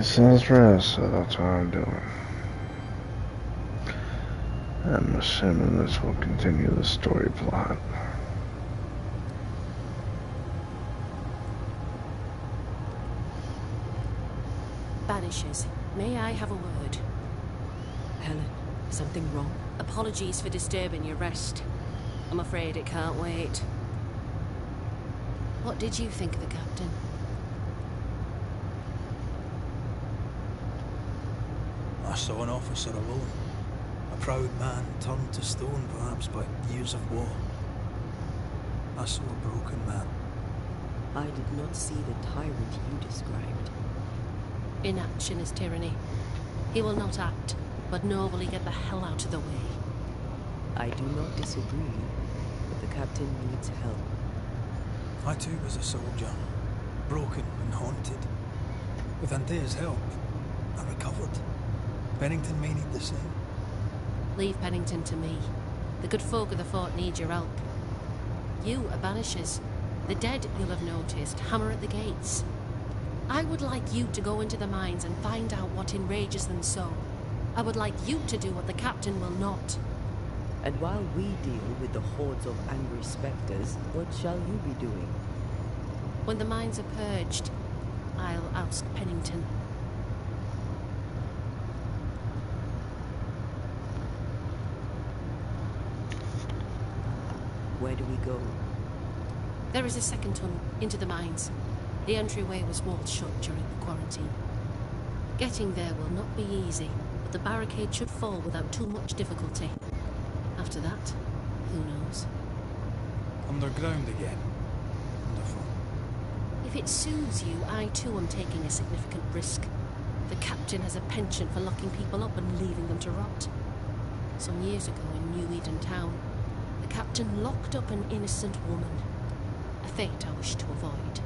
It says rest, so that's what I'm doing. I'm assuming this will continue the story plot. Banishers, may I have a word? Helen, something wrong? Apologies for disturbing your rest. I'm afraid it can't wait. What did you think of the captain? I saw an officer alone. A proud man turned to stone, perhaps, by years of war. I saw a broken man. I did not see the tyrant you described. Inaction is tyranny. He will not act, but nor will he get the hell out of the way. I do not disagree, but the captain needs help. I too was a soldier, broken and haunted. With Antea's help, I recovered. Pennington may need the same. Leave Pennington to me. The good folk of the fort need your help. You are Banishers. The dead, you'll have noticed, hammer at the gates. I would like you to go into the mines and find out what enrages them so. I would like you to do what the captain will not. And while we deal with the hordes of angry spectres, what shall you be doing? When the mines are purged, I'll oust Pennington. Where do we go? There is a second tunnel into the mines. The entryway was walled shut during the quarantine. Getting there will not be easy, but the barricade should fall without too much difficulty. After that, who knows? Underground again. Wonderful. If it soothes you, I too am taking a significant risk. The captain has a penchant for locking people up and leaving them to rot. Some years ago in New Eden Town, the captain locked up an innocent woman. A fate I wish to avoid.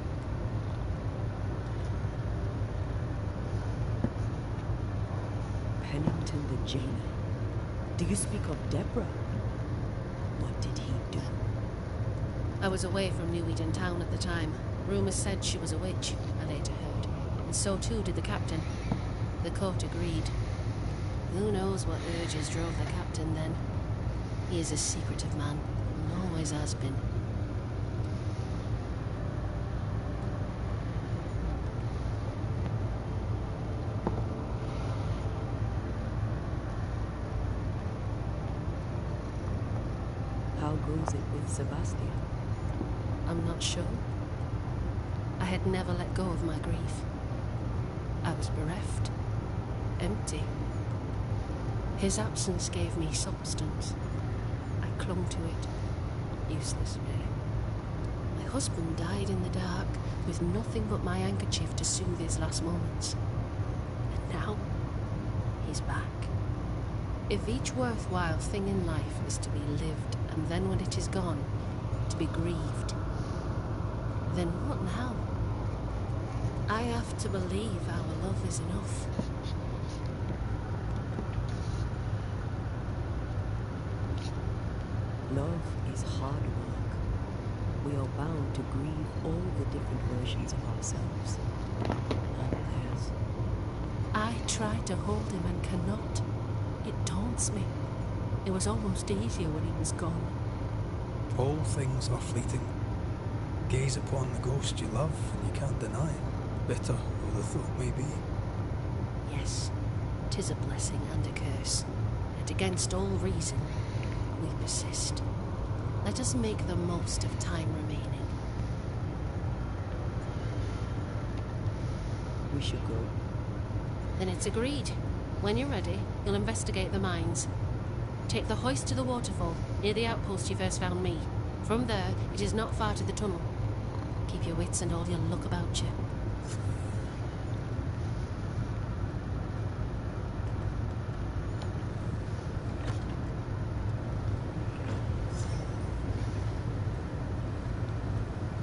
Pennington the jailer. Do you speak of Deborah? What did he do? I was away from New Eden Town at the time. Rumours said she was a witch, I later heard. And so too did the captain. The court agreed. Who knows what urges drove the captain then? He is a secretive man, and always has been. How goes it with Sebastian? I'm not sure. I had never let go of my grief. I was bereft, empty. His absence gave me substance. I clung to it, useless really. My husband died in the dark, with nothing but my handkerchief to soothe his last moments. And now, he's back. If each worthwhile thing in life is to be lived, and then when it is gone, to be grieved, then what now? I have to believe our love is enough. Love is hard work. We are bound to grieve all the different versions of ourselves. All theirs. I try to hold him and cannot. It daunts me. It was almost easier when he was gone. All things are fleeting. Gaze upon the ghost you love, and you can't deny it. Bitter though the thought may be. Yes, 'tis a blessing and a curse. Yet against all reason, we persist. Let us make the most of time remaining. We should go. Then it's agreed. When you're ready, you'll investigate the mines. Take the hoist to the waterfall, near the outpost you first found me. From there, it is not far to the tunnel. Keep your wits and all your luck about you.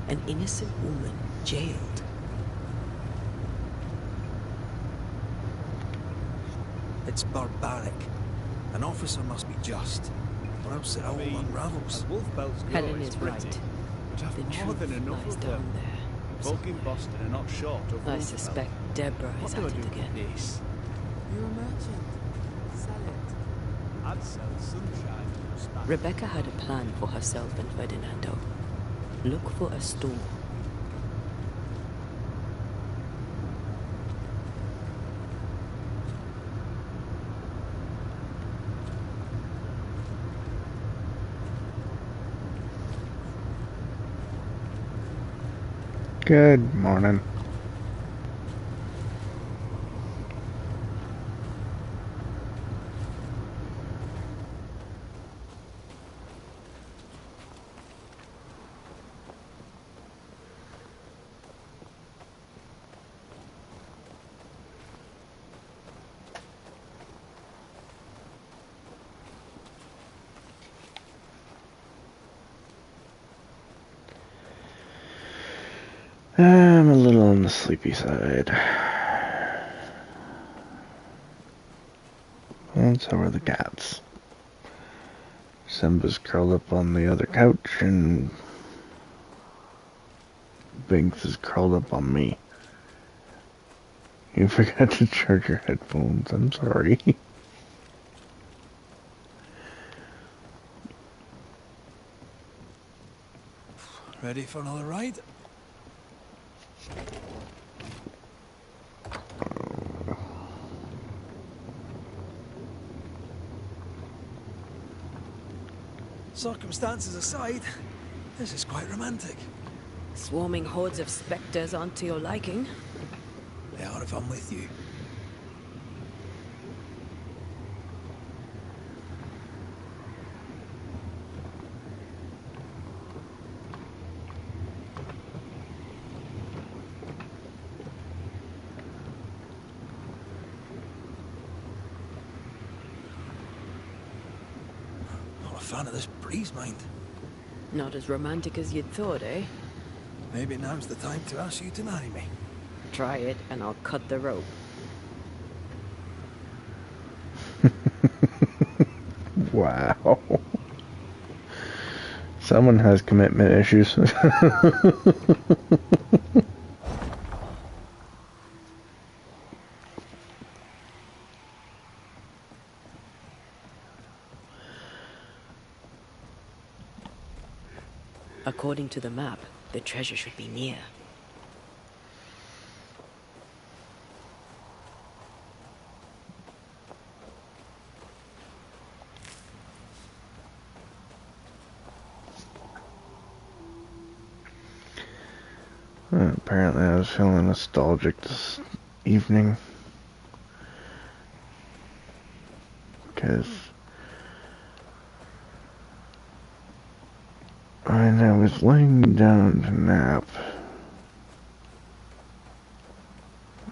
An innocent woman jailed. It's barbaric. An officer must be just, or else it all unravels. Helen is right. But The I've more truth than enough lies of down them. there. Folk in Boston are not short of I wolf suspect Deborah What is do I at do it with again. this? You're a merchant. Sell it. I'd sell sunshine for a span. Rebecca had a plan for herself and Ferdinando. Look for a store. Good morning. I'm a little on the sleepy side. And so are the cats. Simba's curled up on the other couch, and Binks is curled up on me. You forgot to charge your headphones. I'm sorry. Ready for another ride? Circumstances aside, this is quite romantic. Swarming hordes of spectres aren't to your liking. They are if I'm with you. Not a fan of this breeze, mind. Not as romantic as you'd thought, eh? Maybe now's the time to ask you to marry me. Try it and I'll cut the rope. Wow. Someone has commitment issues. According to the map, the treasure should be near. Apparently I was feeling nostalgic this evening. Because when I was laying down to nap,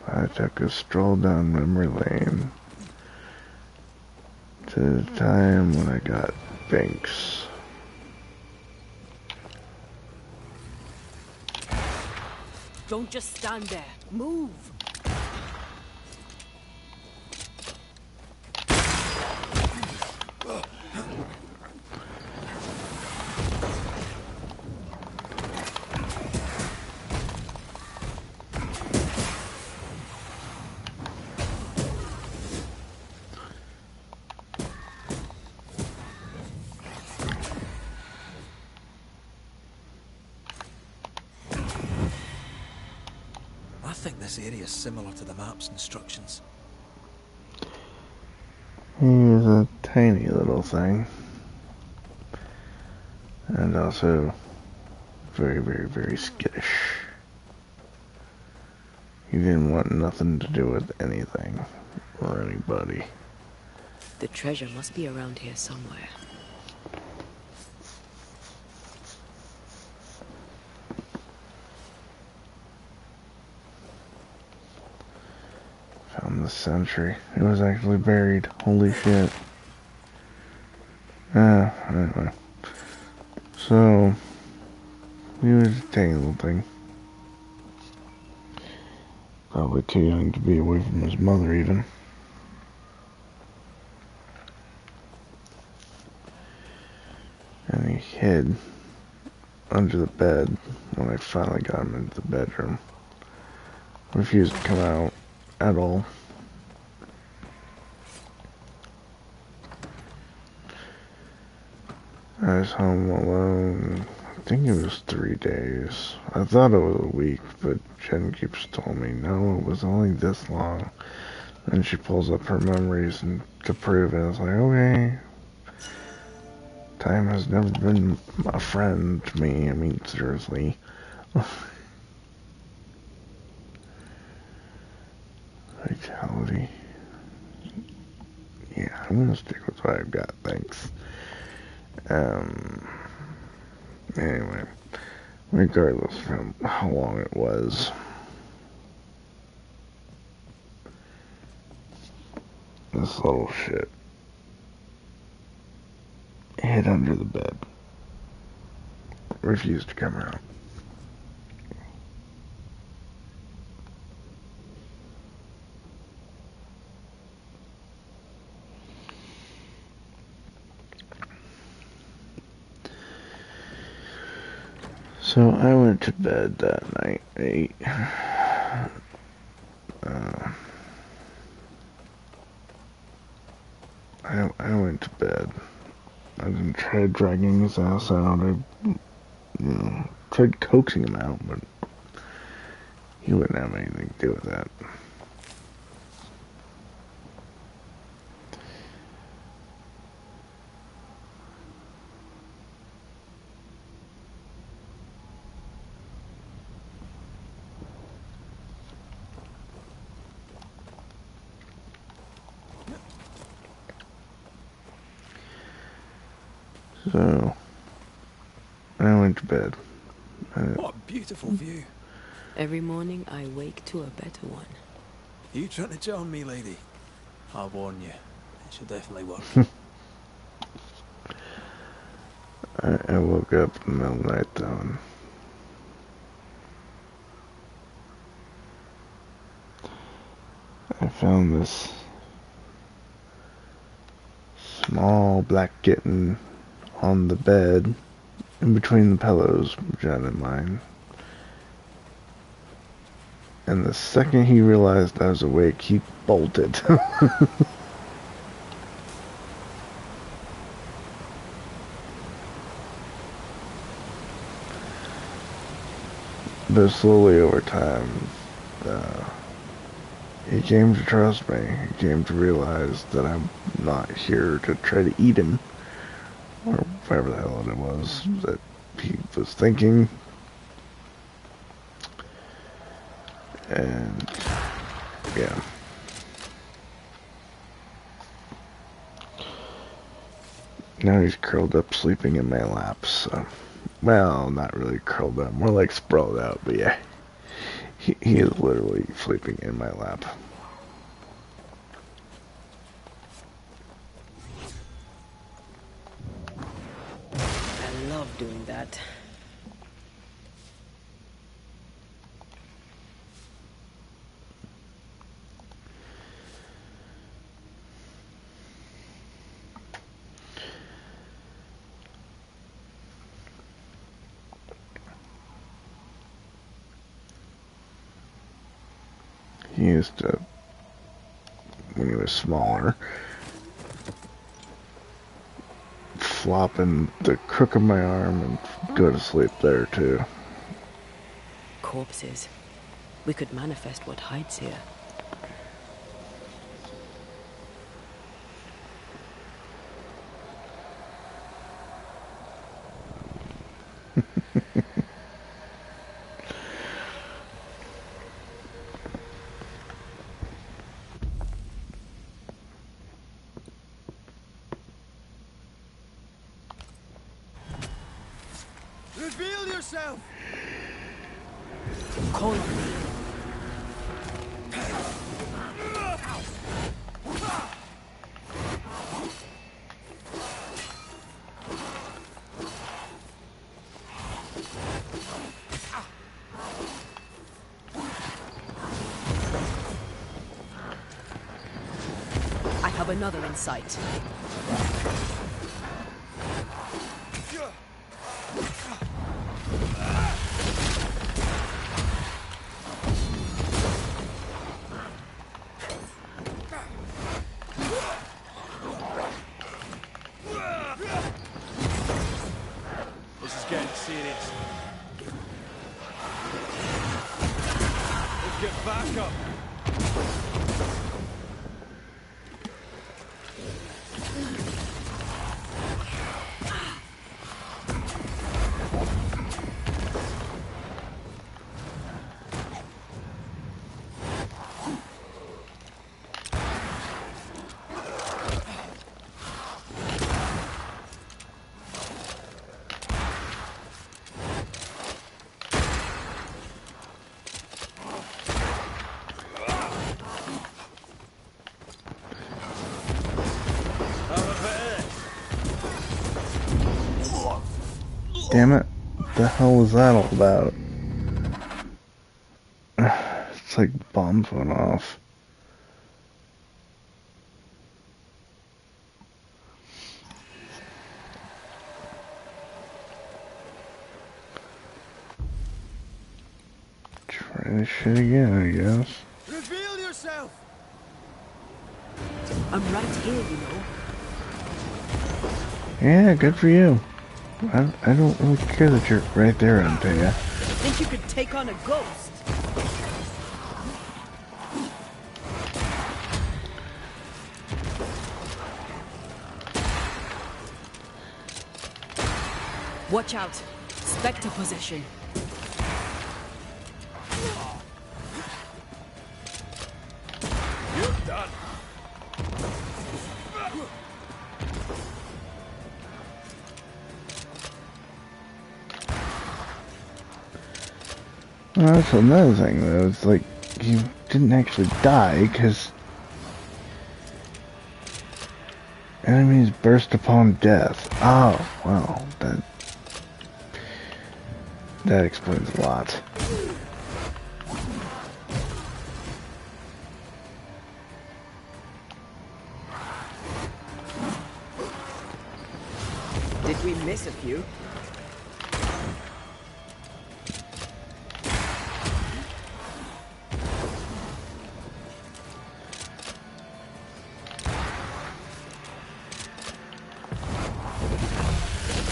I took a stroll down memory lane to the time when I got Binks. Don't just stand there. Move! I think this area is similar to the map's instructions. He's a tiny little thing. And also very, very, very skittish. He didn't want nothing to do with anything or anybody. The treasure must be around here somewhere. Found the sentry. It was actually buried. Holy shit. Anyway. So, he was a tiny little thing. Probably too young to be away from his mother even. And he hid under the bed when I finally got him into the bedroom. refused to come out at all. I was home alone. I think it was 3 days. I thought it was a week, but Jen keeps telling me, no, it was only this long. And she pulls up her memories and to prove it. I was like, okay. Time has never been a friend to me. I mean, seriously. Vitality. Yeah, I'm gonna stick with what I've got, thanks. Anyway, regardless from how long it was, this little shit hid under the bed. Refused to come out. So I went to bed that night at 8. I went to bed. I didn't try dragging his ass out. I tried coaxing him out, but he wouldn't have anything to do with that. So, I went to bed. What a beautiful view. Every morning I wake to a better one. You trying to join me, lady? I'll warn you. It should definitely work. I woke up in the middle of the night though, and I found this small black kitten on the bed in between the pillows, which I didn't mind. And the second he realized I was awake, he bolted. But slowly over time, he came to trust me. He came to realize that I'm not here to try to eat him, or whatever the hell it was that he was thinking. And yeah. Now he's curled up sleeping in my lap, so, well, not really curled up, more like sprawled out, but yeah. He is literally sleeping in my lap. I love doing that. He used to, when he was smaller, flop in the crook of my arm and go to sleep there too. Corpses. We could manifest what hides here. Reveal yourself! Call on me. I have another in sight. seeing it. Let's get back up. Damn it. What the hell was that all about? It's like bomb went off. Try this shit again, I guess. Reveal yourself! I'm right here, you know. Yeah, good for you. I don't really care that you're right there, Antea. Think you could take on a ghost? Watch out. Spectre possession. You're done. Well, that's another thing, though. It's like, you didn't actually die, because enemies burst upon death. Oh, well, that explains a lot. Did we miss a few?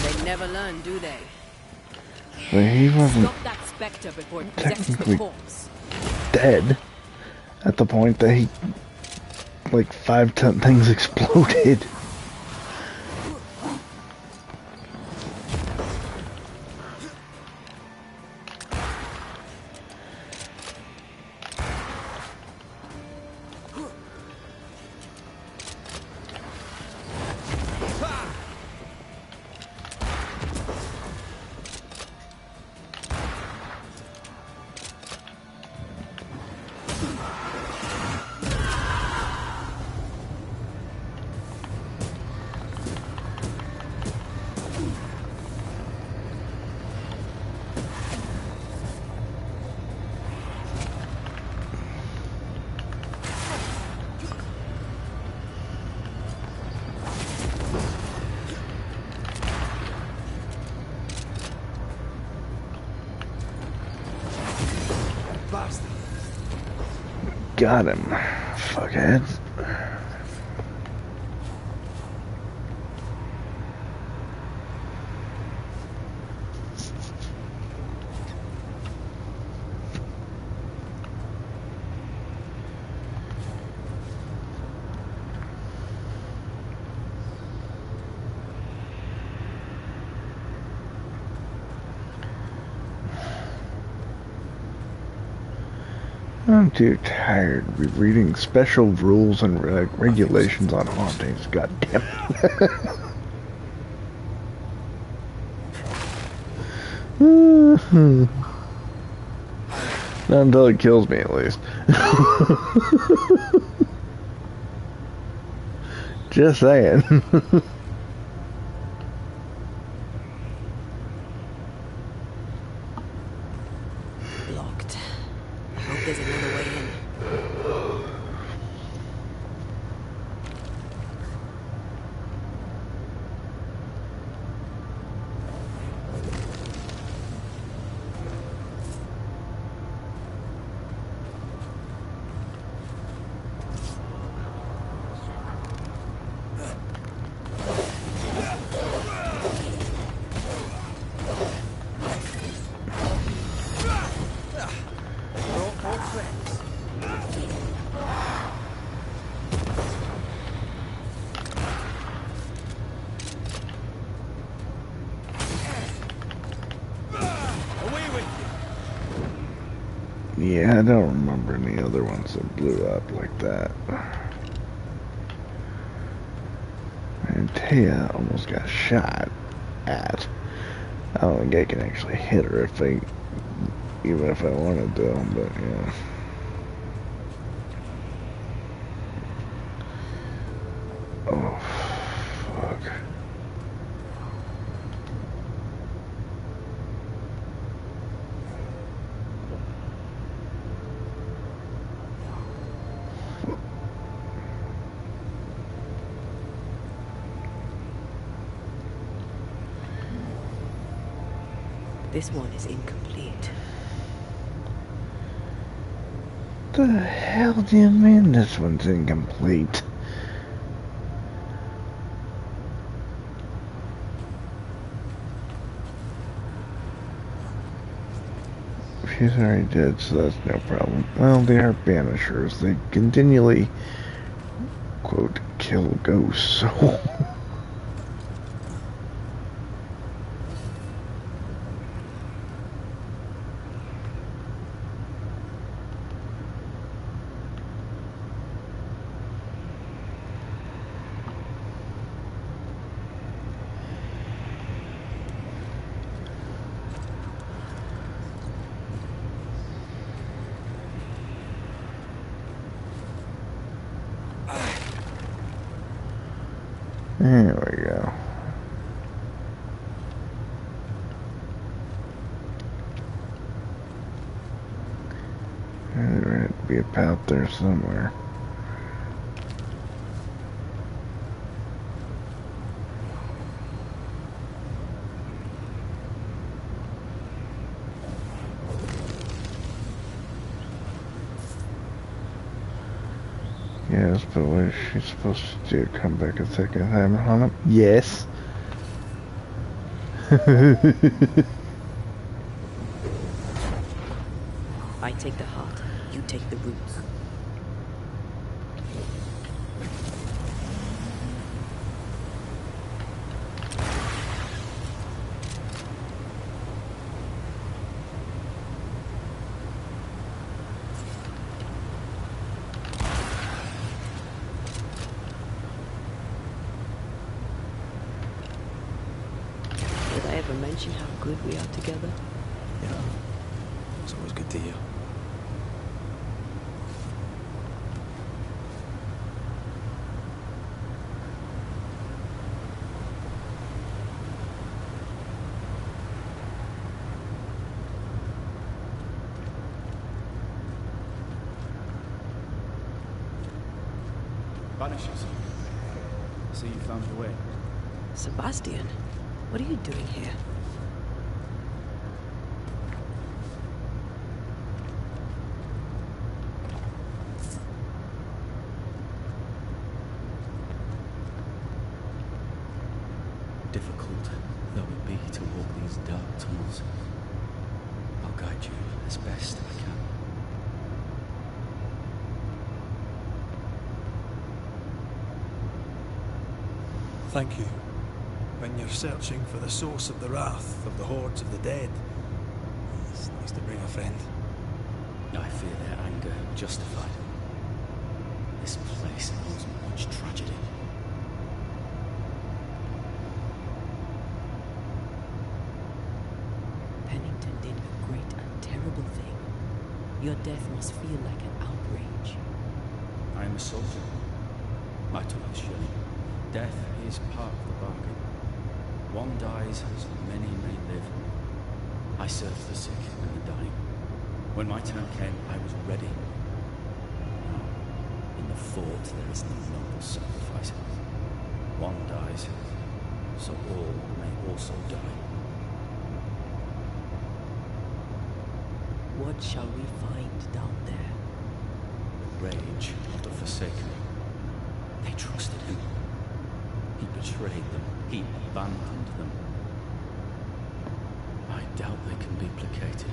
They never learn, do they? But he wasn't Stop that spectre before it possesses the technically corpse. dead at the point that he, like, 5 things exploded. Got him, fuckheads. I'm too tired to be reading special rules and regulations on hauntings. God damn it. Not until it kills me, at least. Just saying. Locked. I hope there's another way in. Yeah, I don't remember any other ones that blew up like that. And Taya almost got shot at. I don't think I can actually hit her even if I wanted to, but yeah. Oh, fuck. This one is incomplete. The hell do you mean this one's incomplete? She's already dead, so that's no problem. Well, they are Banishers. They continually, quote, kill ghosts, so... There we go. There had to be a path there somewhere. Yes, but what is she supposed to do? Come back a second time on him? Yes. I take the heart, you take the roots. Did I ever mention how good we are together? Yeah. It's always good to hear. Banishers. I see you found your way. Sebastian, what are you doing here? Difficult though it be to walk these dark tunnels, I'll guide you as best I can. Thank you. When you're searching for the source of the wrath of the hordes of the dead, it's nice to bring a friend. I fear their anger justified. This place holds much tragedy. Pennington did a great and terrible thing. Your death must feel like an outrage. I am a soldier. I took the shilling. Death is part of the bargain. One dies as many may live. I served the sick and the dying. When my turn came, I was ready. Now, in the fort, there is no noble sacrifice. One dies, so all may also die. What shall we find down there? The rage of the Forsaken. They trusted him. He betrayed them. He abandoned them. I doubt they can be placated.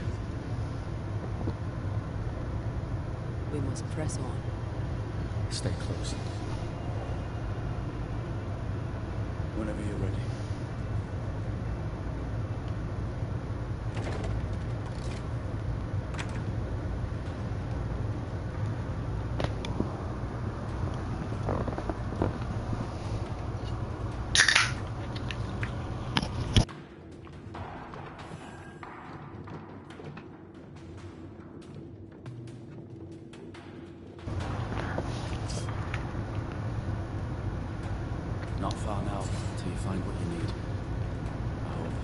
We must press on. Stay close. Whenever you're ready. till you find what you need. I hope.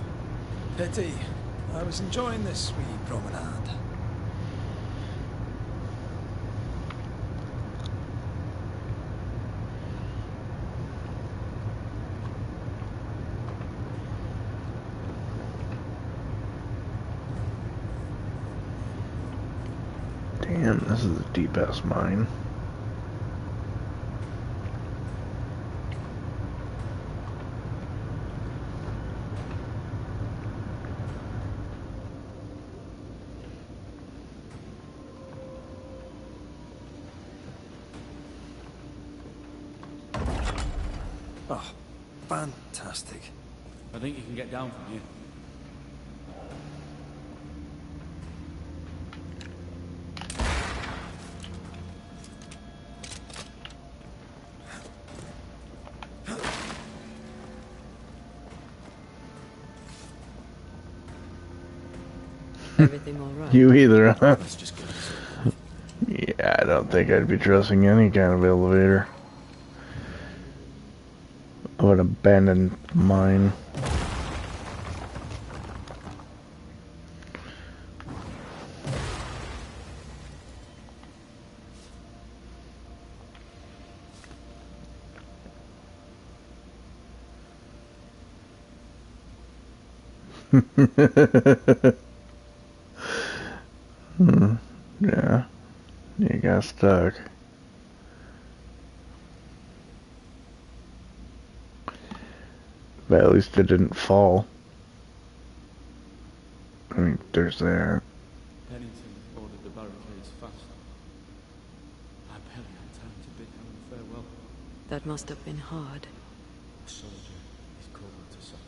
Pity. I was enjoying this wee promenade. Damn, this is a deep ass mine. Oh, fantastic. I think you can get down from here. Everything all right? You either, huh? Let's just get this over with. Yeah, I don't think I'd be trusting any kind of elevator. Of an abandoned mine. Yeah, you got stuck. But at least it didn't fall. I mean, there's that. Pennington ordered the barricades fast. I barely had time to bid Helen farewell. That must have been hard. A soldier is called to sacrifice.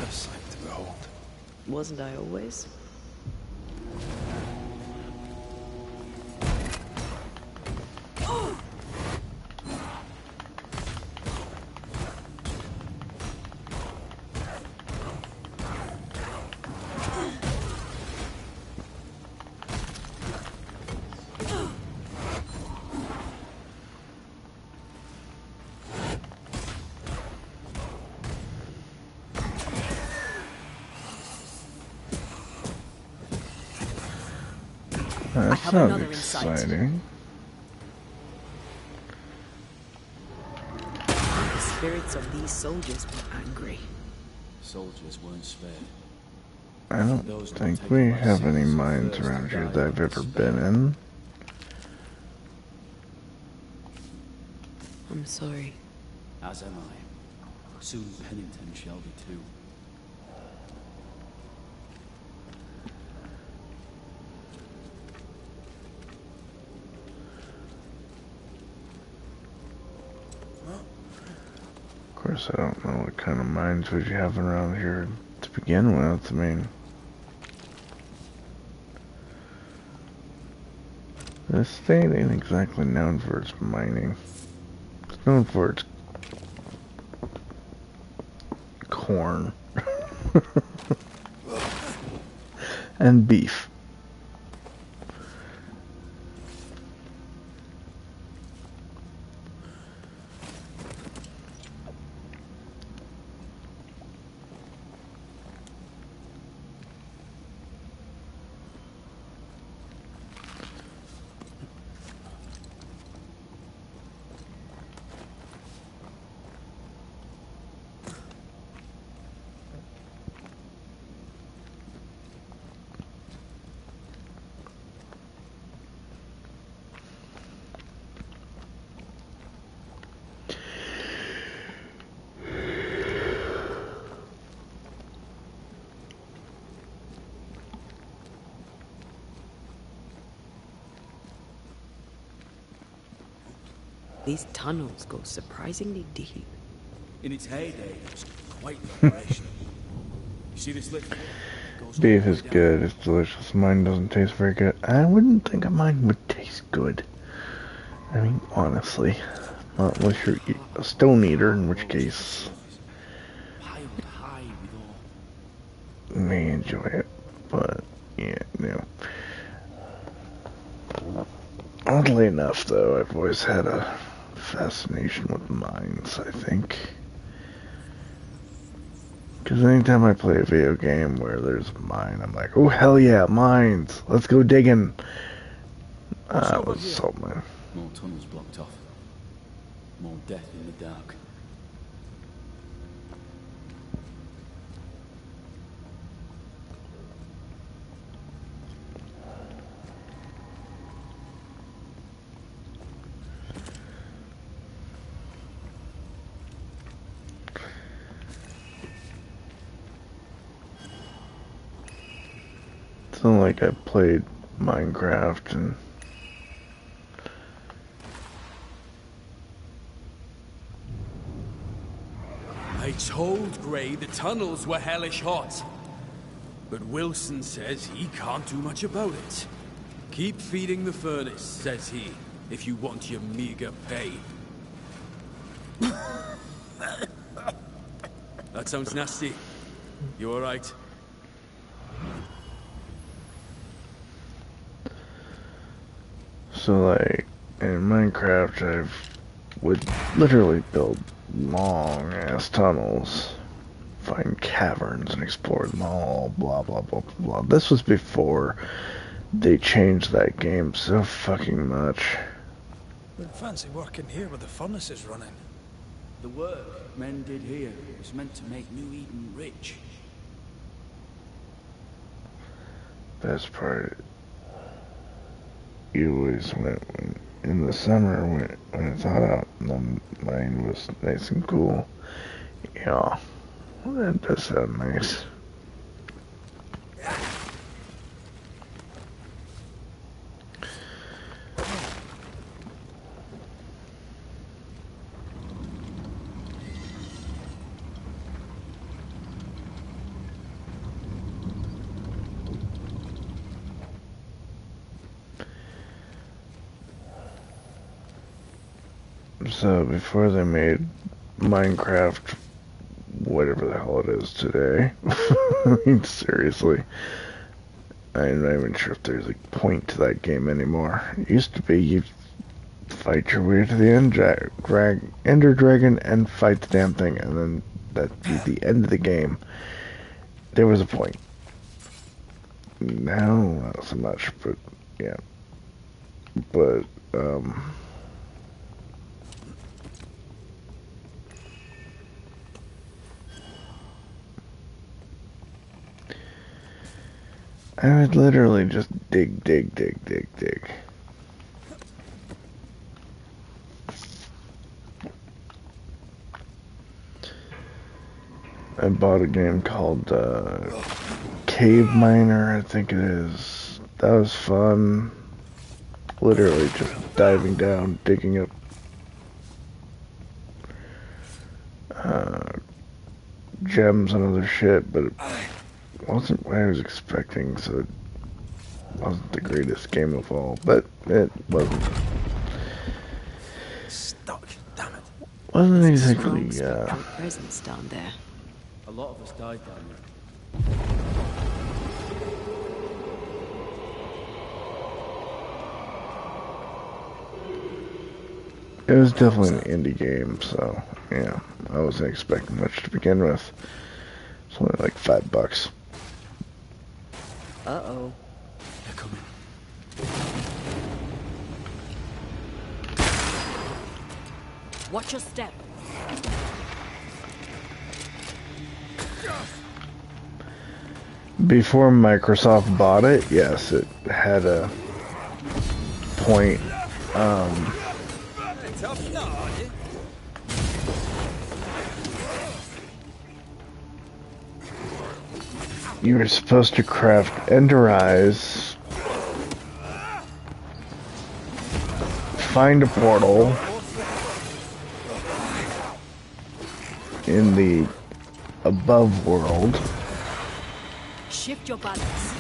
A sight to behold. Wasn't I always? That have sounds another in sight. exciting. The spirits of these soldiers were angry. Soldiers weren't spared. I don't think we have any mines around here that I've ever been in. I'm sorry. As am I. Soon Pennington shall be too. Of course, I don't know what kind of mines would you have around here to begin with. I mean, this state ain't exactly known for its mining. It's known for its corn and beef. These tunnels go surprisingly deep. In its heyday, it was quite the operation. You see this lift? It goes all Beef the way is down. good. It's delicious. Mine doesn't taste very good. I wouldn't think mine would taste good. I mean, honestly. Not unless you're a stone eater, in which case Piled high with ore. you may enjoy it. But, yeah, no. Oddly enough, though, I've always had a fascination with mines, I think. Because anytime I play a video game where there's a mine, I'm like, oh, hell yeah, mines! Let's go digging! It was salt mine. More tunnels blocked off. More death in the dark. It's not like I played Minecraft and I told Gray the tunnels were hellish hot. But Wilson says he can't do much about it. Keep feeding the furnace, says he, if you want your meager pay. That sounds nasty. You alright? so like in Minecraft I would literally build long ass tunnels, find caverns and explore them all, blah blah blah blah blah. This was before they changed that game so fucking much. Wouldn't fancy working here with the furnaces running. The work men did here was meant to make New Eden rich. Best part, you always went in the summer when it's hot out and the mine was nice and cool. Yeah, well, that does sound nice. So before they made Minecraft, whatever the hell it is today, I mean seriously, I'm not even sure if there's a point to that game anymore. It used to be you fight your way to the end, drag Ender Dragon and fight the damn thing, and then that'd be the end of the game. There was a point. Now, not so much, but yeah. But, I would literally just dig. I bought a game called Cave Miner, I think it is. That was fun. Literally just diving down, digging up gems and other shit, but it wasn't what I was expecting, so it wasn't the greatest game of all, but it wasn't. Stuck, damn it. Wasn't Strong exactly, spectral presence down there. A lot of us died down there. it was definitely an indie game, so yeah, I wasn't expecting much to begin with. It's only like $5. Uh-oh. They're coming. Watch your step. Before Microsoft bought it, yes, it had a point. You were supposed to craft Ender Eyes, find a portal, in the above world. Shift your balance.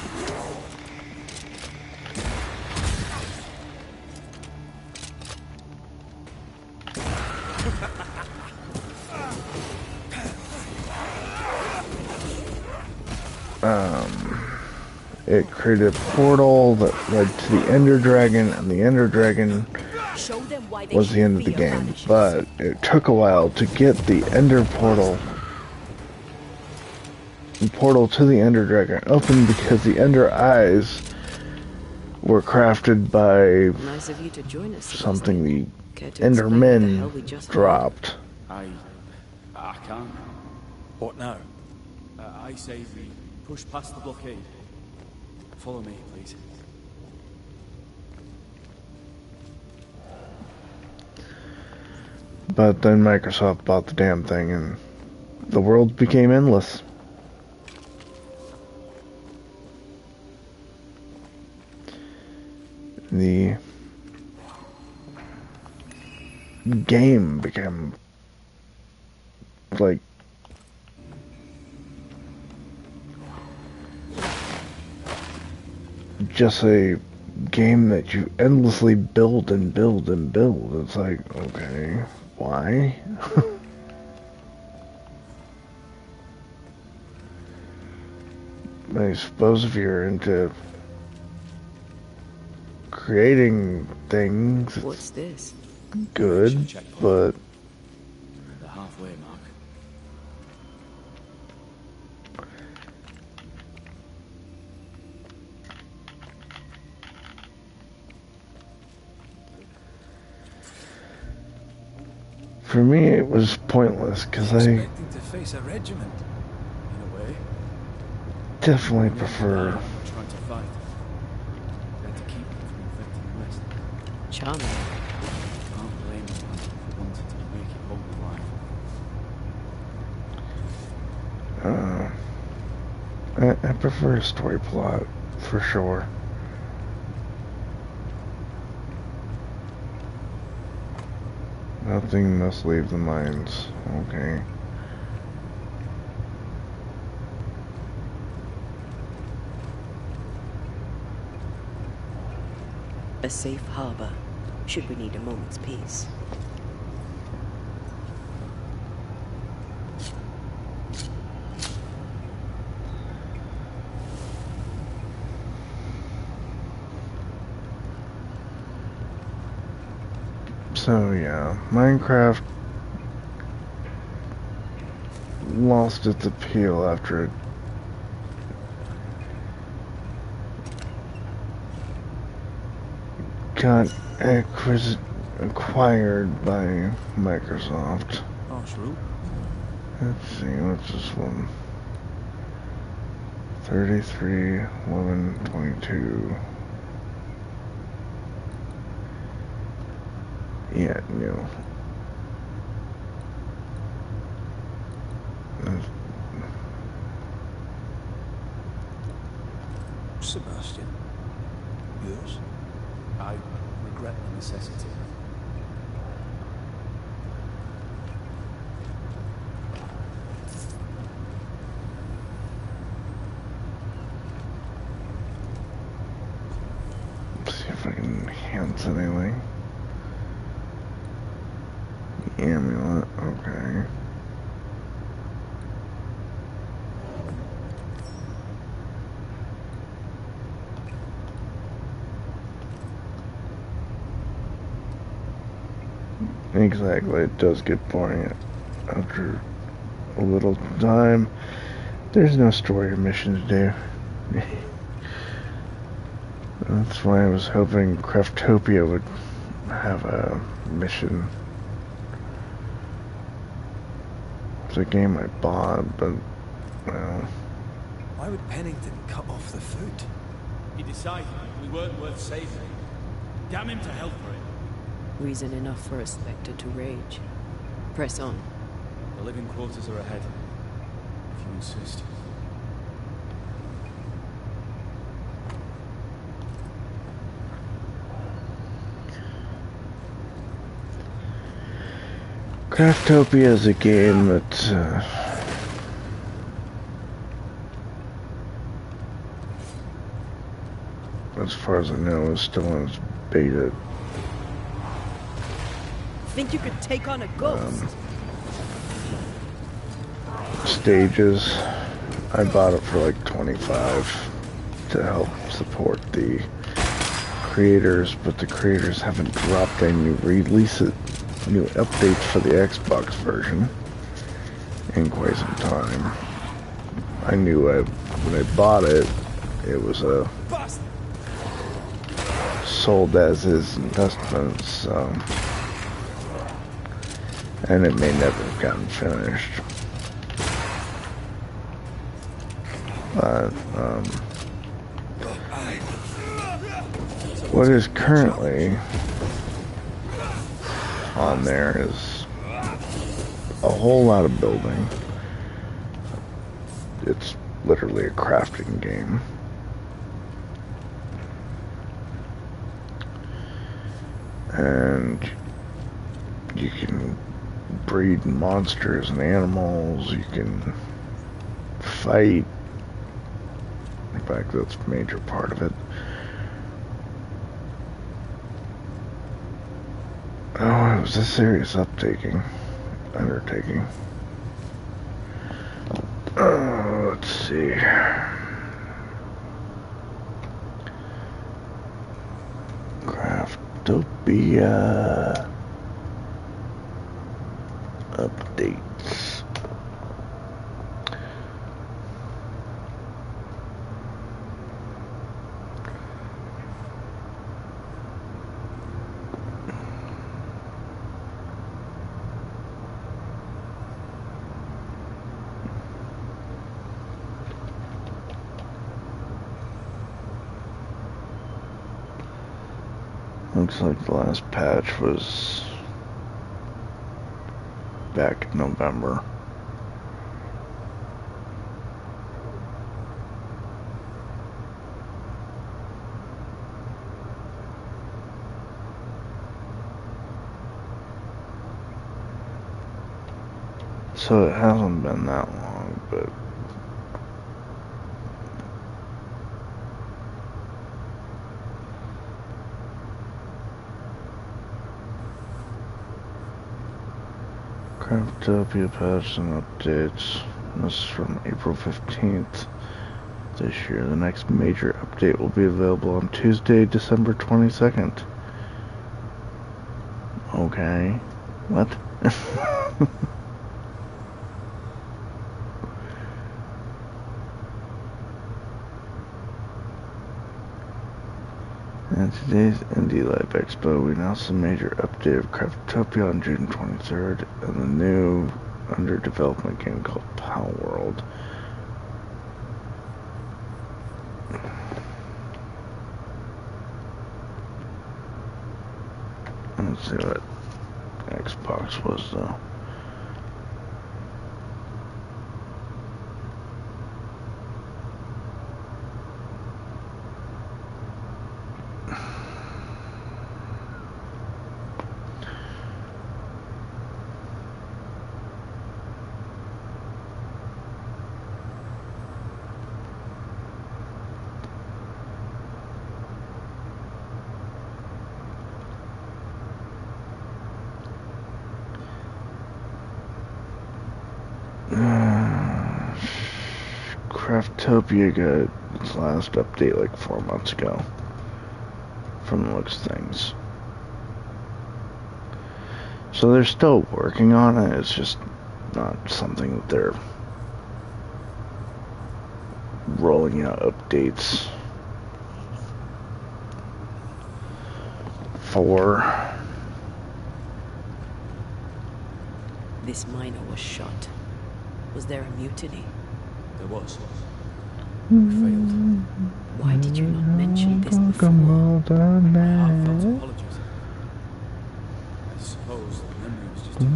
It created a portal that led to the Ender Dragon, and the Ender Dragon Show them why they was the end of the fear game. Banishers. But it took a while to get the Ender portal to the Ender Dragon open because the Ender Eyes were crafted by Nice of you to join us. something the Care to explain what the hell we Endermen just dropped. I can't. What now? I say we push past the blockade. Follow me, please. But then Microsoft bought the damn thing and the world became endless. The game became like just a game that you endlessly build and build and build. It's like, okay, why? I suppose if you're into creating things, it's What's this? good, but The halfway mark. for me it was pointless because I Expecting to face a regiment. In a way, definitely prefer trying to fight. Trying to keep them from infecting the West. Charming. Can't blame anyone for wanting to make it home alive. I prefer a story plot for sure. Nothing must leave the mines. Okay. A safe harbor, should we need a moment's peace. So yeah, Minecraft lost its appeal after it got acquired by Microsoft. Harsh rule. Let's see, what's this one? 33, 11, 22. Yeah, no. Sebastian. Yours? I regret the necessity. Let's see if I can enhance anything. The amulet, okay. Exactly, it does get boring after a little time. There's no story or mission to do. That's why I was hoping Craftopia would have a mission. It's a game I bought, but, well... Why would Pennington cut off the food? He decided we weren't worth saving. Damn him to hell for it. Reason enough for a Spectre to rage. Press on. The living quarters are ahead. If you insist. Craftopia is a game that as far as I know, is still in its beta. Think you could take on a ghost? Stages. I bought it for like 25 to help support the creators, but the creators haven't dropped any new new updates for the Xbox version in quite some time. I knew when I bought it, it was a sold as is investment, so, and it may never have gotten finished. But what is currently on there is a whole lot of building. It's literally a crafting game. And you can breed monsters and animals, you can fight. In fact, that's a major part of it. Oh, it was a serious undertaking. Let's see. Craftopia updates. Looks like the last patch was back in November. So it hasn't been that long, but Craftopia patch and updates. This is from April 15th this year. The next major update will be available on Tuesday, December 22nd. Okay. What? At today's Indie Live Expo, we announced a major update of Craftopia on June 23rd, and the new under development game called Pal World. Let's see what Xbox was though. Craftopia got its last update like 4 months ago, from the looks of things. So they're still working on it, it's just not something that they're rolling out updates for. This miner was shot. Was there a mutiny? There was. We failed. Why did you not mention this before? My heartfelt apologies. I suppose the memory was just too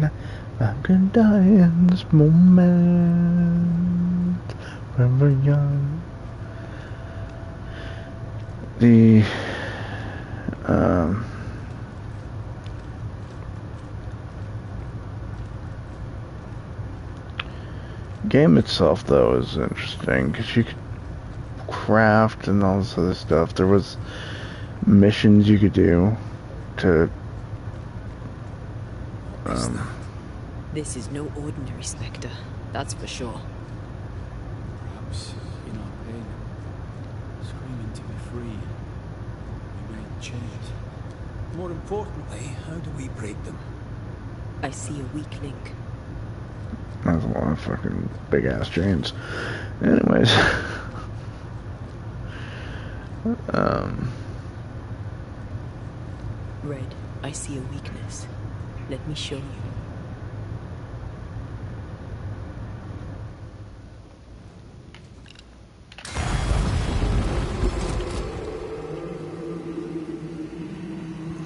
late. I can die in this moment when we're young. The Game itself, though, is interesting because you could craft and all this other stuff. There was missions you could do to. This is no ordinary spectre, that's for sure. Perhaps in our pain, screaming to be free, we made chains. More importantly, how do we break them? I see a weak link. That's a lot of fucking big ass chains. Anyways. Red, I see a weakness. Let me show you.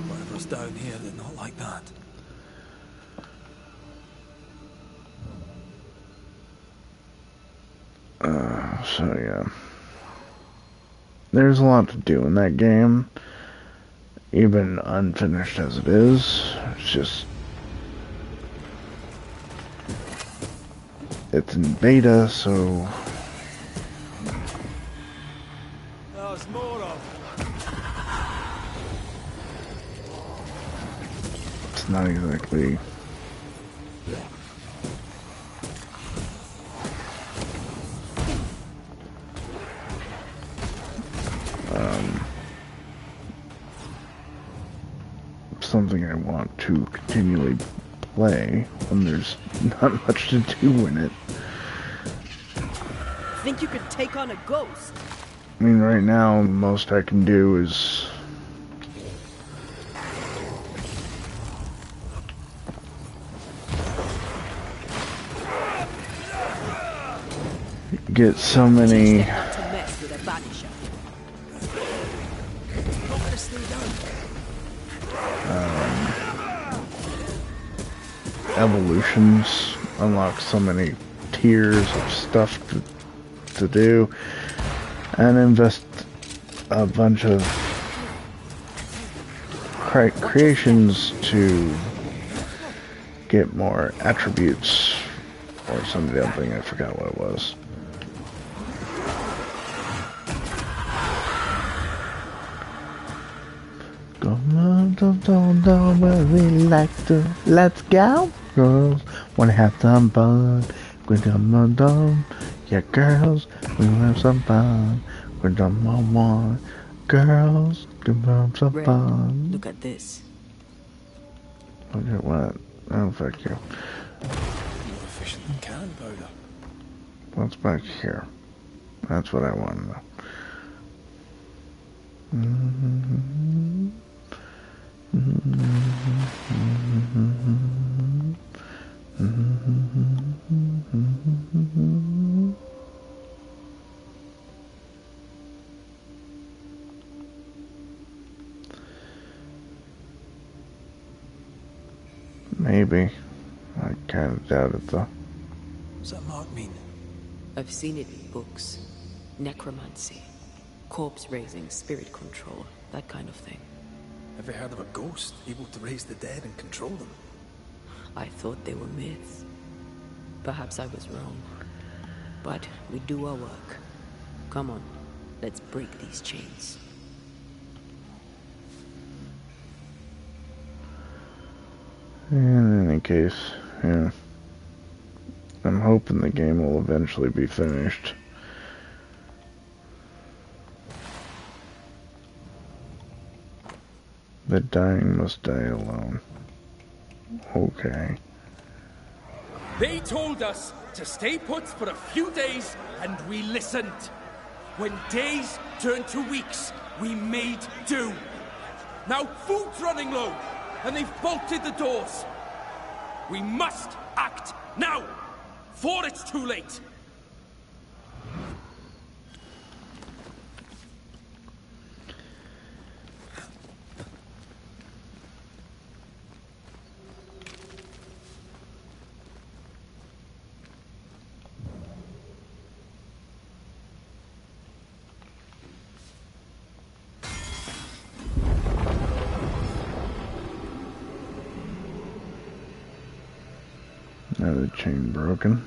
Whatever's down here, they're not like that. So yeah. There's a lot to do in that game. Even unfinished as it is. It's just... It's in beta, so... There's more of. It's not exactly... something I want to continually play when there's not much to do in it. Think you could take on a ghost? I mean, right now, most I can do is get so many Not to mess with a Banisher. Not gonna stay down. evolutions, unlock so many tiers of stuff to do, and invest a bunch of creations to get more attributes or some damn thing. I forgot what it was. Don't where we like to. Let's go, girls. Wanna have some fun? We're done. Yeah, girls, we wanna have some fun. We're done. Girls, give them some Red, fun. look at this. Look at what? Oh, fuck you. More efficient than cannon powder. What's back here? That's what I want to know. Maybe. I kind of doubt it though. What's that mark mean? I've seen it in books. Necromancy. Corpse raising, spirit control, that kind of thing. Ever heard of a ghost able to raise the dead and control them? I thought they were myths. Perhaps I was wrong. But we do our work. Come on, let's break these chains. In any case, yeah. I'm hoping the game will eventually be finished. The dying must die alone. Okay. They told us to stay put for a few days, and we listened. When days turned to weeks, we made do. Now food's running low, and they've bolted the doors. We must act now, before it's too late. Now the chain broken.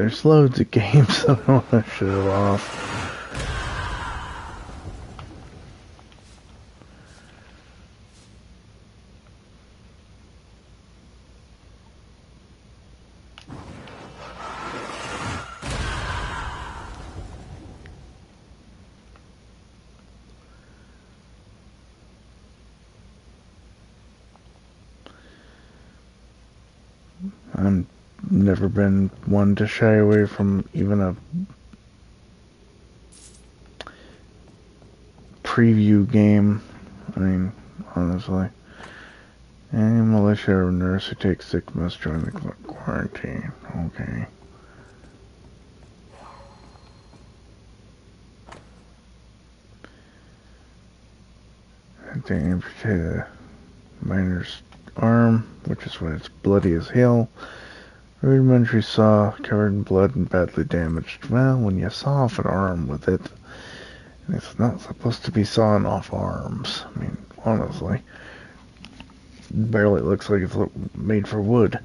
there's loads of games, so I don't want to shut it off. I've never been one to shy away from even a preview game. I mean, honestly. Any militia or nurse who takes sick must join the quarantine. Okay. They amputated the miner's arm, which is why it's bloody as hell. Rudimentary saw covered in blood and badly damaged. Well, when you saw off an arm with it, it's not supposed to be sawing off arms. I mean, honestly. Barely looks like it's made for wood.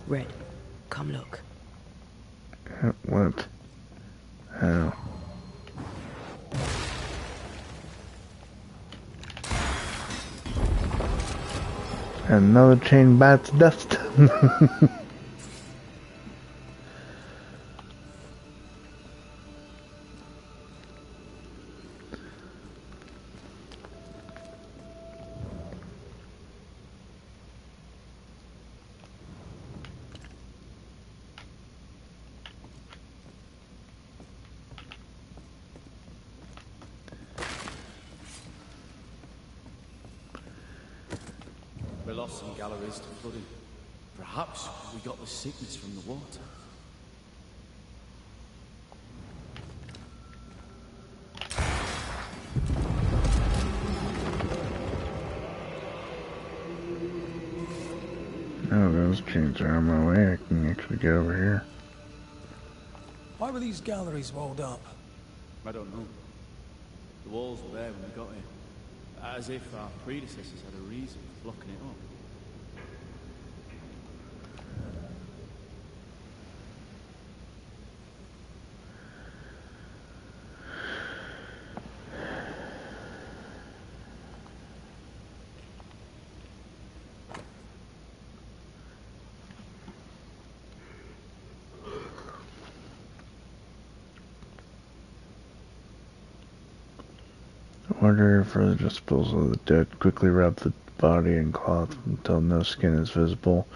Red, come look. What? How? Another chain bites dust. We lost some galleries to flooding. Perhaps we got the sickness from the water. No, those chains are on my way. I can actually get over here. Why were these galleries walled up? I don't know. The walls were there when we got here. As if our predecessors had a reason for blocking it up. Order for the disposal of the dead. Quickly wrap the body in cloth until no skin is visible.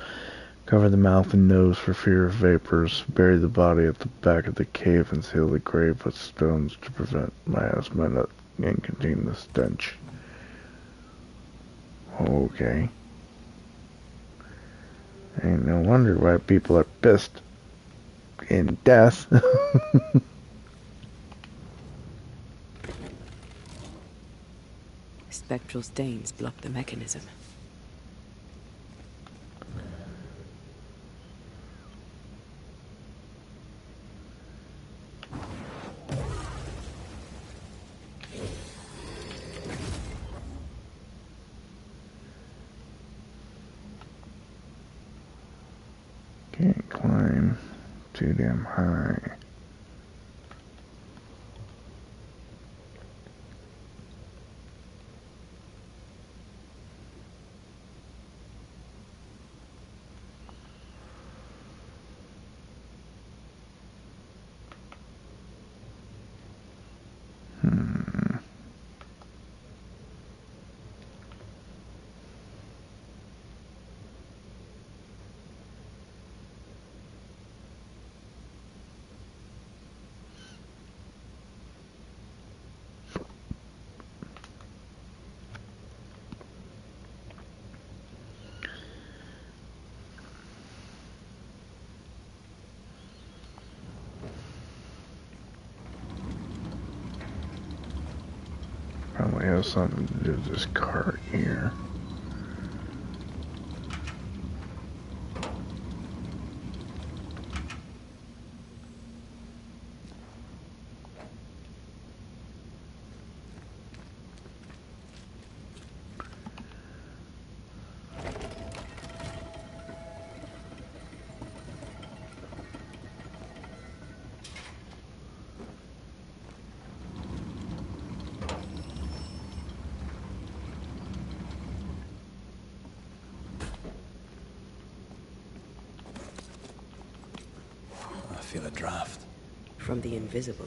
Cover the mouth and nose for fear of vapors. Bury the body at the back of the cave and seal the grave with stones to prevent miasma and contain the stench. Okay. Ain't no wonder why people are pissed in death. Spectral stains block the mechanism. Can't climb too damn high. Probably has something to do with this cart here. feel a draft. From the invisible.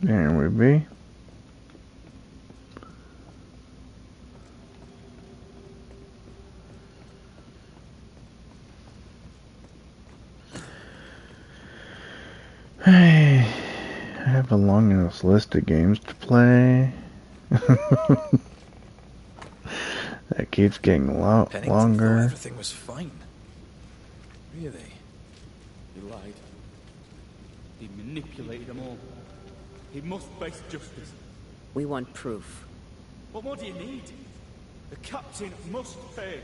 There we be. Hey, I have a long enough list of games to play. That keeps getting a lot Pennington longer. thought everything was fine. Really? He lied. He manipulated them all. He must face justice. We want proof. What more do you need? The captain must pay.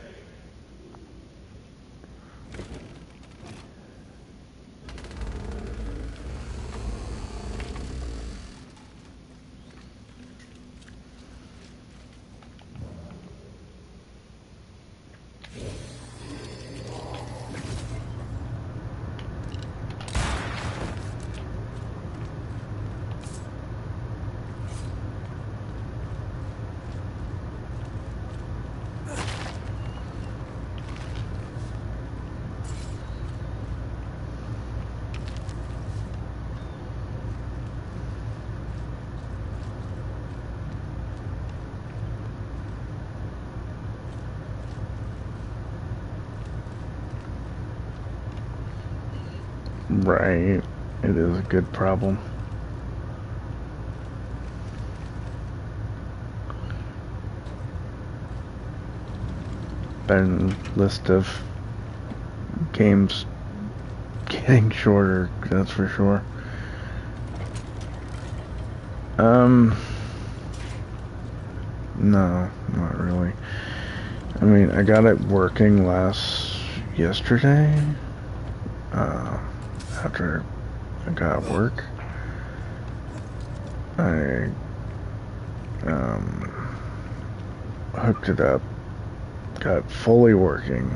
Right. It is a good problem. And list of games getting shorter, that's for sure. No, not really. I mean, I got it working yesterday. After I got work, I hooked it up, got fully working,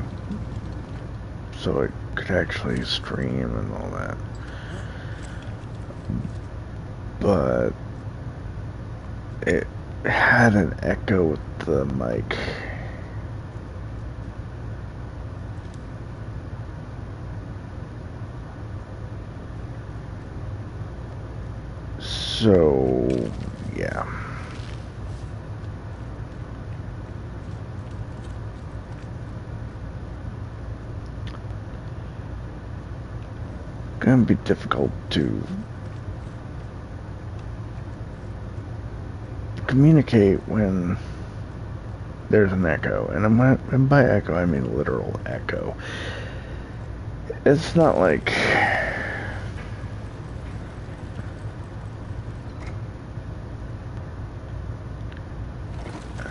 so it could actually stream and all that. But it had an echo with the mic. So, yeah. Gonna be difficult to communicate when there's an echo, and by echo I mean literal echo. It's not like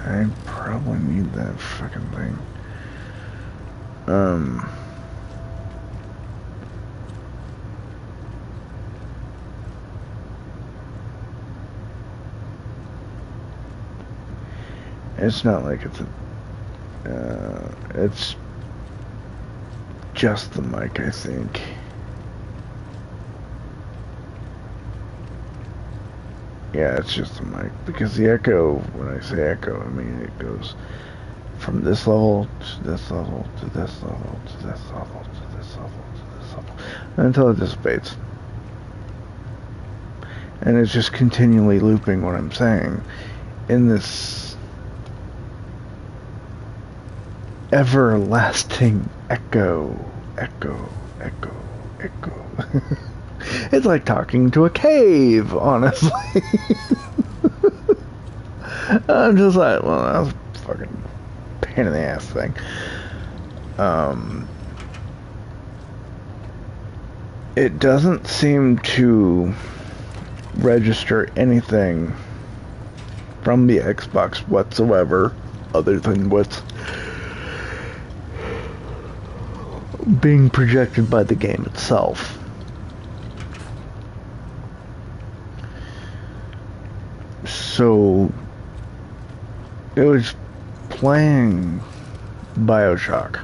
I probably need that fucking thing. It's not like it's just the mic, I think. Yeah, it's just the mic, because the echo, when I say echo, I mean it goes from this level to this level to this level to this level to this level to this level until it dissipates. And it's just continually looping what I'm saying in this everlasting echo. It's like talking to a cave, honestly. I'm just like, well, that was a fucking pain in the ass thing. It doesn't seem to register anything from the Xbox whatsoever, other than what's being projected by the game itself. So it was playing BioShock.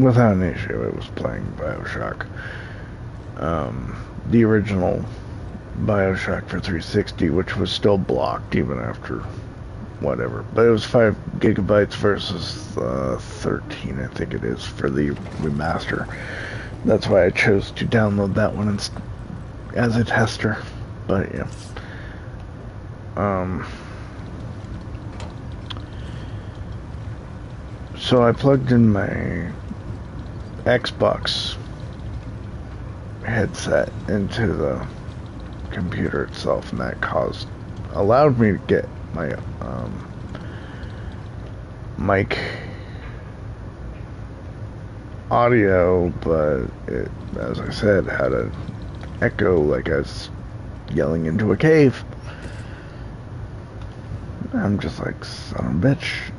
without an issue, it was playing Bioshock. The original Bioshock for 360, which was still blocked even after whatever. But it was 5 gigabytes versus 13, I think it is, for the remaster. That's why I chose to download that one as a tester. But yeah. So I plugged in my Xbox headset into the computer itself, and that allowed me to get my mic audio, but it, as I said, had an echo like I was yelling into a cave. I'm just like, son of a bitch.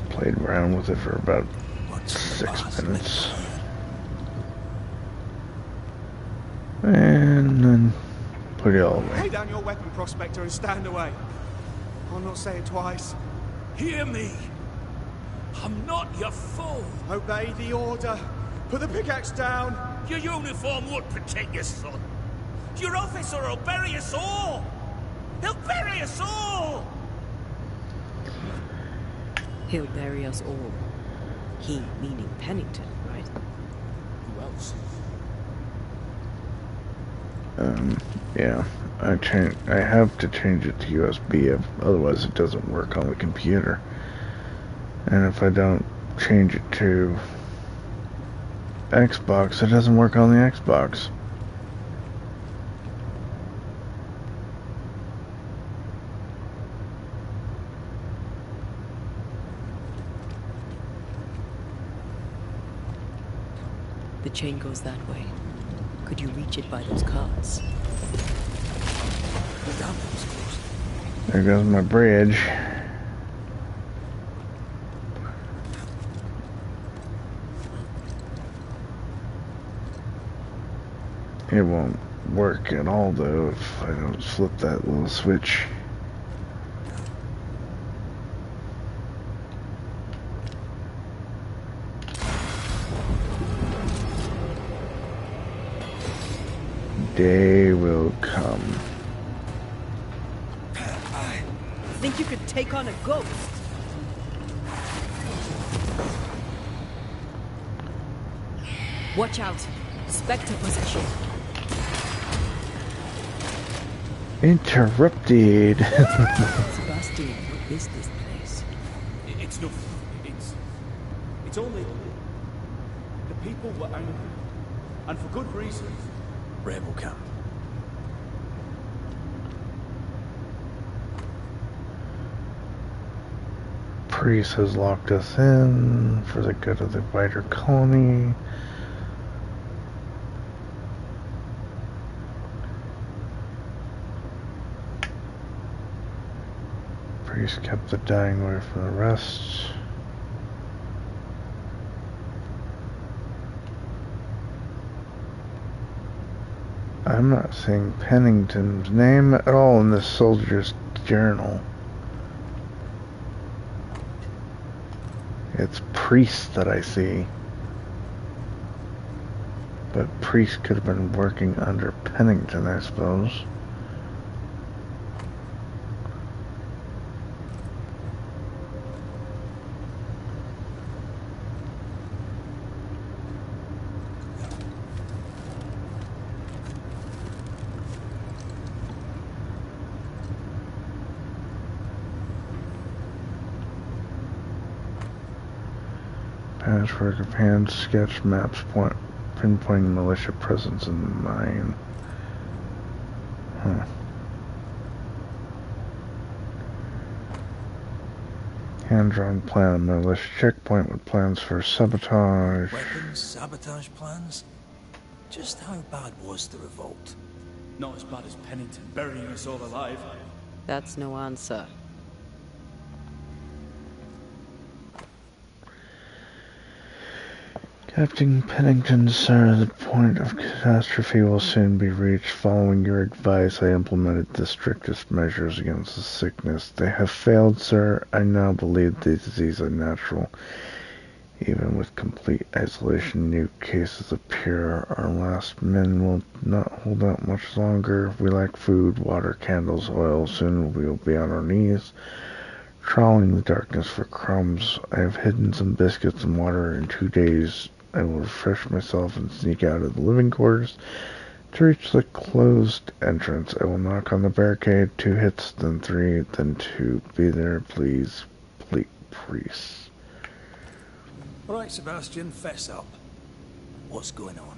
Played around with it for about 6 minutes. And then put it all away. Lay down your weapon, Prospector, and stand away. I'll not say it twice. Hear me! I'm not your foe! Obey the order. Put the pickaxe down. Your uniform would protect your son. Your officer will bury us all! He'll bury us all! He'll bury us all. He meaning Pennington, right? Who else? Yeah. I have to change it to USB, otherwise it doesn't work on the computer. And if I don't change it to Xbox, it doesn't work on the Xbox. The chain goes that way. Could you reach it by those carts? There goes my bridge. It won't work at all though if I don't flip that little switch. Day will come. Think you could take on a ghost? Watch out. Spectre possession. Interrupted. Sebastian, what is this place? It's nothing. It's only... The people were angry. And for good reason. Rebel camp. Priest has locked us in for the good of the wider colony. Priest kept the dying away from the rest. I'm not seeing Pennington's name at all in this soldier's journal. It's Priest that I see. But Priest could have been working under Pennington, I suppose. Patchwork of hand sketch maps pinpointing militia presence in the mine. Huh. Hand-drawn plan of militia checkpoint with plans for sabotage. Weapons, sabotage plans? Just how bad was the revolt? Not as bad as Pennington burying us all alive. That's no answer. Captain Pennington, sir, the point of catastrophe will soon be reached. Following your advice, I implemented the strictest measures against the sickness. They have failed, sir. I now believe the disease is unnatural. Even with complete isolation, new cases appear. Our last men will not hold out much longer. We lack food, water, candles, oil. Soon we will be on our knees, trawling the darkness for crumbs. I have hidden some biscuits and water. In 2 days, I will refresh myself and sneak out of the living quarters to reach the closed entrance. I will knock on the barricade. 2 hits, then 3, then 2. Be there, please, priests. Right, Sebastian, fess up. What's going on?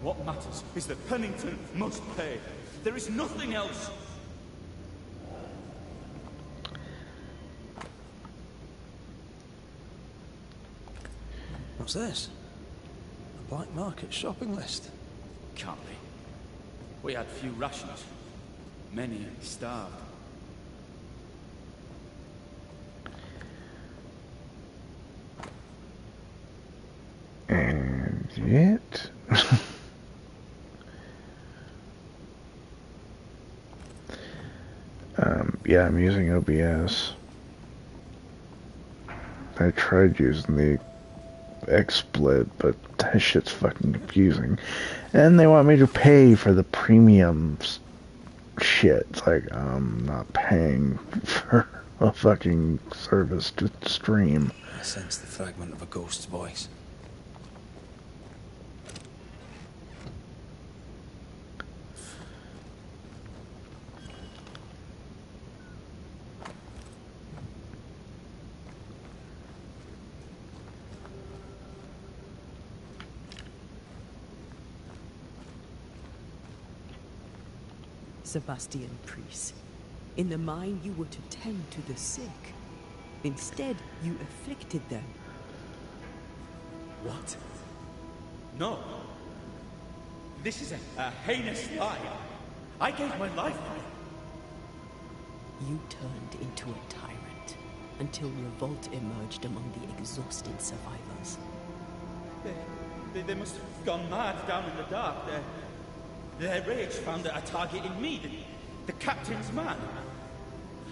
What matters is that Pennington must pay. There is nothing else. What's this? A black market shopping list. Can't be. We had few rations. Many starved. And yet... yeah, I'm using OBS. I tried using the XSplit, but that shit's fucking confusing. And they want me to pay for the premium shit. It's like, I'm not paying for a fucking service to stream. I sense the fragment of a ghost's voice. Sebastian Priest. In the mine, you were to tend to the sick. Instead, you afflicted them. What? No. This is a heinous lie. I gave my life for it. You turned into a tyrant until revolt emerged among the exhausted survivors. They must have gone mad down in the dark. Their rage found a target in me, the captain's man.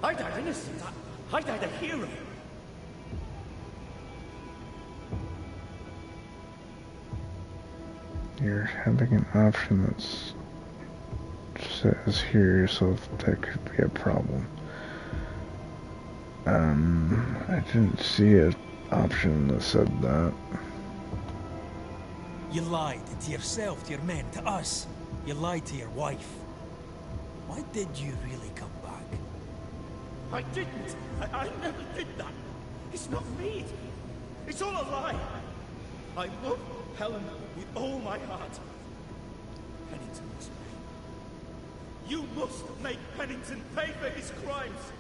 I died innocent. I died a hero. You're having an option that's says here, so that could be a problem. I didn't see an option that said that. You lied to yourself, to your men, to us. You lied to your wife. Why did you really come back? I didn't. I never did that. It's not me. It's all a lie. I love Helen with all my heart. Pennington must pay. You must make Pennington pay for his crimes.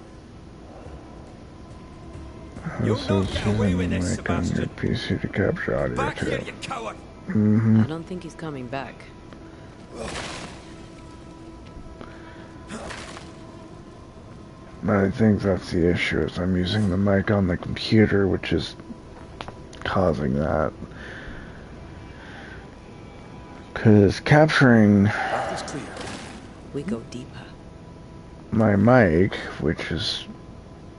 You'll not get away with this, Sebastian. PC to capture audio back too. here, you coward. I don't think he's coming back. I think that's the issue, is I'm using the mic on the computer, which is causing that. Because capturing We go deeper. my mic, which is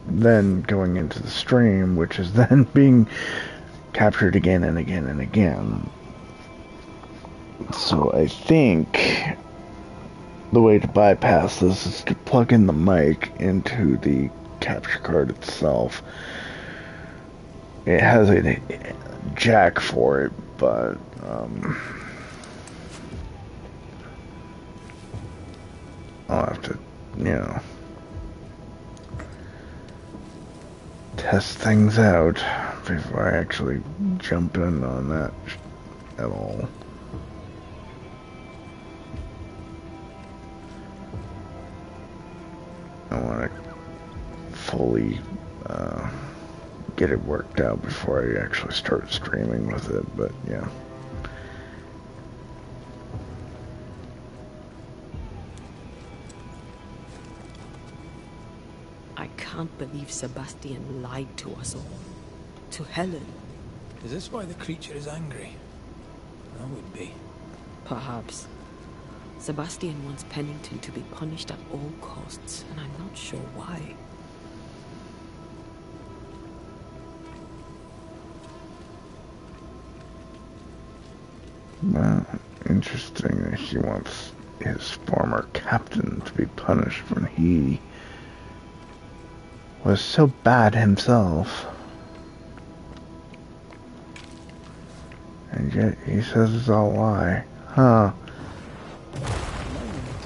then going into the stream, which is then being captured again and again and again. So I think the way to bypass this is to plug in the mic into the capture card itself. It has a jack for it, but I'll have to, test things out before I actually jump in on that at all. I want to fully get it worked out before I actually start streaming with it, but yeah. can't believe Sebastian lied to us all. To Helen. Is this why the creature is angry? That would be. Perhaps. Sebastian wants Pennington to be punished at all costs, and I'm not sure why. Well, interesting that he wants his former captain to be punished when he was so bad himself. And yet he says it's all a lie. Huh. To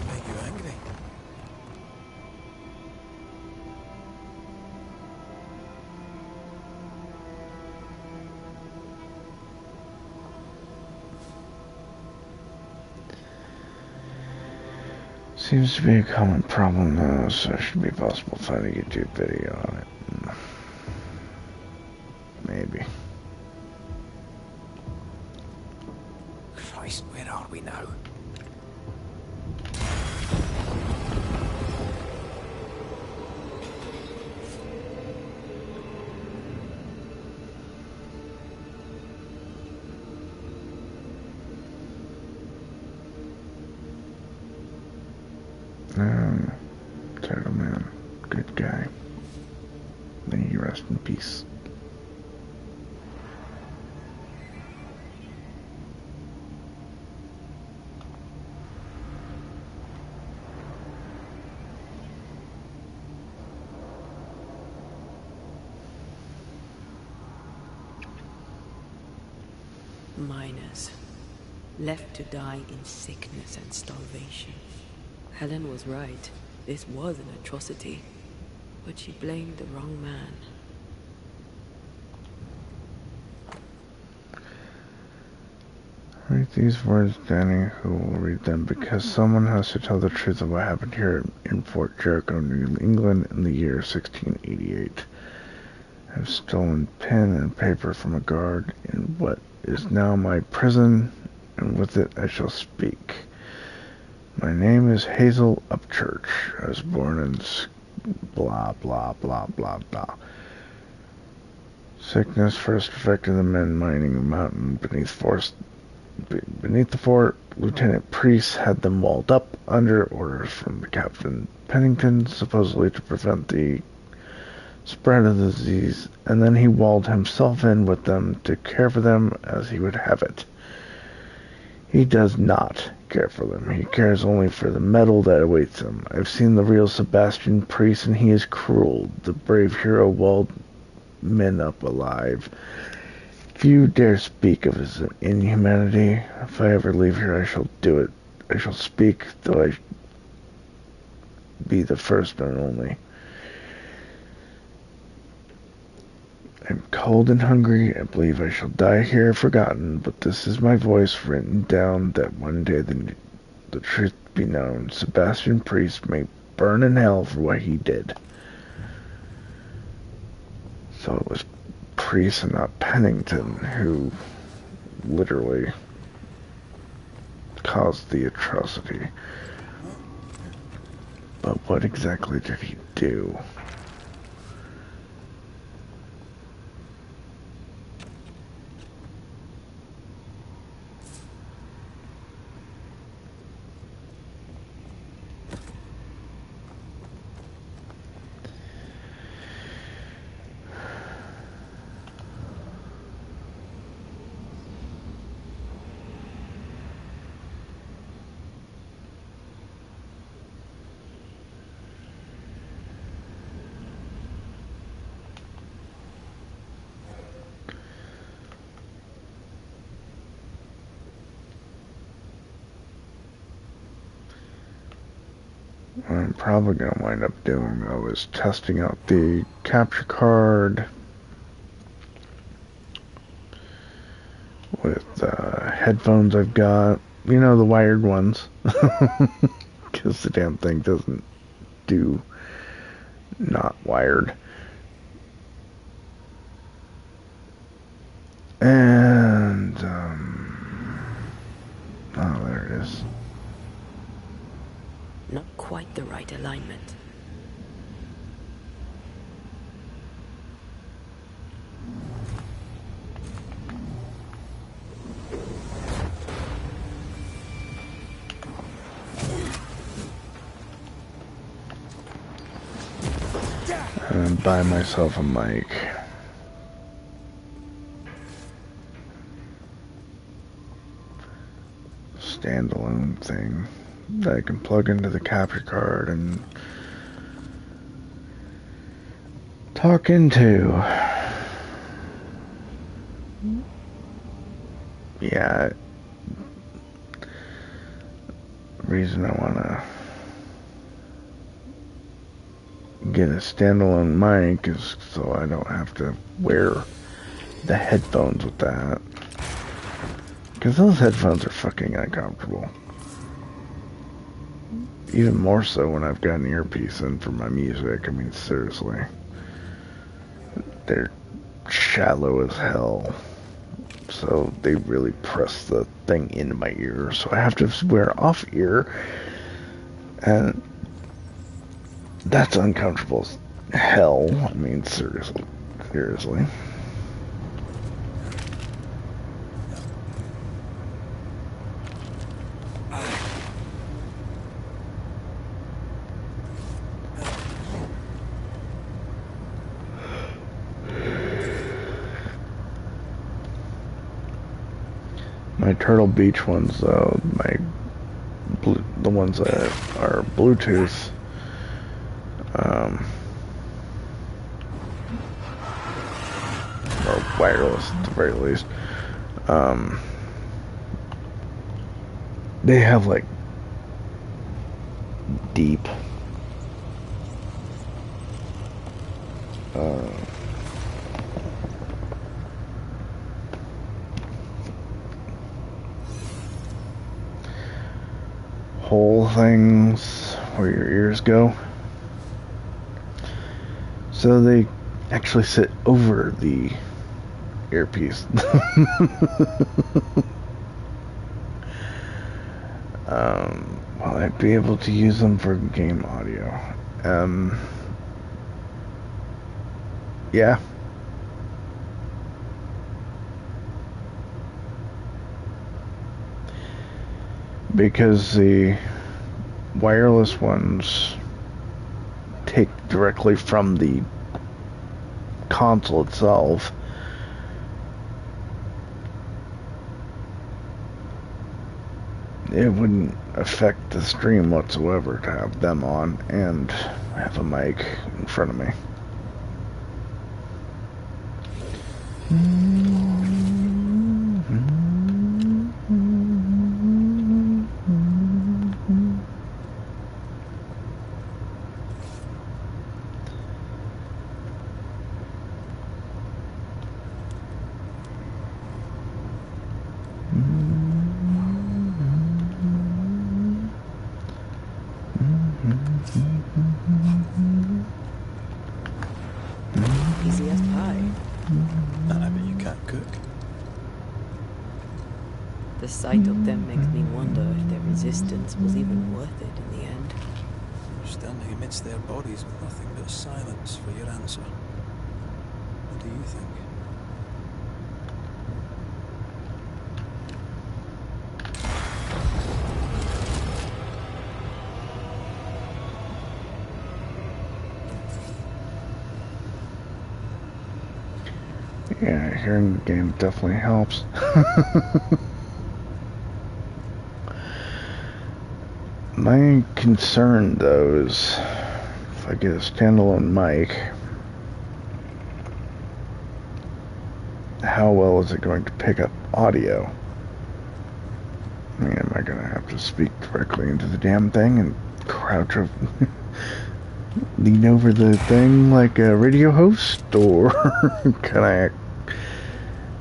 make you angry. Seems to be a common problem now, so it should be possible to find a YouTube video on it. Maybe. Christ, where are we now? Turtle Man, good guy. May he rest in peace. Miners. Left to die in sickness and starvation. Helen was right. This was an atrocity. But she blamed the wrong man. Write these words, Danny, who will read them, because someone has to tell the truth of what happened here in Fort Jericho, New England, in the year 1688. I have stolen pen and paper from a guard in what is now my prison, and with it I shall speak. My name is Hazel Upchurch. I was born in blah, blah, blah, blah, blah. Sickness first affected the men mining the mountain beneath the fort. Lieutenant Priest had them walled up under orders from the Captain Pennington, supposedly to prevent the spread of the disease, and then he walled himself in with them to care for them as he would have it. He does not care for them. He cares only for the medal that awaits him. I've seen the real Sebastian Priest, and he is cruel. The brave hero walled men up alive. If you dare speak of his inhumanity, if I ever leave here, I shall do it. I shall speak, though I be the first and only. I'm cold and hungry. I believe I shall die here forgotten, but this is my voice written down that one day the truth be known. Sebastian Priest may burn in hell for what he did. So it was Priest and not Pennington who literally caused the atrocity. But what exactly did he do? What I'm probably going to wind up doing, though, is testing out the capture card with headphones I've got. You know, the wired ones. Because the damn thing doesn't do not wired. And, oh, there it is. Not quite the right alignment. buy myself a mic. Standalone thing that I can plug into the capture card and talk into. Yeah. Reason I want to get a standalone mic is so I don't have to wear the headphones with that. Because those headphones are fucking uncomfortable. Even more so when I've got an earpiece in for my music. I mean, seriously. They're shallow as hell. So they really press the thing into my ear. So I have to wear off ear. And that's uncomfortable as hell. I mean, seriously. My Turtle Beach ones, though, the ones that are Bluetooth, or wireless at the very least, they have like deep hole things where your ears go. So they actually sit over the earpiece. Well, I'd be able to use them for game audio. Yeah. Because the wireless ones take directly from the console itself. It wouldn't affect the stream whatsoever to have them on and have a mic in front of me. Easy as pie. And I bet you can't cook. The sight of them makes me wonder if their resistance was even worth it in the end. You're standing amidst their bodies with nothing but silence for your answer. What do you think? Yeah, hearing the game definitely helps. My concern, though, is if I get a standalone mic, how well is it going to pick up audio? I mean, am I going to have to speak directly into the damn thing and crouch over, lean over the thing like a radio host? Or can I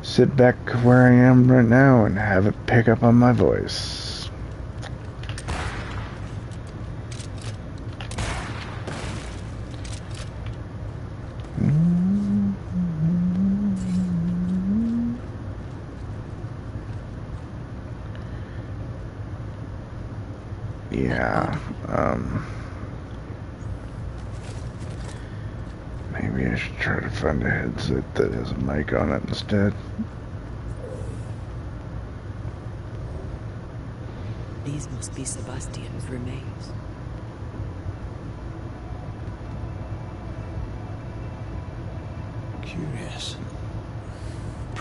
sit back where I am right now and have it pick up on my voice? Yeah, maybe I should try to find a headset that has a mic on it instead. These must be Sebastian's remains.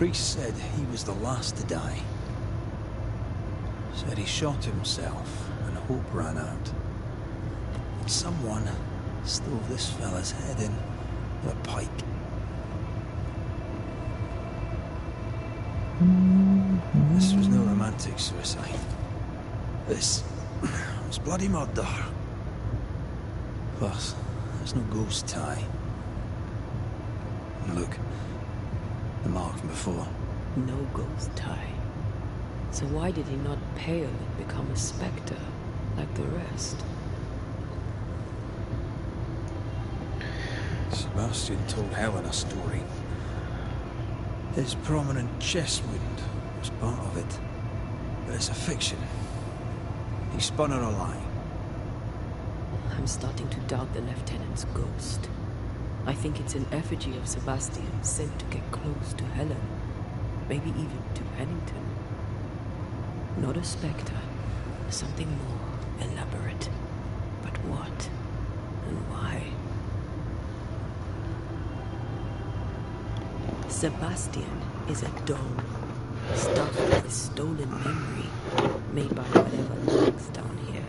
priest said he was the last to die. Said he shot himself and hope ran out. And someone stove this fella's head in with a pike. This was no romantic suicide. This was bloody murder. Plus, there's no ghost tie. And look, the mark from before. No ghost tie. So why did he not pale and become a spectre like the rest? Sebastian told Helen a story. His prominent chest wound was part of it. But it's a fiction. He spun her a lie. I'm starting to doubt the lieutenant's ghost. I think it's an effigy of Sebastian sent to get close to Helen. Maybe even to Pennington. Not a spectre. Something more elaborate. But what? And why? Sebastian is a doll, stuffed with stolen memory, made by whatever lurks down here.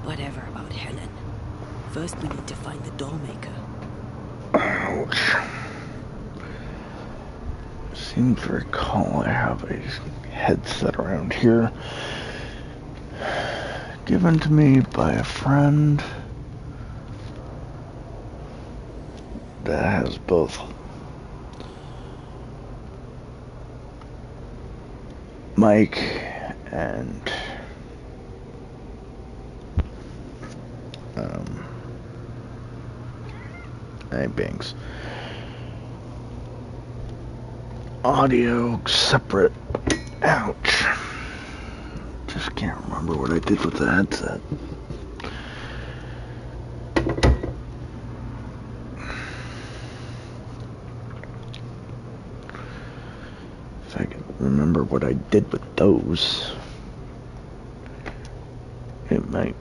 Whatever about Helen. First we need to find the doll maker. Ouch. Seem to recall I have a headset around here. Given to me by a friend that has both mic and bangs audio separate. Ouch. Just can't remember what I did with the headset. If I can remember what I did with those, it might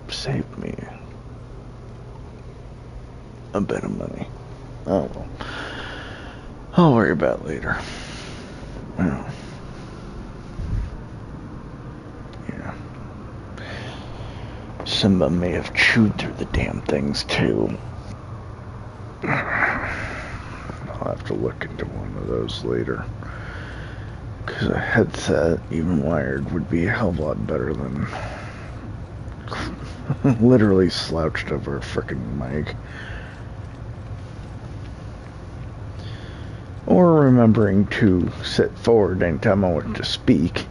save me a bit of money. Oh well. I'll worry about it later. Well. Simba may have chewed through the damn things too. I'll have to look into one of those later. Because a headset, even wired, would be a hell of a lot better than literally slouched over a frickin' mic. Or remembering to sit forward anytime I want to speak.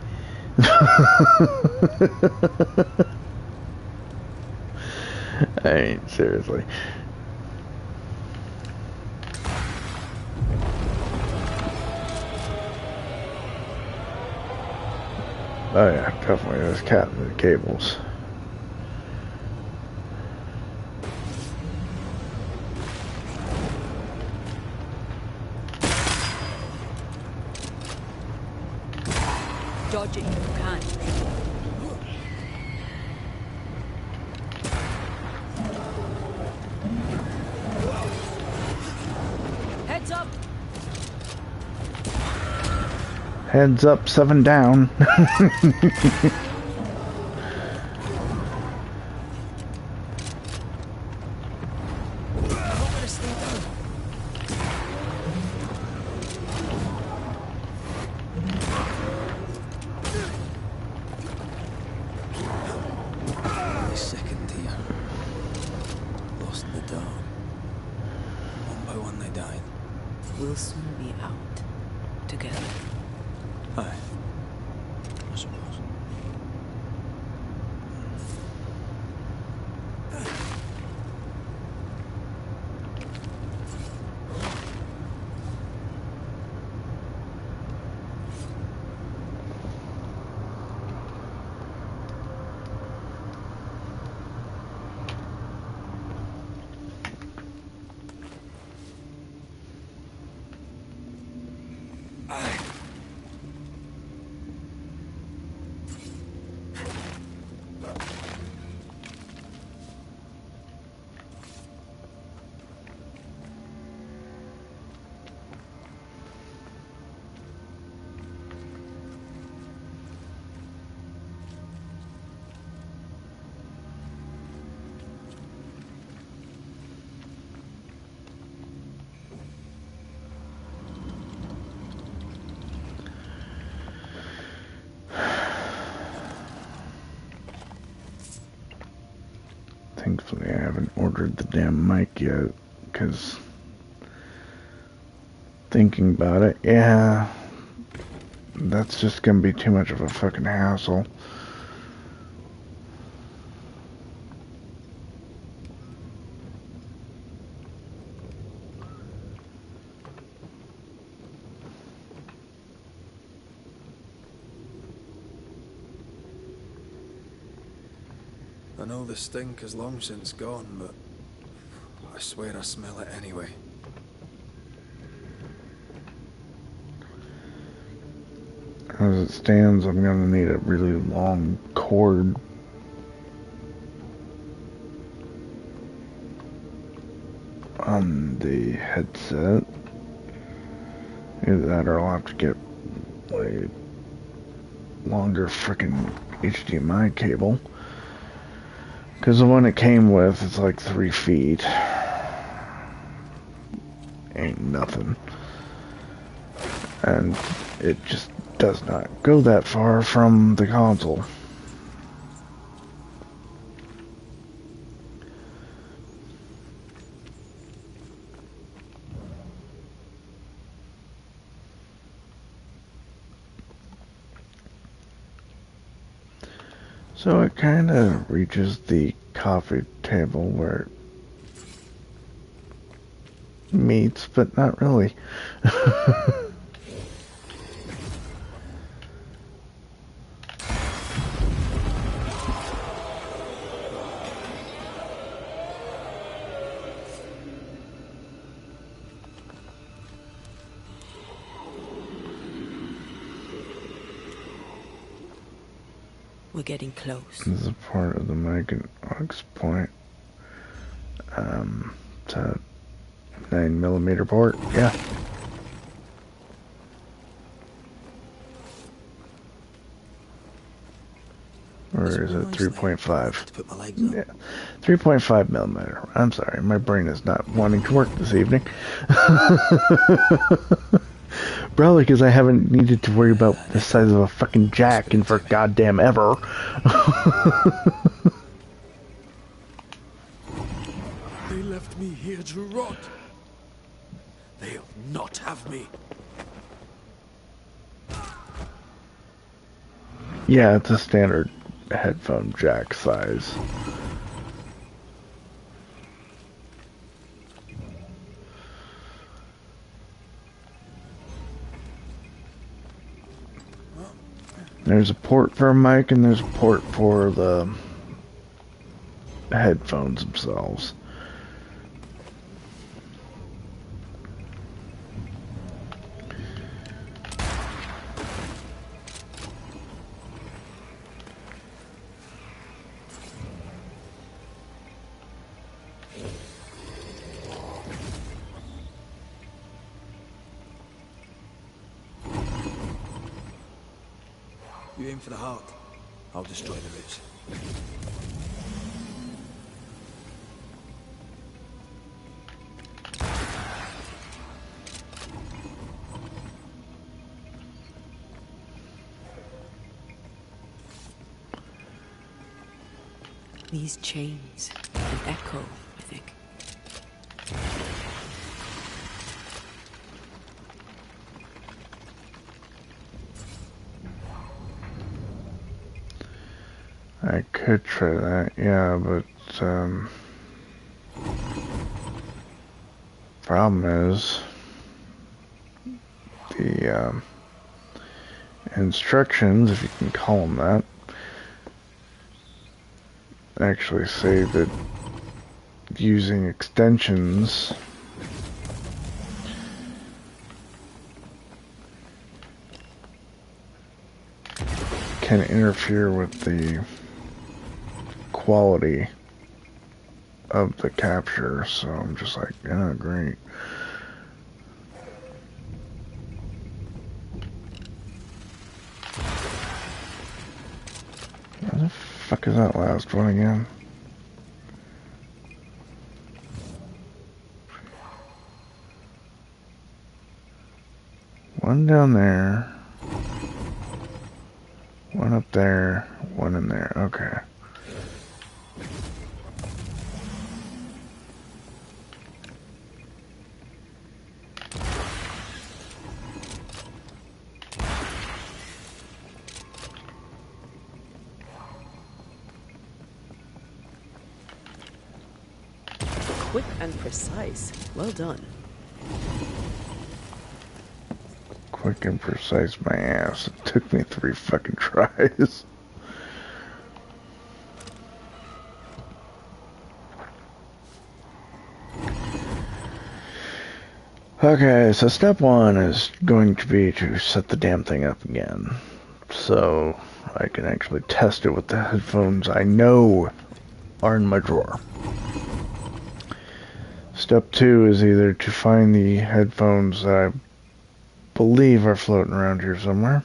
I mean, seriously. Oh yeah, definitely there's cat in the cables. Dodge it if you can. Heads up! Heads up, 7 down. Second here. Lost in the dark. One by one they died. We'll soon be out. Together. Aye. I suppose. damn mic yet, because thinking about it, yeah, that's just gonna be too much of a fucking hassle. I know the stink is long since gone, but I swear I smell it anyway. As it stands, I'm gonna need a really long cord. On the headset. Either that or I'll have to get a longer frickin' HDMI cable. Because the one it came with is like 3 feet. Ain't nothing. And it just does not go that far from the console. So it kind of reaches the coffee table where it meets, but not really. We're getting close. This is a part of the mic and aux point. It's a 9mm port, yeah. Or is it 3.5? Yeah, 3.5mm. I'm sorry, my brain is not wanting to work this evening. Probably because I haven't needed to worry about the size of a fucking jack in for goddamn ever. They left me here to rot. They'll not have me. Yeah, it's a standard headphone jack size. There's a port for a mic and there's a port for the headphones themselves. You aim for the heart. I'll destroy the ribs. These chains, an echo, I think. I could try that, yeah, but problem is the instructions, if you can call them that, actually say that using extensions can interfere with the quality of the capture, so I'm just like, yeah, great. Where the fuck is that last one again? One down there. One up there. One in there. Okay. Quick and precise. Well done. Quick and precise, my ass. It took me 3 fucking tries. Okay, so step 1 is going to be to set the damn thing up again. So I can actually test it with the headphones I know are in my drawer. Step 2 is either to find the headphones that I believe are floating around here somewhere.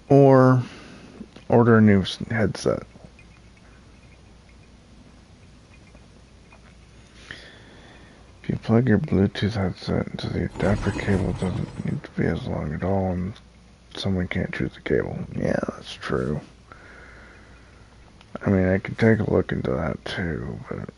Or order a new headset. If you plug your Bluetooth headset into the adapter cable, it doesn't need to be as long at all, and someone can't choose the cable. Yeah, that's true. I mean, I could take a look into that too, but...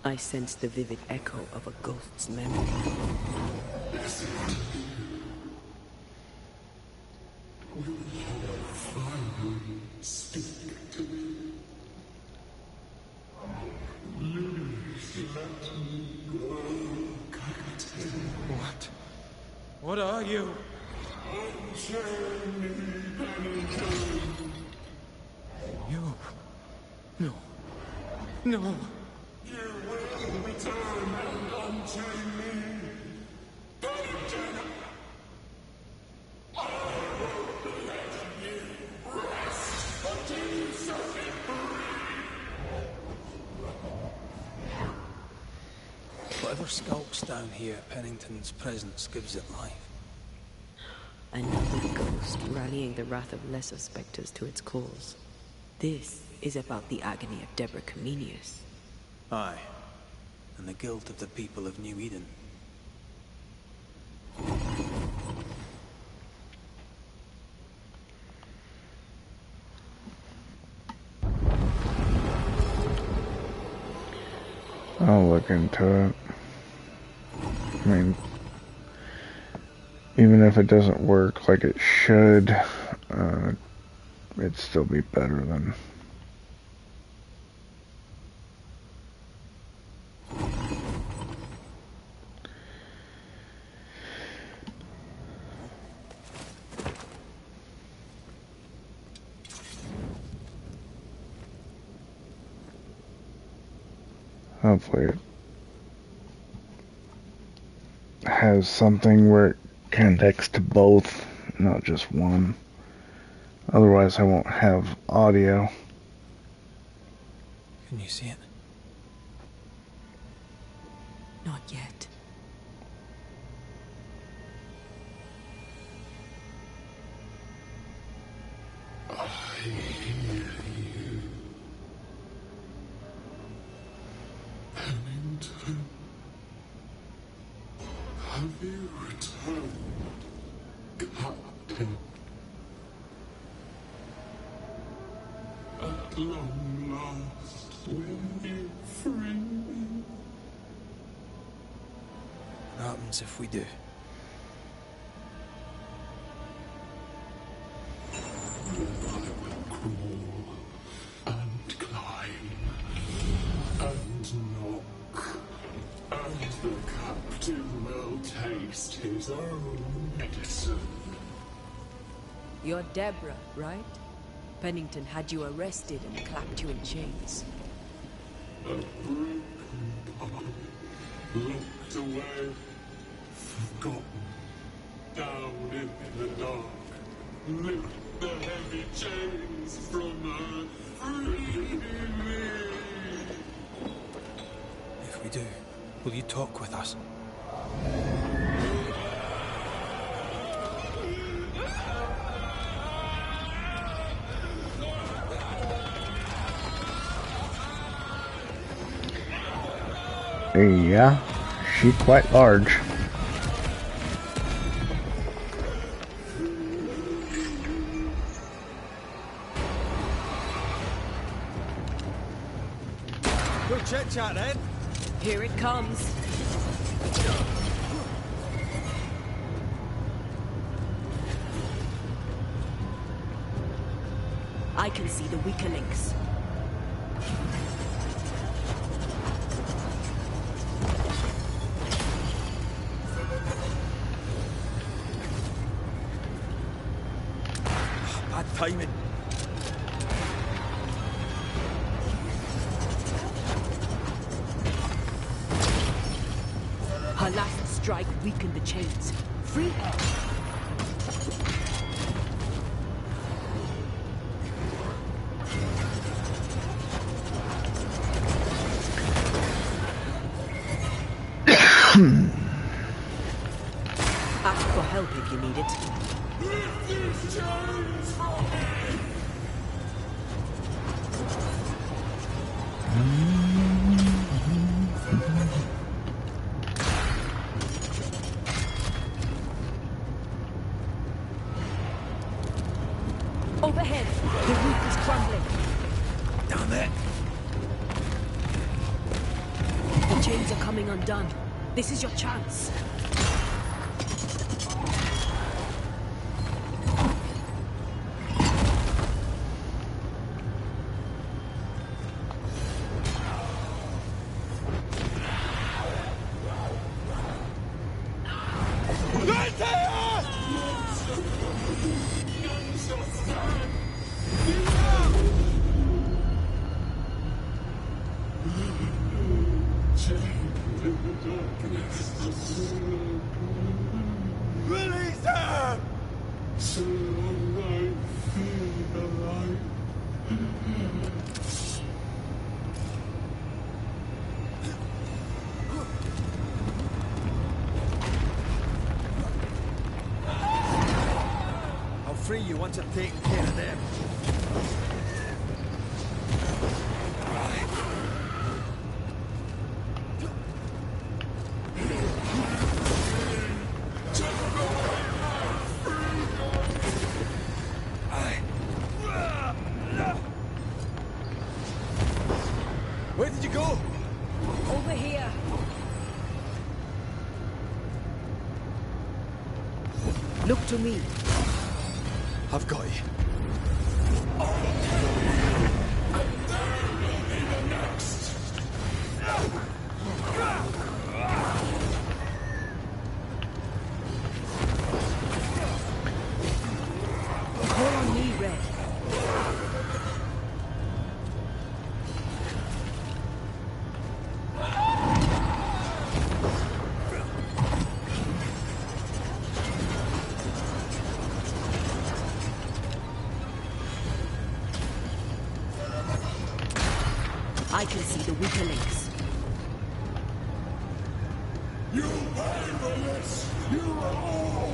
I sense the vivid echo of a ghost's memory. What? What are you? You? No. No. Whatever skulks down here, Pennington's presence gives it life. Another ghost rallying the wrath of lesser specters to its cause. This is about the agony of Deborah Comenius. Aye. And the guilt of the people of New Eden. I'll look into it. I mean, even if it doesn't work like it should, it'd still be better than... Hopefully it has something where it connects to both, not just one. Otherwise I won't have audio. Can you see it? Not yet. I hear you. Pennington. Have you returned, Captain? At long last, will you free me? What happens if we do? Then I will crawl and climb and knock, and the captain will taste his own medicine. You're Deborah, right? Pennington had you arrested and clapped you in chains. A broken body locked away forgotten. Down in the dark, lift the heavy chains from her. Free me. If we do, will you talk with us? Yeah, she's quite large. Good chit-chat then. Here it comes. I can see the weaker links. Bad timing. Her last strike weakened the chains. Free her. Ask for help if you need it. Lift these chains from me. Overhead, the roof is crumbling. Down there. The chains are coming undone. This is your chance. Release her! So I feel alive. I'll free you once I've taken care of them. Where did you go? Over here. Look to me. I've got you. Call on me, Red. I can see the weaker links. You pay for this! You are all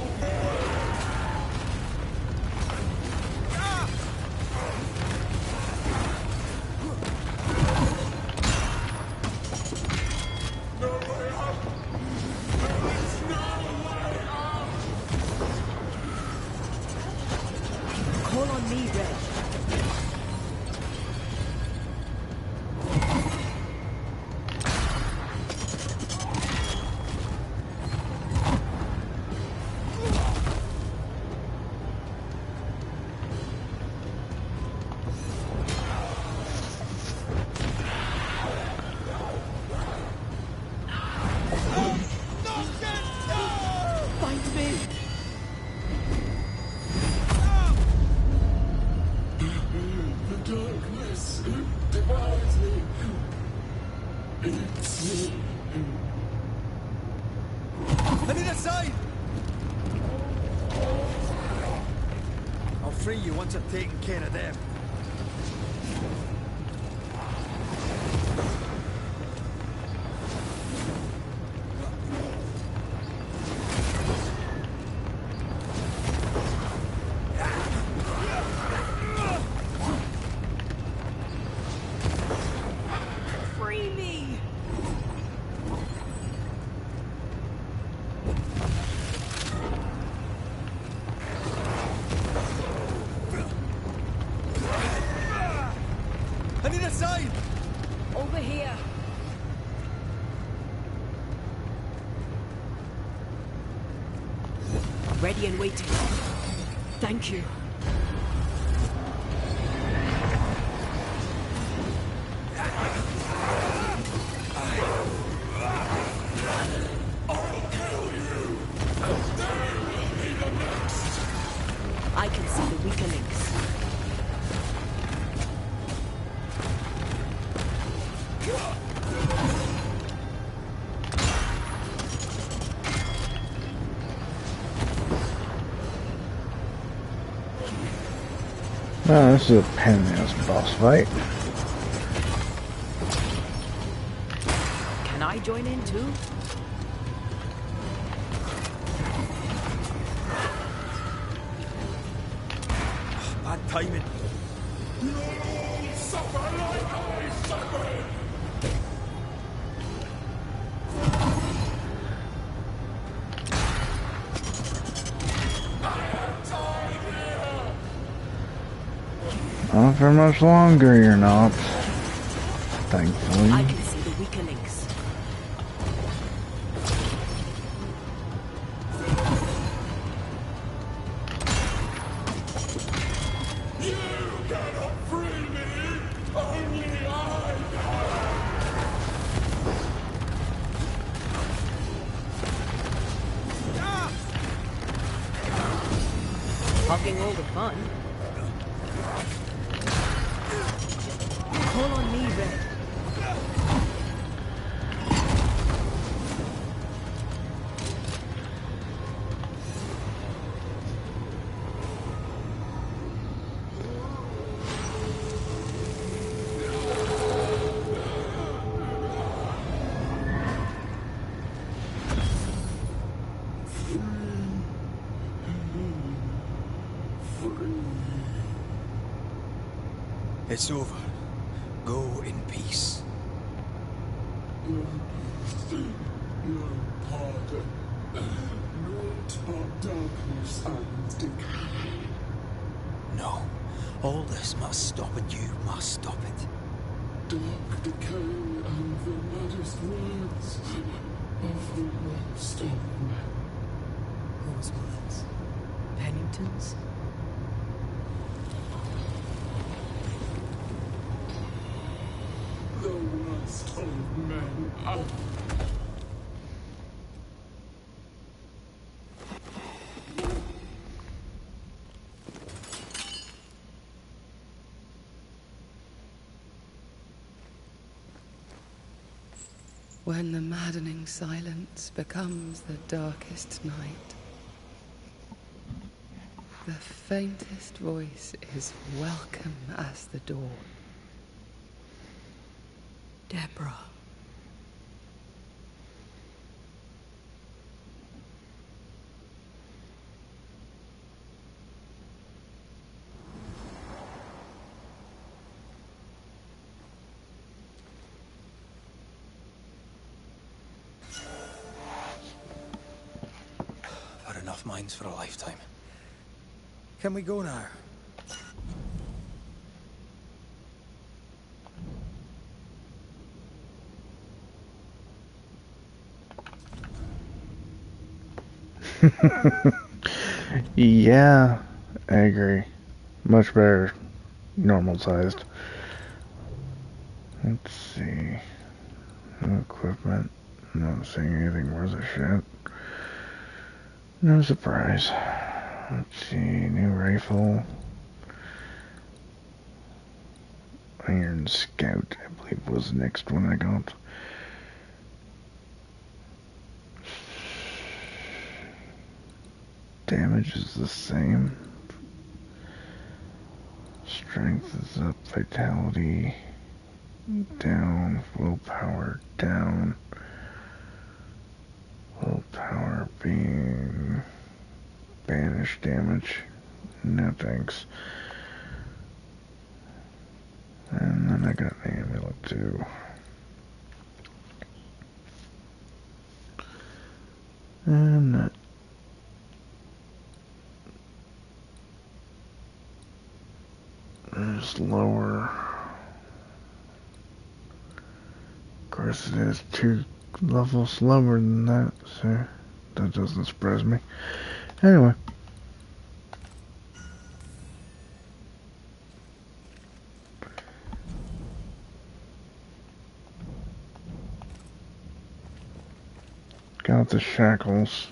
no way out! There is no way out! Call on me, Red. Find me! free you once I've taken care of them. Free me! I need a sign! Over here. Ready and waiting. Thank you. I can see the weaker links. Oh, this is a pain-ass boss fight. Can I join in too? Bad timing. Suffer like I suffered! Not for much longer, you're not. Thankfully. I can see the weaker links. You cannot free me! Only I Hugging all the fun. Call on me, Red. It's over. Go in peace. no pardon. Naught but darkness and decay. No. All this must stop and you must stop it. Dark decay and the maddest words of the worst of men. Whose words? Pennington's? The worst of men. When the maddening silence becomes the darkest night, the faintest voice is welcome as the dawn. Deborah. I've had enough minds for a lifetime. Can we go now? Yeah, I agree. Much better normal sized. Let's see. No equipment. Not seeing anything worth a shit. No surprise. Let's see. New rifle. Iron Scout, I believe, was the next one I got. Damage is the same. Strength is up, vitality down, willpower down. Willpower being banish damage. No thanks. And then I got an amulet too. And that. Is lower. Of course, it is 2 levels lower than that, so that doesn't surprise me. Anyway. Got the shackles.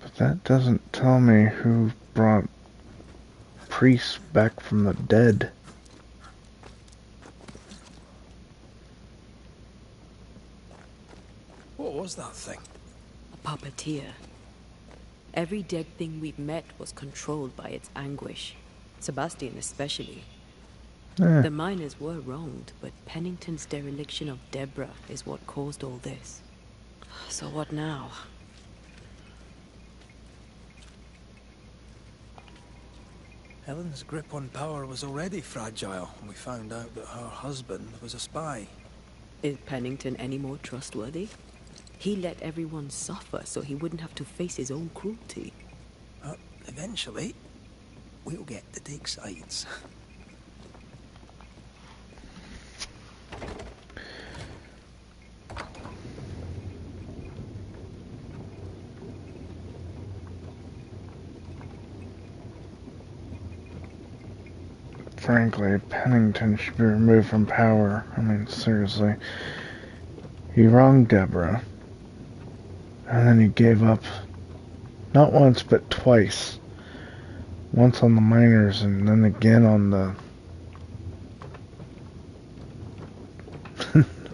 But that doesn't tell me who brought priests back from the dead. What was that thing? A puppeteer. Every dead thing we've met was controlled by its anguish. Sebastian especially. The miners were wronged, but Pennington's dereliction of Deborah is what caused all this. So what now? Helen's grip on power was already fragile when we found out that her husband was a spy. Is Pennington any more trustworthy? He let everyone suffer so he wouldn't have to face his own cruelty. Eventually, we'll get to take sides. Frankly, Pennington should be removed from power. I mean, seriously. He wronged Deborah. And then he gave up. Not once, but twice. Once on the miners, and then again on the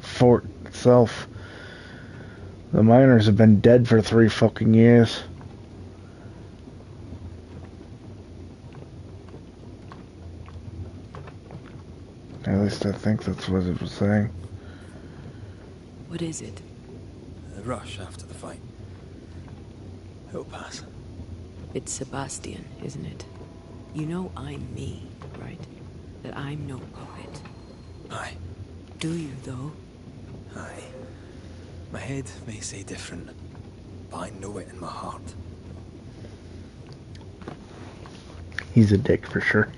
fort itself. The miners have been dead for 3 fucking years. At least I think that's what it was saying. What is it? The rush after the fight. It'll pass. It's Sebastian, isn't it? You know I'm me, right? That I'm no puppet. Aye. Do you, though? Aye. My head may say different, but I know it in my heart. He's a dick for sure.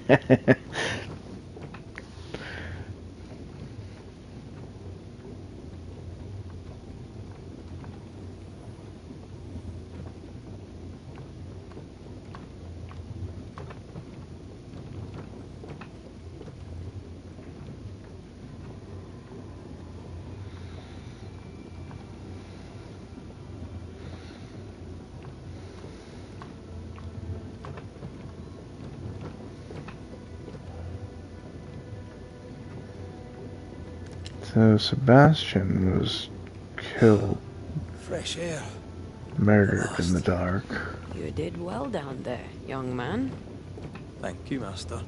So Sebastian was killed, Fresh air. murdered in the dark. You did well down there, young man. Thank you, Master.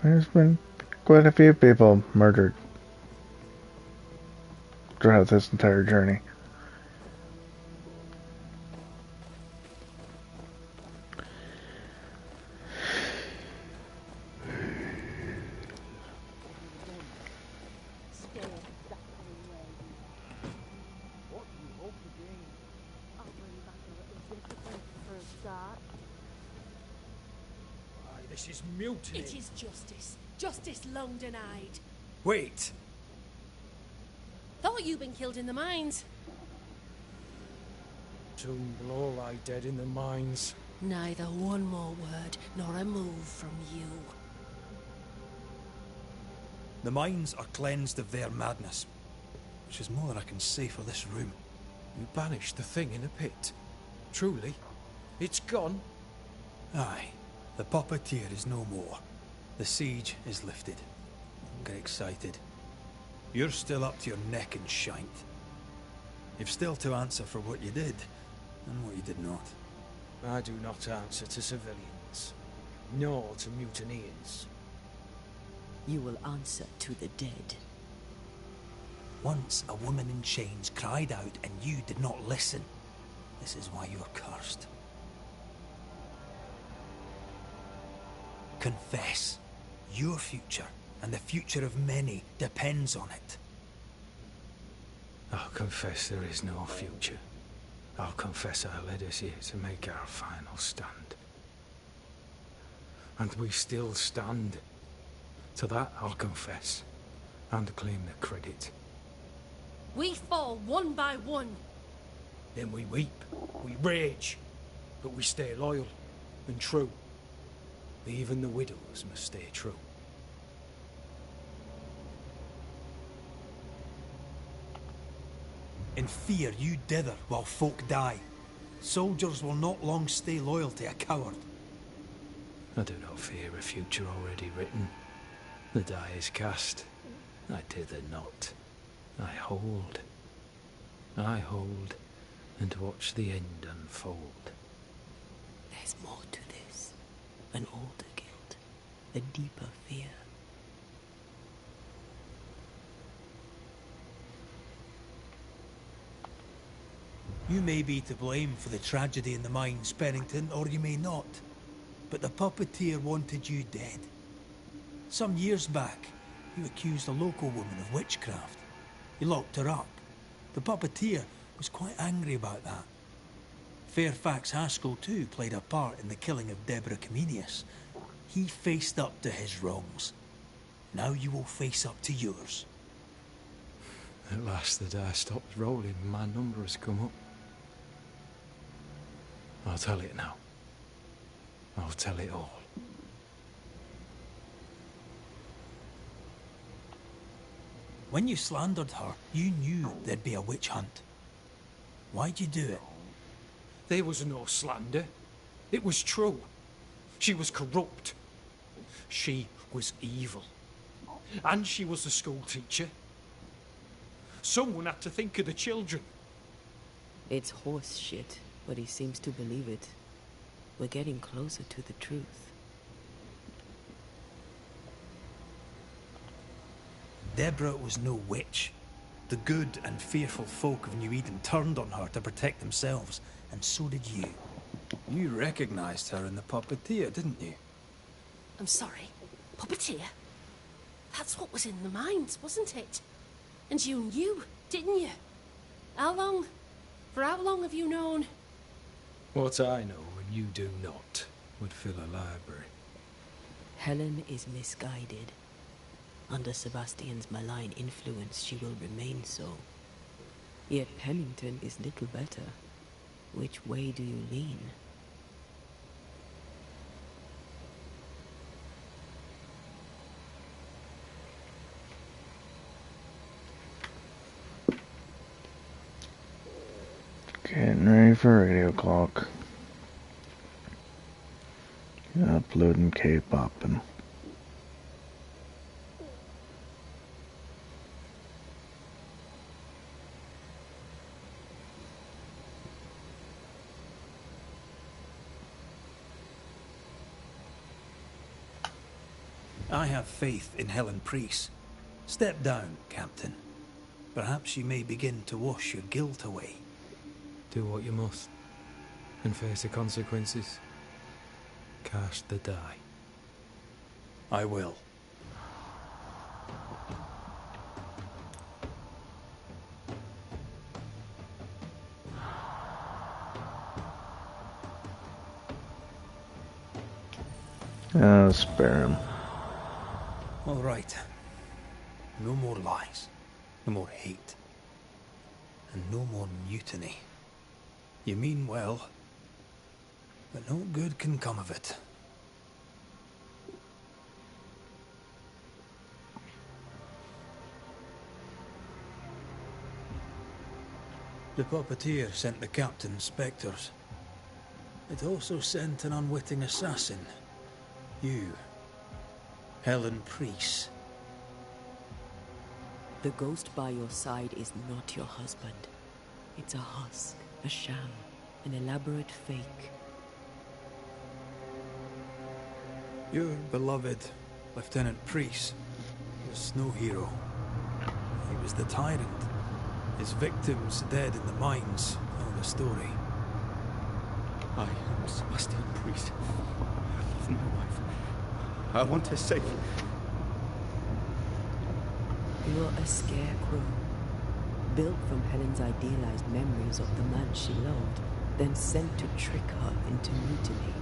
There's been quite a few people murdered throughout this entire journey. This is mutiny. It is justice. Justice long denied. Wait. Thought you'd been killed in the mines. Tomb below lie dead in the mines. Neither one more word nor a move from you. The mines are cleansed of their madness, which is more than I can say for this room. You banished the thing in a pit. Truly? It's gone. Aye. The puppeteer is no more. The siege is lifted. Don't get excited. You're still up to your neck in shite. You've still to answer for what you did, and what you did not. I do not answer to civilians, nor to mutineers. You will answer to the dead. Once a woman in chains cried out and you did not listen. This is why you're cursed. Confess. Your future, and the future of many, depends on it. I'll confess there is no future. I'll confess I led us here to make our final stand. And we still stand. To that I'll confess, and claim the credit. We fall one by one. Then we weep, we rage, but we stay loyal and true. Even the widows must stay true. In fear you dither while folk die. Soldiers will not long stay loyal to a coward. I do not fear a future already written. The die is cast. I dither not. I hold, and watch the end unfold. There's more to this. An older guilt, a deeper fear. You may be to blame for the tragedy in the mines, Pennington, or you may not. But the puppeteer wanted you dead. Some years back, you accused a local woman of witchcraft. You locked her up. The puppeteer was quite angry about that. Fairfax Haskell too played a part in the killing of Deborah Comenius. He faced up to his wrongs. Now you will face up to yours. At last the die stops rolling and my number has come up. I'll tell it now. I'll tell it all. When you slandered her, you knew there'd be a witch hunt. Why'd you do it? There was no slander. It was true. She was corrupt. She was evil. And she was a school teacher. Someone had to think of the children. It's horse shit, but he seems to believe it. We're getting closer to the truth. Deborah was no witch. The good and fearful folk of New Eden turned on her to protect themselves, and so did you. You recognized her in the puppeteer, didn't you? I'm sorry. Puppeteer? That's what was in the mines, wasn't it? And you knew, didn't you? How long? For how long have you known? What I know and you do not would fill a library. Helen is misguided. Under Sebastian's malign influence, she will remain so. Yet Pennington is little better. Which way do you lean? Getting ready for radio clock. Uploading K-popping. I have faith in Helen Priest. Step down, Captain. Perhaps you may begin to wash your guilt away. Do what you must, and face the consequences. Cast the die. I will. Spare him. All right. No more lies. No more hate. And no more mutiny. You mean well, but no good can come of it. The puppeteer sent the captain spectres. It also sent an unwitting assassin. You. Helen Priest. The ghost by your side is not your husband. It's a husk, a sham, an elaborate fake. Your beloved Lieutenant Priest was no hero. He was the tyrant. His victims dead in the mines tell the story. I am Sebastian Priest. I love my wife. I want her safe. You're a scarecrow, built from Helen's idealized memories of the man she loved, then sent to trick her into mutiny.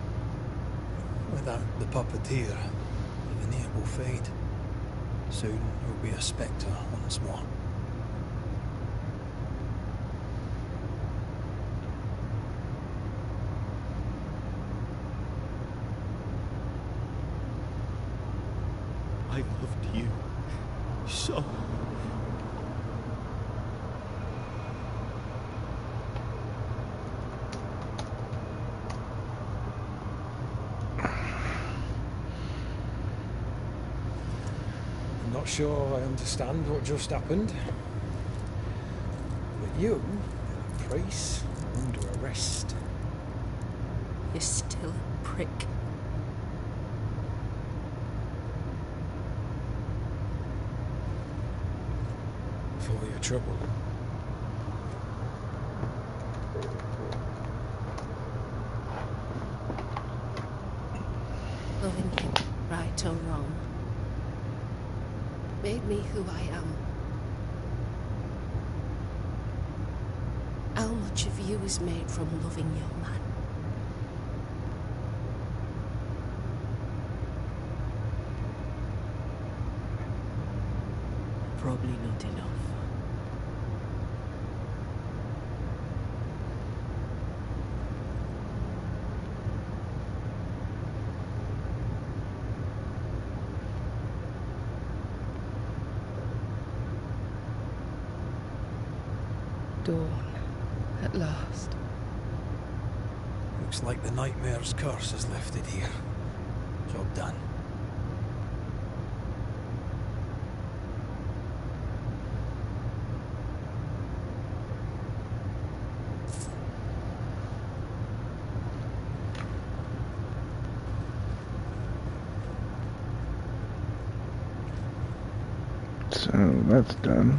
Without the puppeteer, the veneer will fade. Soon you'll be a spectre once more. I loved you so. I'm not sure I understand what just happened. But you, Priest, are under arrest. You're still a prick. For your trouble. Loving him, right or wrong, made me who I am. How much of you is made from loving your man? Probably not enough. Dawn, at last. Looks like the nightmare's curse is lifted here. Job done. So that's done.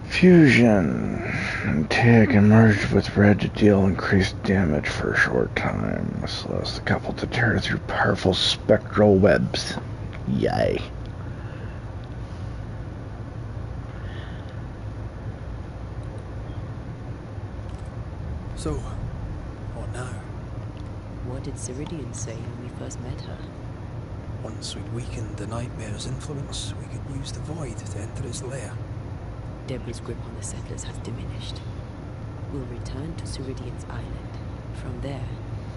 Fusion. Tag emerged with red to deal increased damage for a short time. This allows the couple to tear through powerful spectral webs. Yay. So, what now? What did Ceridian say when we first met her? Once we'd weakened the nightmare's influence, we could use the void to enter its lair. Deborah's grip on the settlers has diminished. We'll return to Ceridian's island. From there,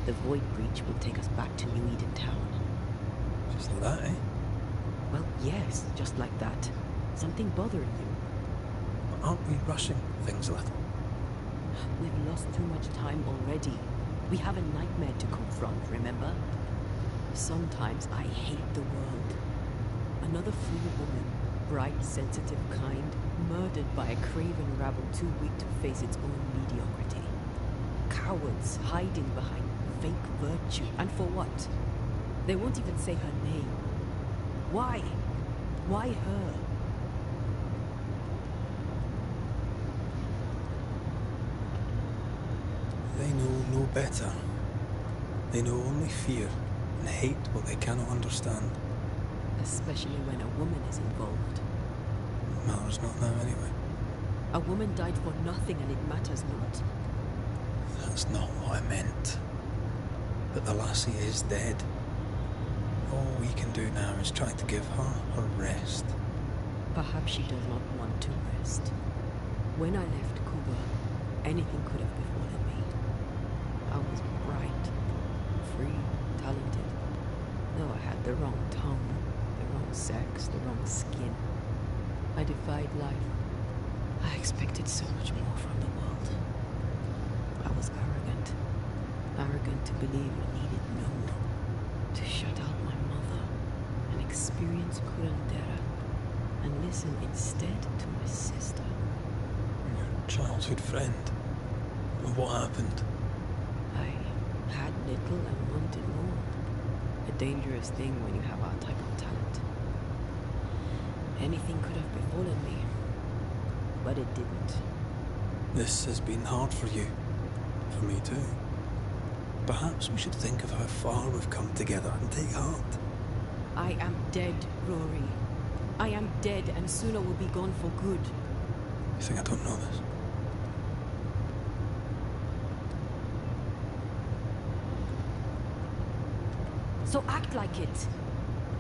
the void breach will take us back to New Eden Town. Just like that, eh? Well, yes, just like that. Something bothering you. Aren't we rushing things a little? We've lost too much time already. We have a nightmare to confront, remember? Sometimes I hate the world. Another free woman, bright, sensitive, kind, murdered by a craven rabble too weak to face its own mediocrity. Cowards hiding behind fake virtue. And for what? They won't even say her name. Why? Why her? They know no better. They know only fear and hate what they cannot understand. Especially when a woman is involved. Matters not now anyway. A woman died for nothing and it matters not. That's not what I meant. But the lassie is dead. All we can do now is try to give her her rest. Perhaps she does not want to rest. When I left Cuba, anything could have befallen me. I was bright, free, talented. Though I had the wrong tongue, the wrong sex, the wrong skin. I defied life. I expected so much more from the world. I was arrogant. Arrogant to believe I needed no one. To shut out my mother and experience curandera. And listen instead to my sister. Your childhood friend. What happened? I had little and wanted more. A dangerous thing when you have our type of talent. Anything could have befallen me, but it didn't. This has been hard for you. For me too. Perhaps we should think of how far we've come together and take heart. I am dead, Rory. I am dead, and soon I will be gone for good. You think I don't know this? So act like it.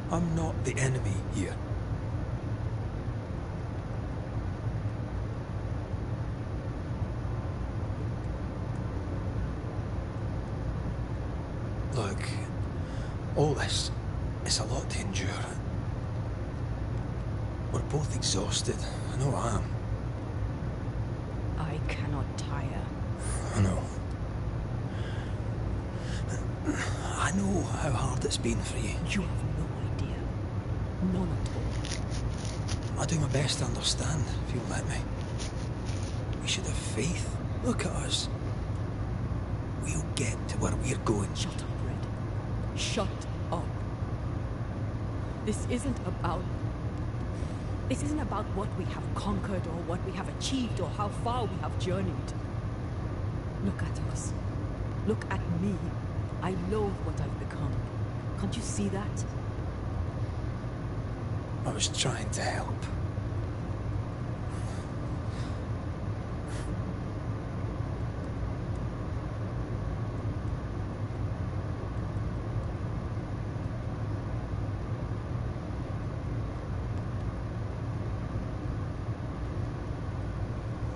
I'm not the enemy here. Look, all this is a lot to endure. We're both exhausted. I know I am. I cannot tire. I know. I know how hard it's been for you. You have no idea. None at all. I'll do my best to understand, if you'll let me. We should have faith. Look at us. We'll get to where we're going. Shut up, Red. Shut up. This isn't about what we have conquered or what we have achieved or how far we have journeyed. Look at us. Look at me. I loathe what I've become. Can't you see that? I was trying to help.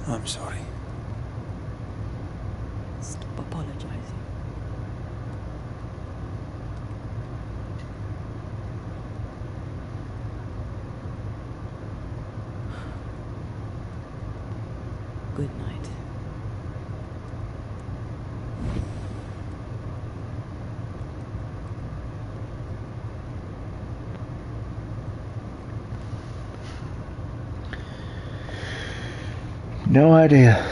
I'm sorry. Stop apologizing. Good night. No idea.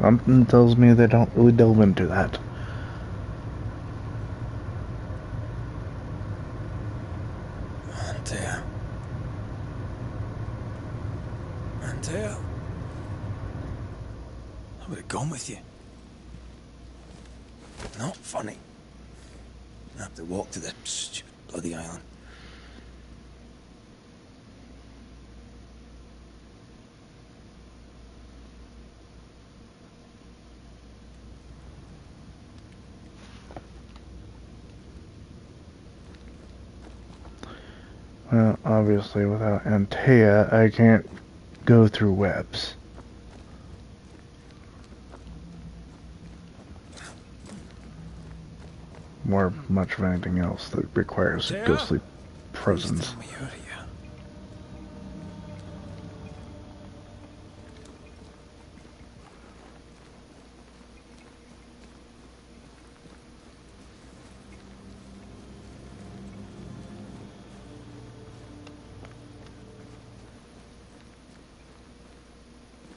Something tells me they don't really delve into that. Antea. I would have gone with you. Not funny. I have to walk to the stupid bloody island. Well, obviously without Antea, I can't go through webs. Or much of anything else that requires a ghostly presence.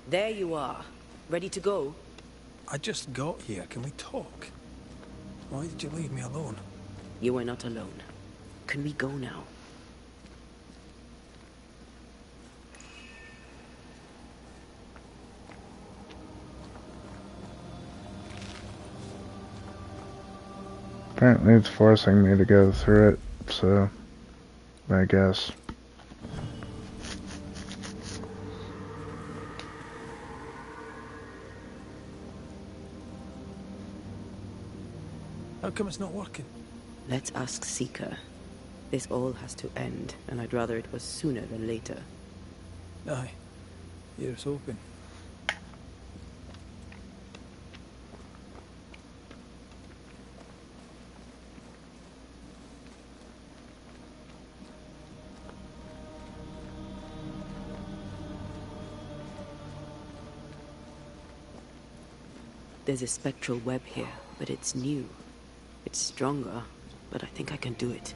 There you are. Ready to go? I just got here. Can we talk? Why did you leave me alone? You are not alone. Can we go now? Apparently it's forcing me to go through it, so I guess. How come it's not working? Let's ask Seeker. This all has to end, and I'd rather it was sooner than later. Aye. Here's hoping. There's a spectral web here, but it's new. It's stronger, but I think I can do it.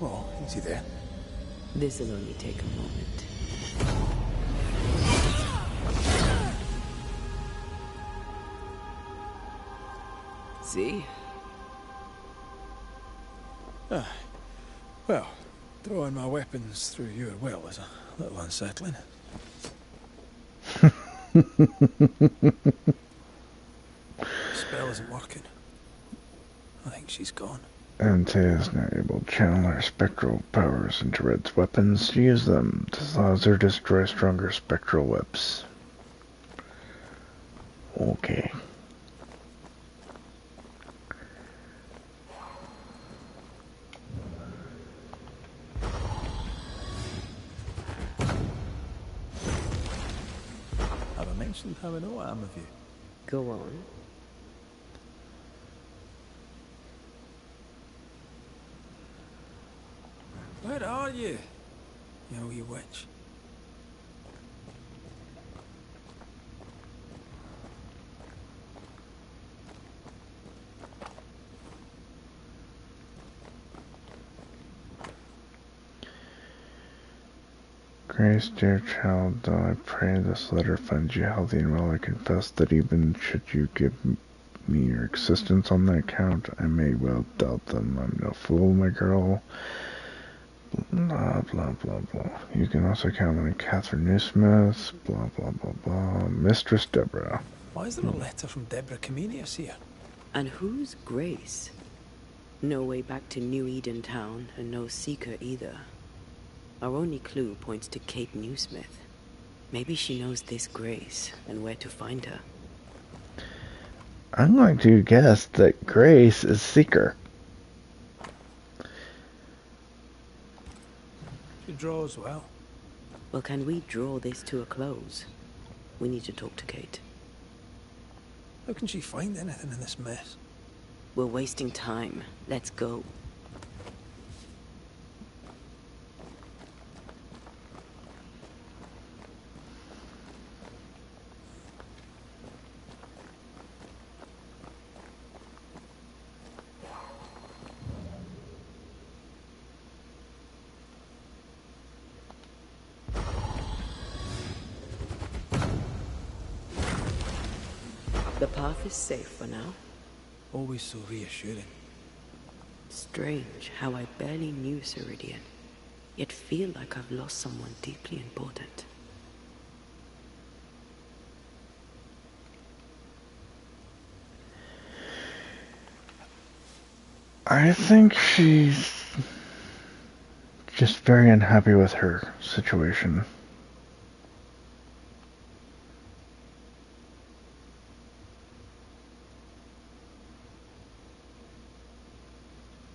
Oh, easy there. This'll only take a moment. See? Ah. Well, throwing my weapons through your will is a little unsettling. Spell isn't working. I think she's gone. Antea is now able to channel her spectral powers into Red's weapons to use them to size or destroy stronger spectral webs. Okay. Have I mentioned how I know I am of you? Go on. Where are you? You wee witch. Grace, dear child, though I pray this letter finds you healthy and well, I confess that even should you give me your existence on that account, I may well doubt them. I'm no fool, my girl. Blah, blah, blah, blah. You can also count on Catherine Newsmith, blah, blah, blah, blah. Mistress Deborah. Why is there a letter from Deborah Comenius here? And who's Grace? No way back to New Eden Town, and no Seeker either. Our only clue points to Kate Newsmith. Maybe she knows this Grace, and where to find her. I'm going to guess that Grace is Seeker. She draws well. Well, can we draw this to a close? We need to talk to Kate. How can she find anything in this mess? We're wasting time. Let's go. The path is safe for now. Always so reassuring. Strange how I barely knew Ceridian, yet feel like I've lost someone deeply important. I think she's just very unhappy with her situation.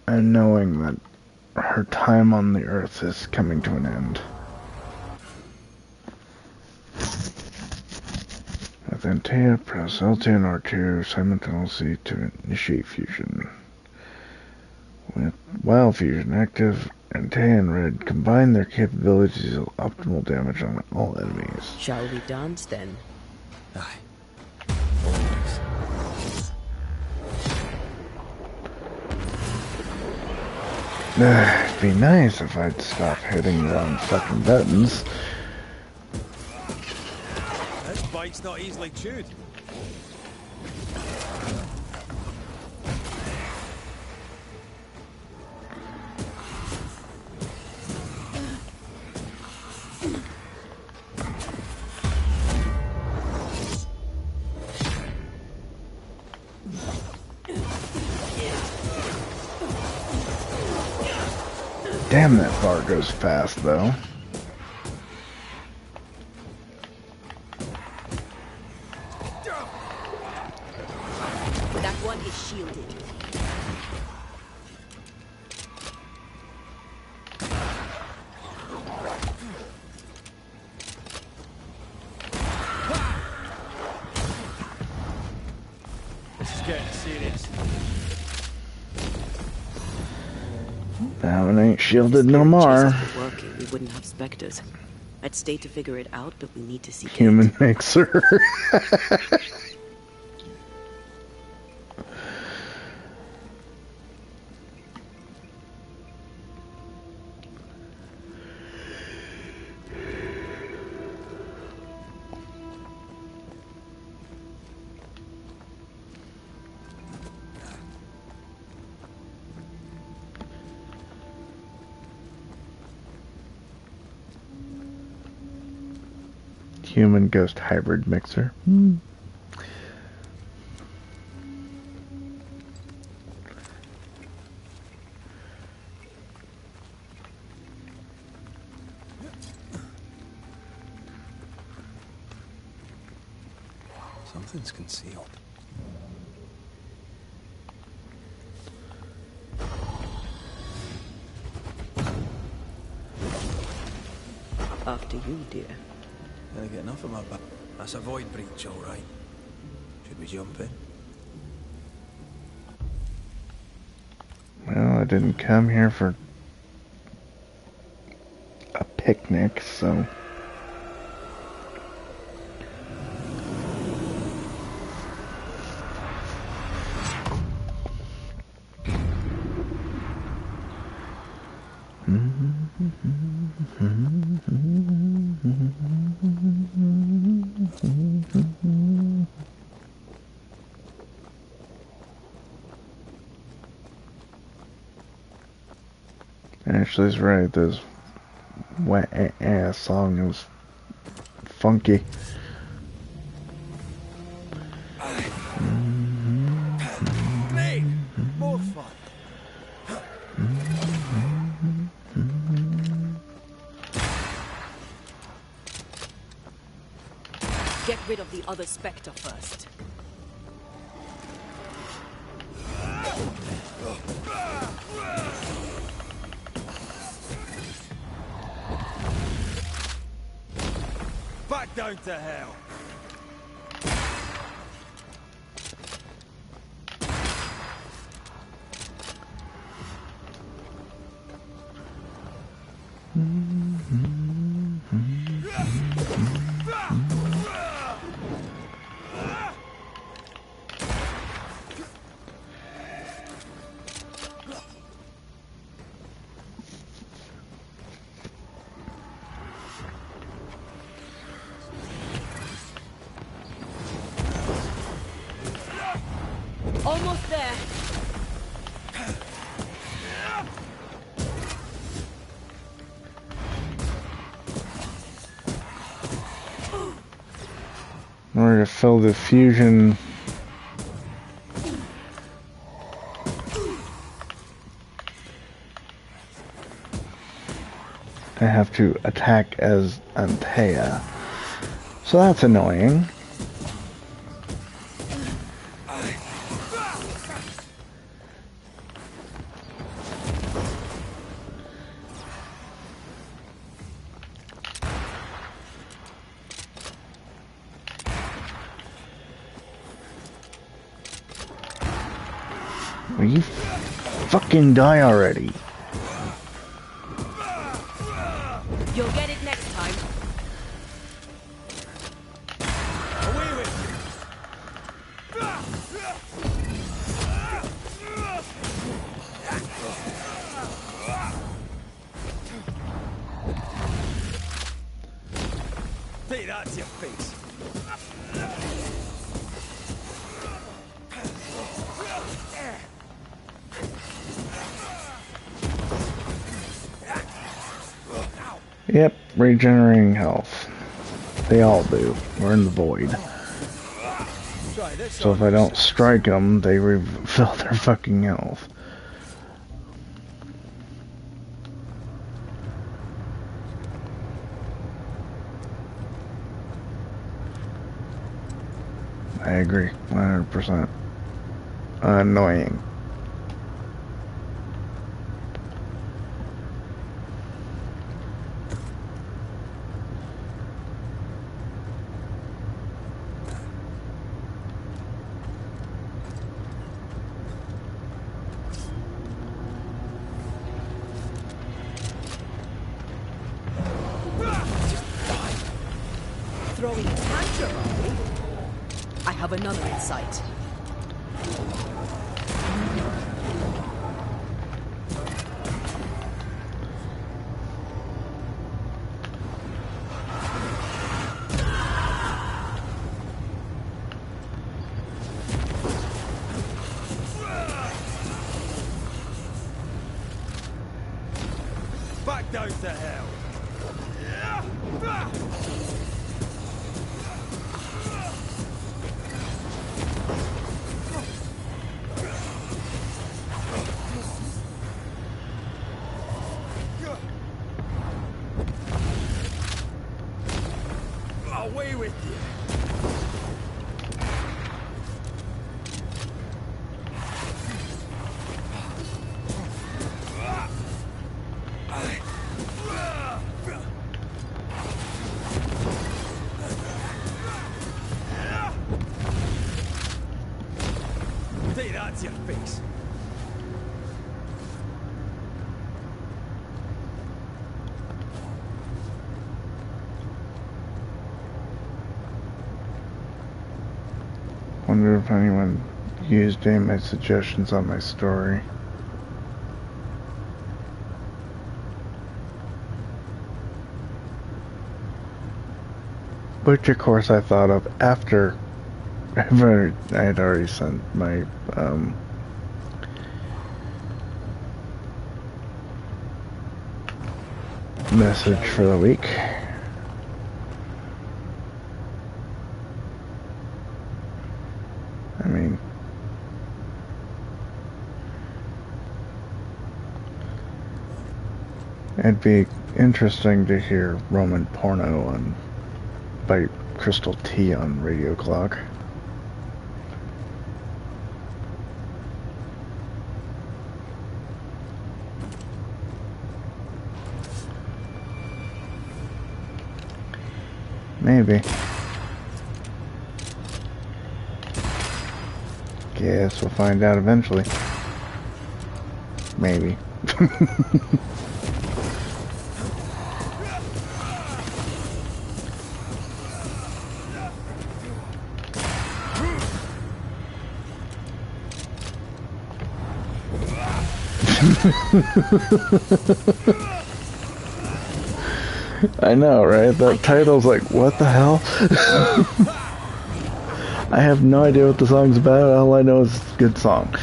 And knowing that her time on the earth is coming to an end. With Antea, press LT and R2 simultaneously to initiate fusion. With while fusion active, Antea and Red combine their capabilities to deal optimal damage on all enemies. Shall we dance then? Aye. It'd be nice if I'd stop hitting the wrong fucking buttons. This bite's not easily chewed. Damn, that bar goes fast, though. That one is shielded. This is getting serious. That one ain't shielded no more. If it working, we wouldn't have specters. I'd stay to figure it out, but we need to see Human mixer. Human ghost hybrid mixer. Something's concealed. After you, dear. Gotta get enough of my back. That's a void breach, all right. Should we jump in? Well, I didn't come here for a picnic, so... Ashley's right, this wet ass song is funky. More fun. Get rid of the other specter first. Back down to hell. Almost there. In order to fill the fusion... I have to attack as Antea. So that's annoying. Will you fucking die already? You'll get it next time. Away with you. Take that to your face. Yep, regenerating health. They all do. We're in the void. So if I don't strike them, they refill their fucking health. I agree, 100%. Annoying. Throwing a tantrum, are we? I have another in sight. Back down to hell. Away with you. Take that to your face. Wonder if anyone used any of my suggestions on my story. Which, of course, I thought of after I had already sent my message for the week. I mean, it'd be interesting to hear Roman porno on by Crystal T on Radio Clock. Maybe. Guess we'll find out eventually. Maybe. I know, right? That title's like, what the hell? I have no idea what the song's about. All I know is it's a good song.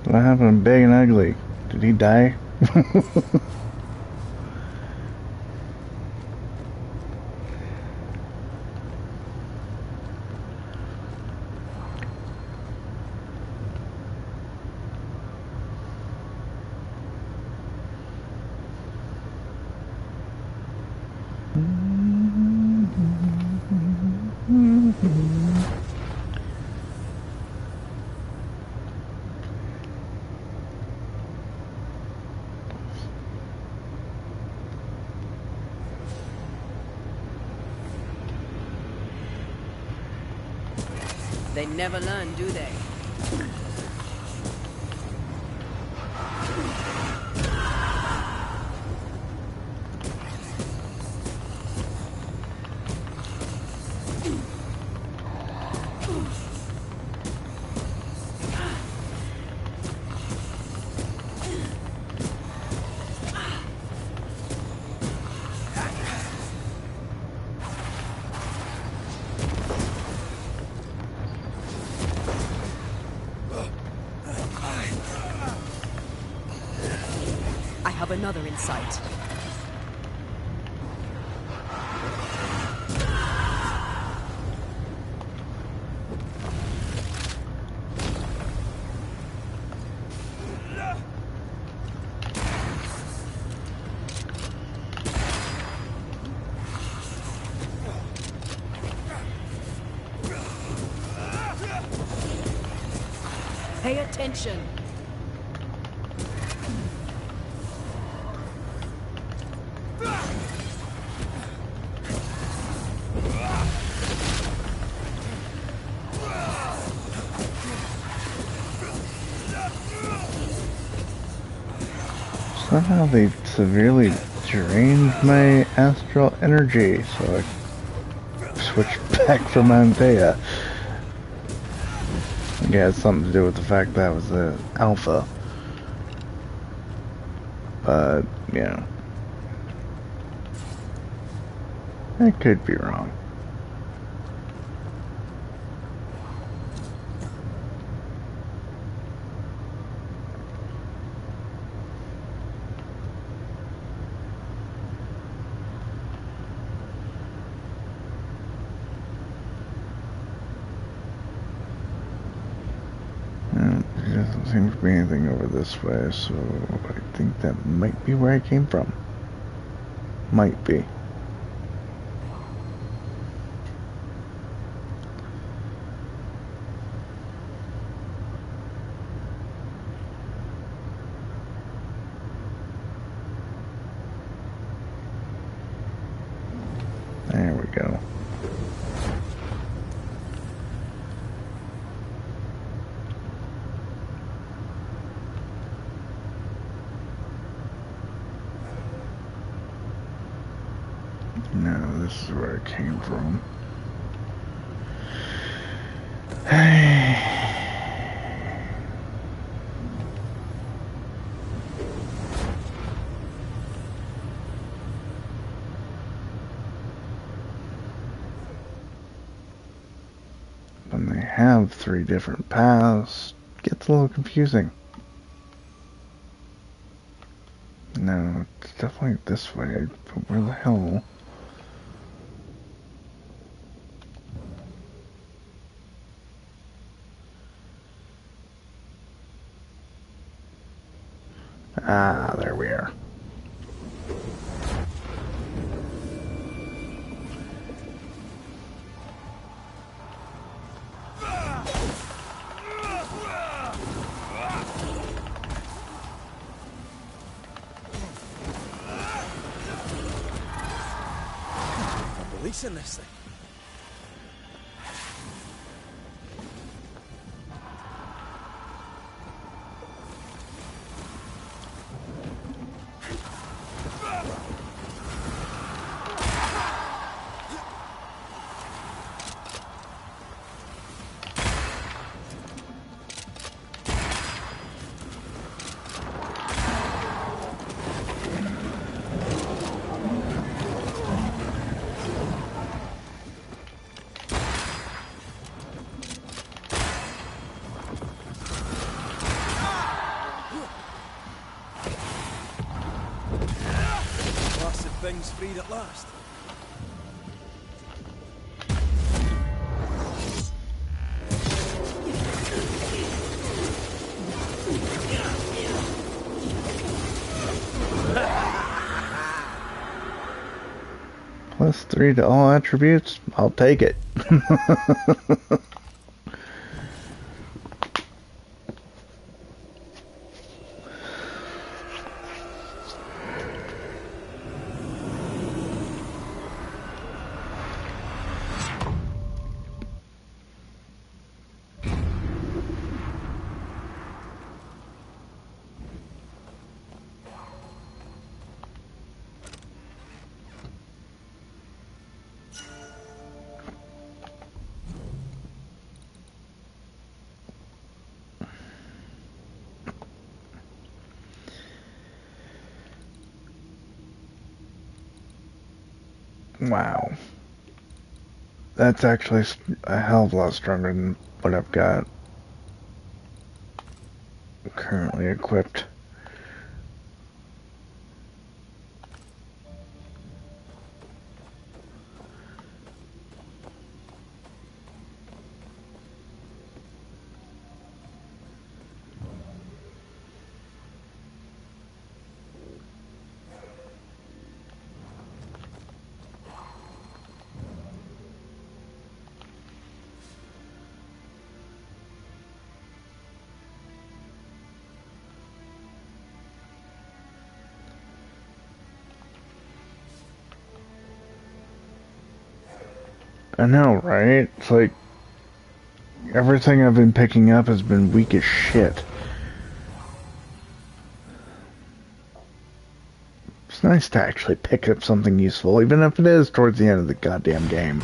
What happened to Big and Ugly? Did he die? They never learn, do they? I have another in sight. Pay attention. Somehow they severely drained my astral energy, so I switched back from Antea. Yeah, it's something to do with the fact that I was the alpha. But, yeah. I could be wrong. There doesn't seem to be anything over this way, so I think that might be where I came from. Might be. There we go. No, this is where it came from. When they have 3 different paths, it gets a little confusing. No, it's definitely this way, but where the hell? Ah, there we are. Releasing this thing. Thing's freed at last. +3 to all attributes, I'll take it. Wow. That's actually a hell of a lot stronger than what I've got currently equipped. I know, right? It's like everything I've been picking up has been weak as shit. It's nice to actually pick up something useful, even if it is towards the end of the goddamn game.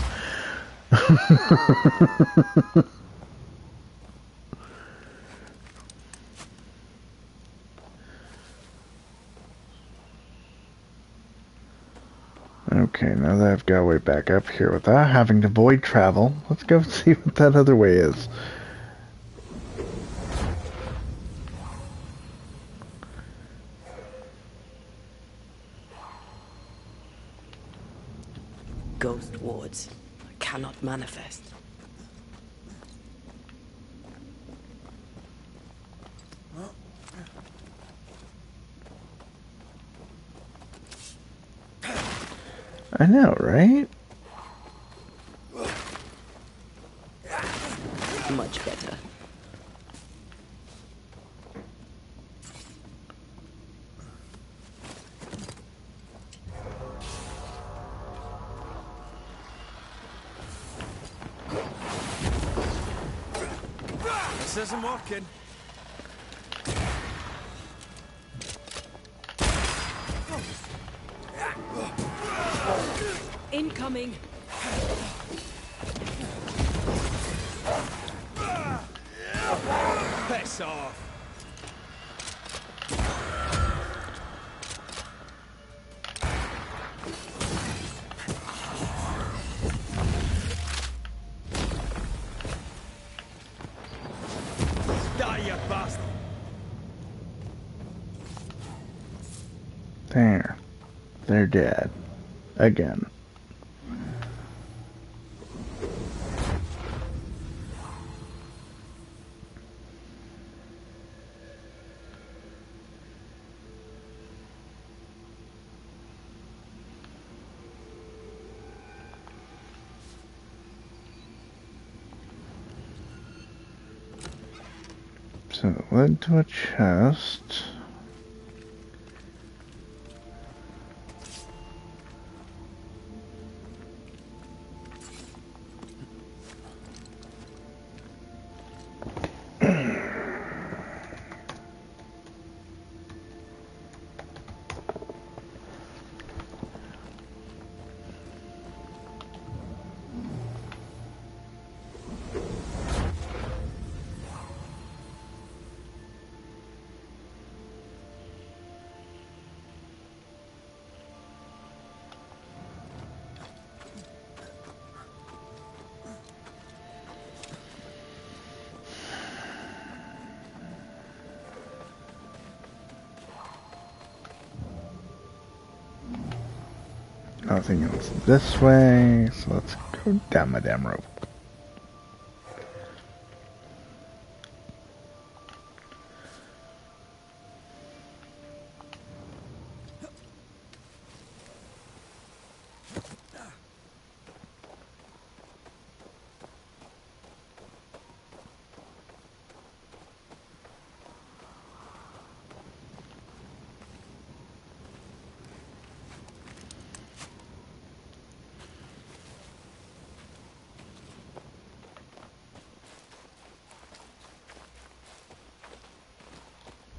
Okay, now that I've got way back up here without having to void travel, let's go see what that other way is. Ghost wards cannot manifest. I know, right? Much better. This isn't working. Incoming. Piss off. Die, you bastard. There. They're dead. Again. So it led to a chest. Nothing else this way, so let's go down my damn rope.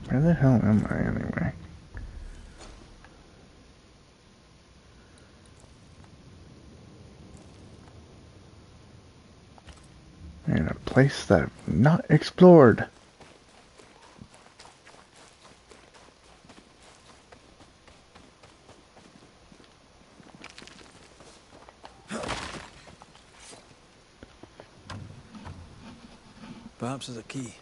Where the hell am I anyway? In a place that I've not explored. Perhaps there's a key.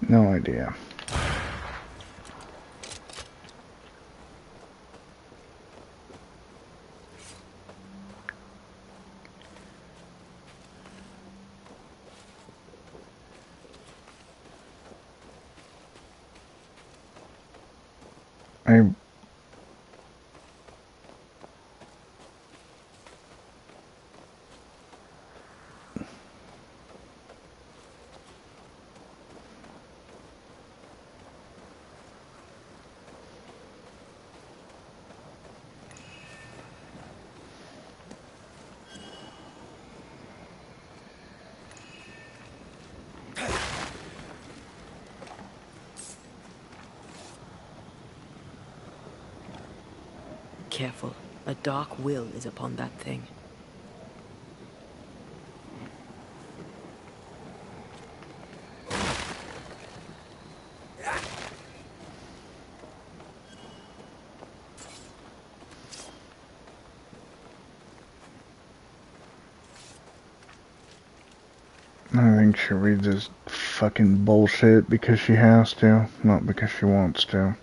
No idea. Careful. A dark will is upon that thing. I think she reads this fucking bullshit because she has to, not because she wants to.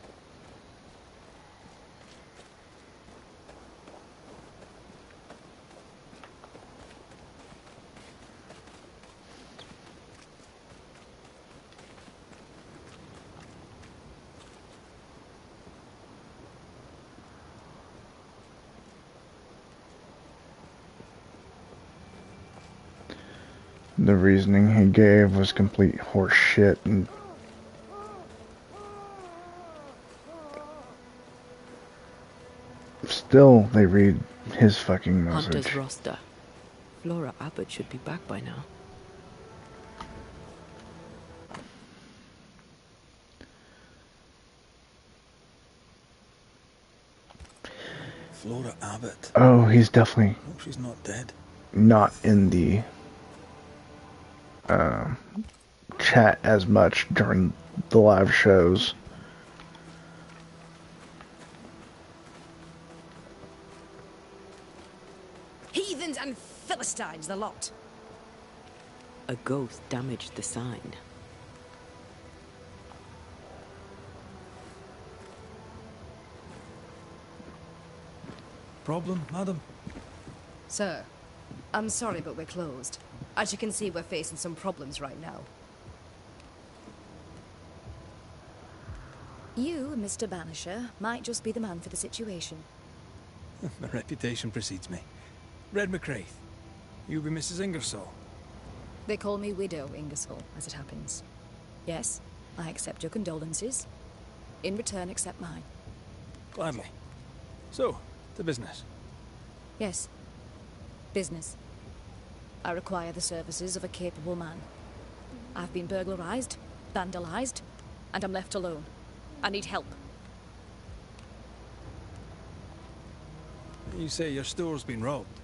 The reasoning he gave was complete horse shit, and still they read his fucking message. Hunter's roster. Flora Abbott should be back by now. Flora Abbott. Oh, he's definitely Hope she's not dead. not in the chat as much during the live shows. Heathens and Philistines, the lot. A ghost damaged the sign. Problem, madam? Sir, I'm sorry, but we're closed. As you can see, we're facing some problems right now. You, Mr. Banisher, might just be the man for the situation. My reputation precedes me. Red McCraith. You be Mrs. Ingersoll. They call me Widow Ingersoll, as it happens. Yes, I accept your condolences. In return, accept mine. Gladly. So, to business. Yes. Business. I require the services of a capable man. I've been burglarized, vandalized, and I'm left alone. I need help. You say your store's been robbed?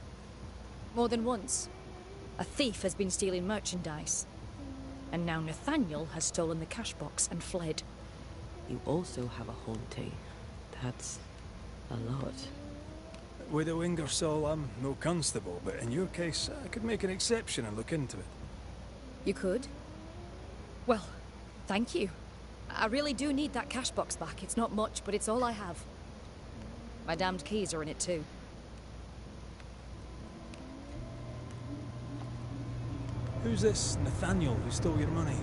More than once. A thief has been stealing merchandise. And now Nathaniel has stolen the cash box and fled. You also have a haunting. That's a lot. Widow Ingersoll, I'm no constable, but in your case, I could make an exception and look into it. You could? Well, thank you. I really do need that cash box back. It's not much, but it's all I have. My damned keys are in it too. Who's this Nathaniel who stole your money?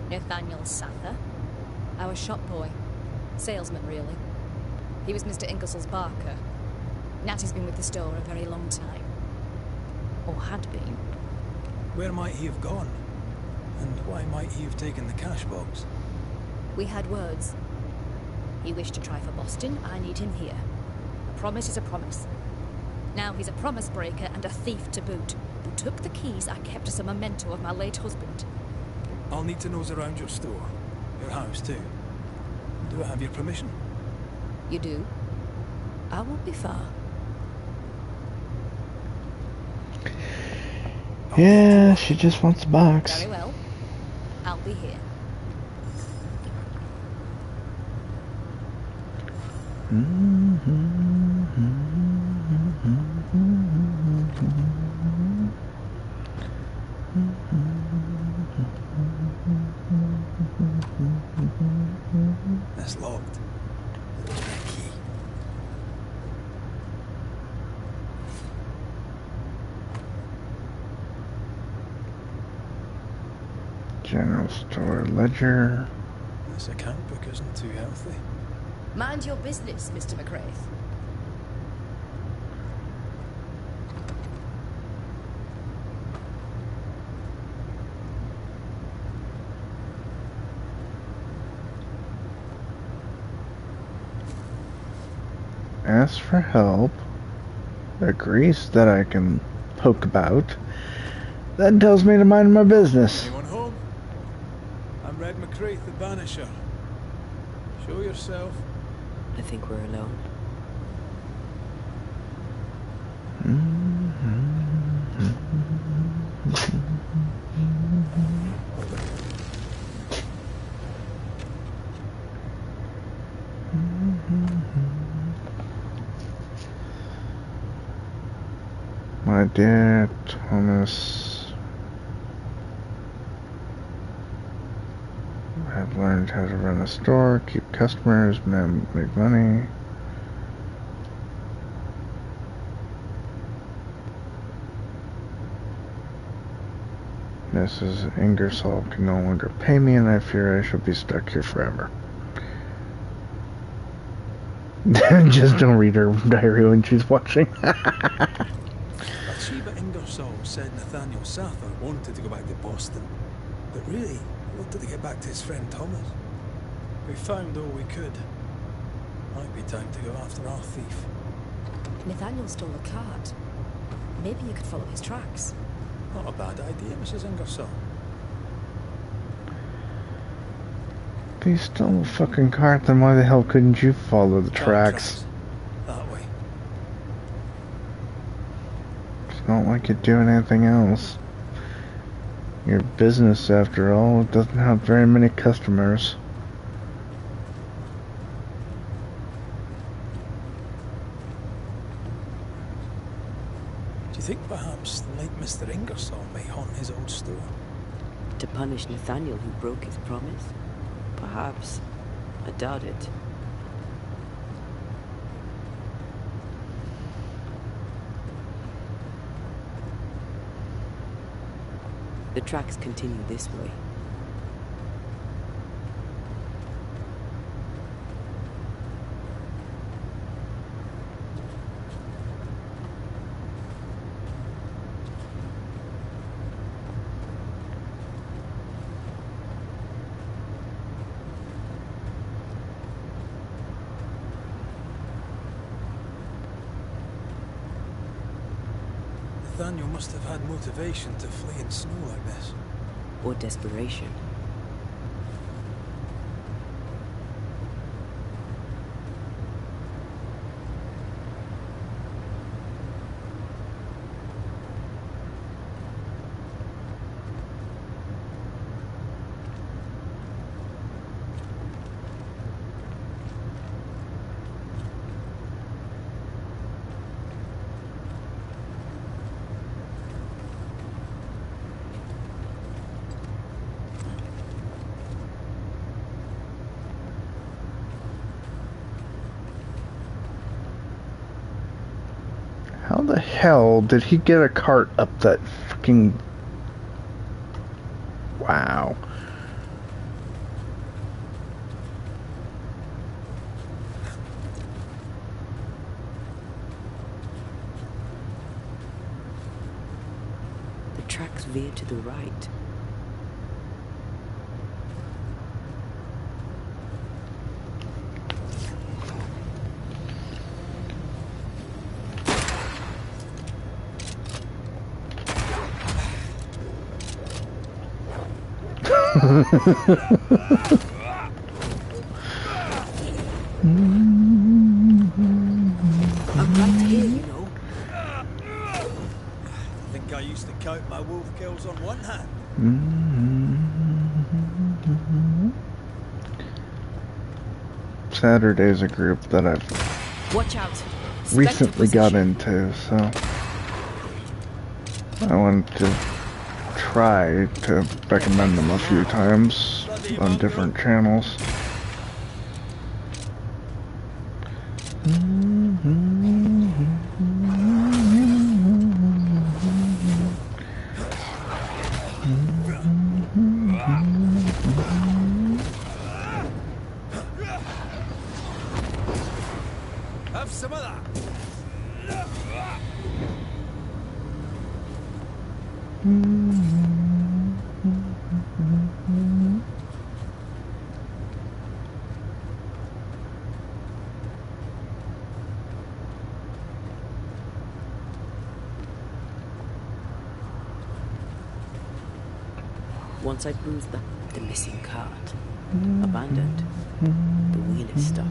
Nathaniel Sather. Our shop boy. Salesman, really. He was Mr. Ingersoll's barker. Natty's been with the store a very long time. Or had been. Where might he have gone? And why might he have taken the cash box? We had words. He wished to try for Boston. I need him here. A promise is a promise. Now he's a promise breaker and a thief to boot. Who took the keys I kept as a memento of my late husband. I'll need to nose around your store. Your house, too. Do I have your permission? You do? I won't be far. Yeah, she just wants a box. Very well. I'll be here. That's locked. Key. General store ledger. This account book isn't too healthy. Mind your business, Mr. McCraith. Asks for help. Agrees that I can poke about. Then tells me to mind my business. Anyone home? I'm Red McCraith, the Banisher. Show yourself. I think we're alone. My dear Thomas, I've learned how to run a store, keep customers, make money. Mrs. Ingersoll can no longer pay me, and I fear I shall be stuck here forever. Just don't read her diary when she's watching. Bathsheba Ingersoll said Nathaniel Sather wanted to go back to Boston, but really he wanted to get back to his friend Thomas. We found all we could. Might be time to go after our thief. Nathaniel stole a cart. Maybe you could follow his tracks. Not a bad idea, Mrs. Ingersoll. If he stole a fucking cart, then why the hell couldn't you follow the tracks? That way. It's not like you're doing anything else. Your business, after all, doesn't have very many customers. Do you think perhaps the late Mr. Ingersoll may haunt his old store? To punish Nathaniel who broke his promise? Perhaps. I doubt it. The tracks continue this way. Nathaniel must have had motivation to flee in snow like this. Or desperation. hell did he get a cart up that fucking... Wow. The tracks veer to the right. I'm right here, you know. I think I used to count my wolf kills on one hand. Saturday's a group that I've Watch out. recently got into, so I wanted to try to recommend them a few times on different channels. Have some of that. Once I proved the missing cart. Abandoned. The wheel is stuck.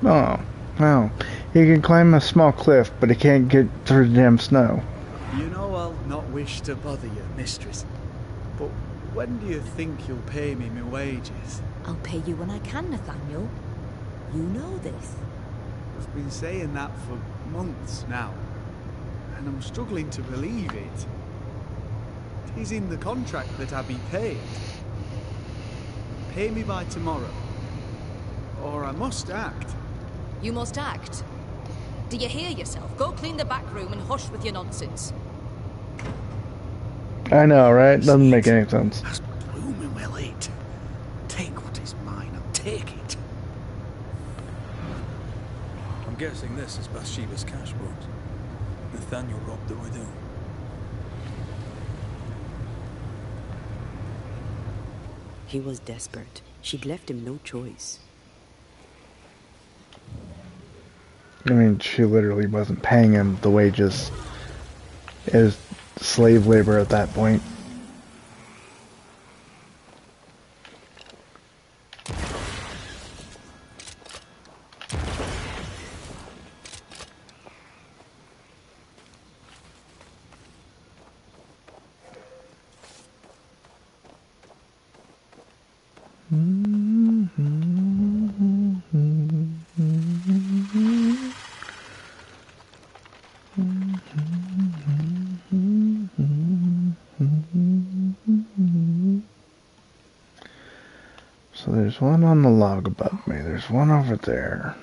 Oh, well, he can climb a small cliff, but he can't get through the damn snow. You know I'll not wish to bother you, mistress, but when do you think you'll pay me my wages? I'll pay you when I can, Nathaniel. You know this. I've been saying that for months now, and I'm struggling to believe it. It is in the contract that I be paid. Pay me by tomorrow, or I must act. You must act. Do you hear yourself? Go clean the back room and hush with your nonsense. I know, right? Doesn't make any sense. That's blooming well it. Take what is mine, I'll take it. I'm guessing this is Bathsheba's cash box. Nathaniel robbed the widow. He was desperate. She'd left him no choice. I mean, she literally wasn't paying him the wages. It was slave labor at that point. So there's one on the log above me. There's one over there.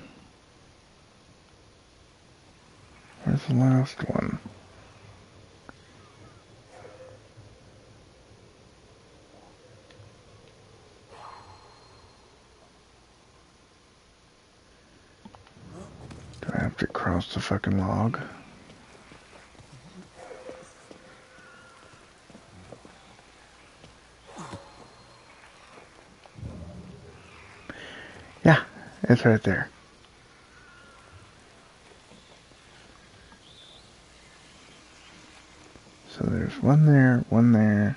Where's the last one? Do I have to cross the fucking log? Yeah, it's right there. So there's one there, one there.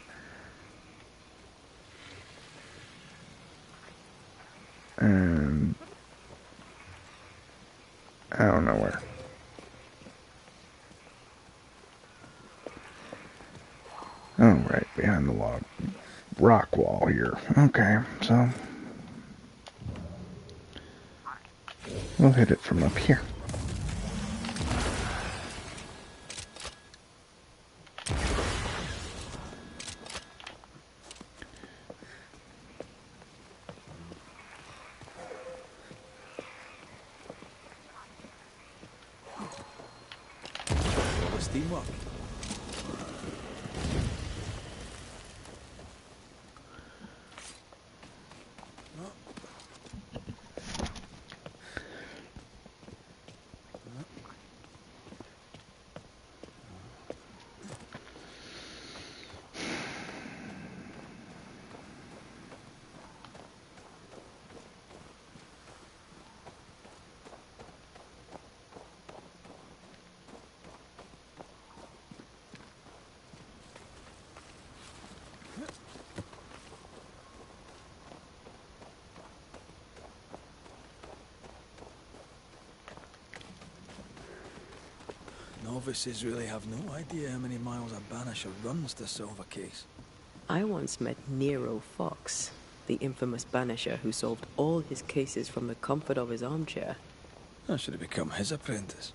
And I don't know where. Oh, right, behind the log. Rock wall here. Okay, so we'll hit it from up here. takes teamwork. Novices really have no idea how many miles a Banisher runs to solve a case. I once met Nero Fox, the infamous Banisher who solved all his cases from the comfort of his armchair. I should have become his apprentice.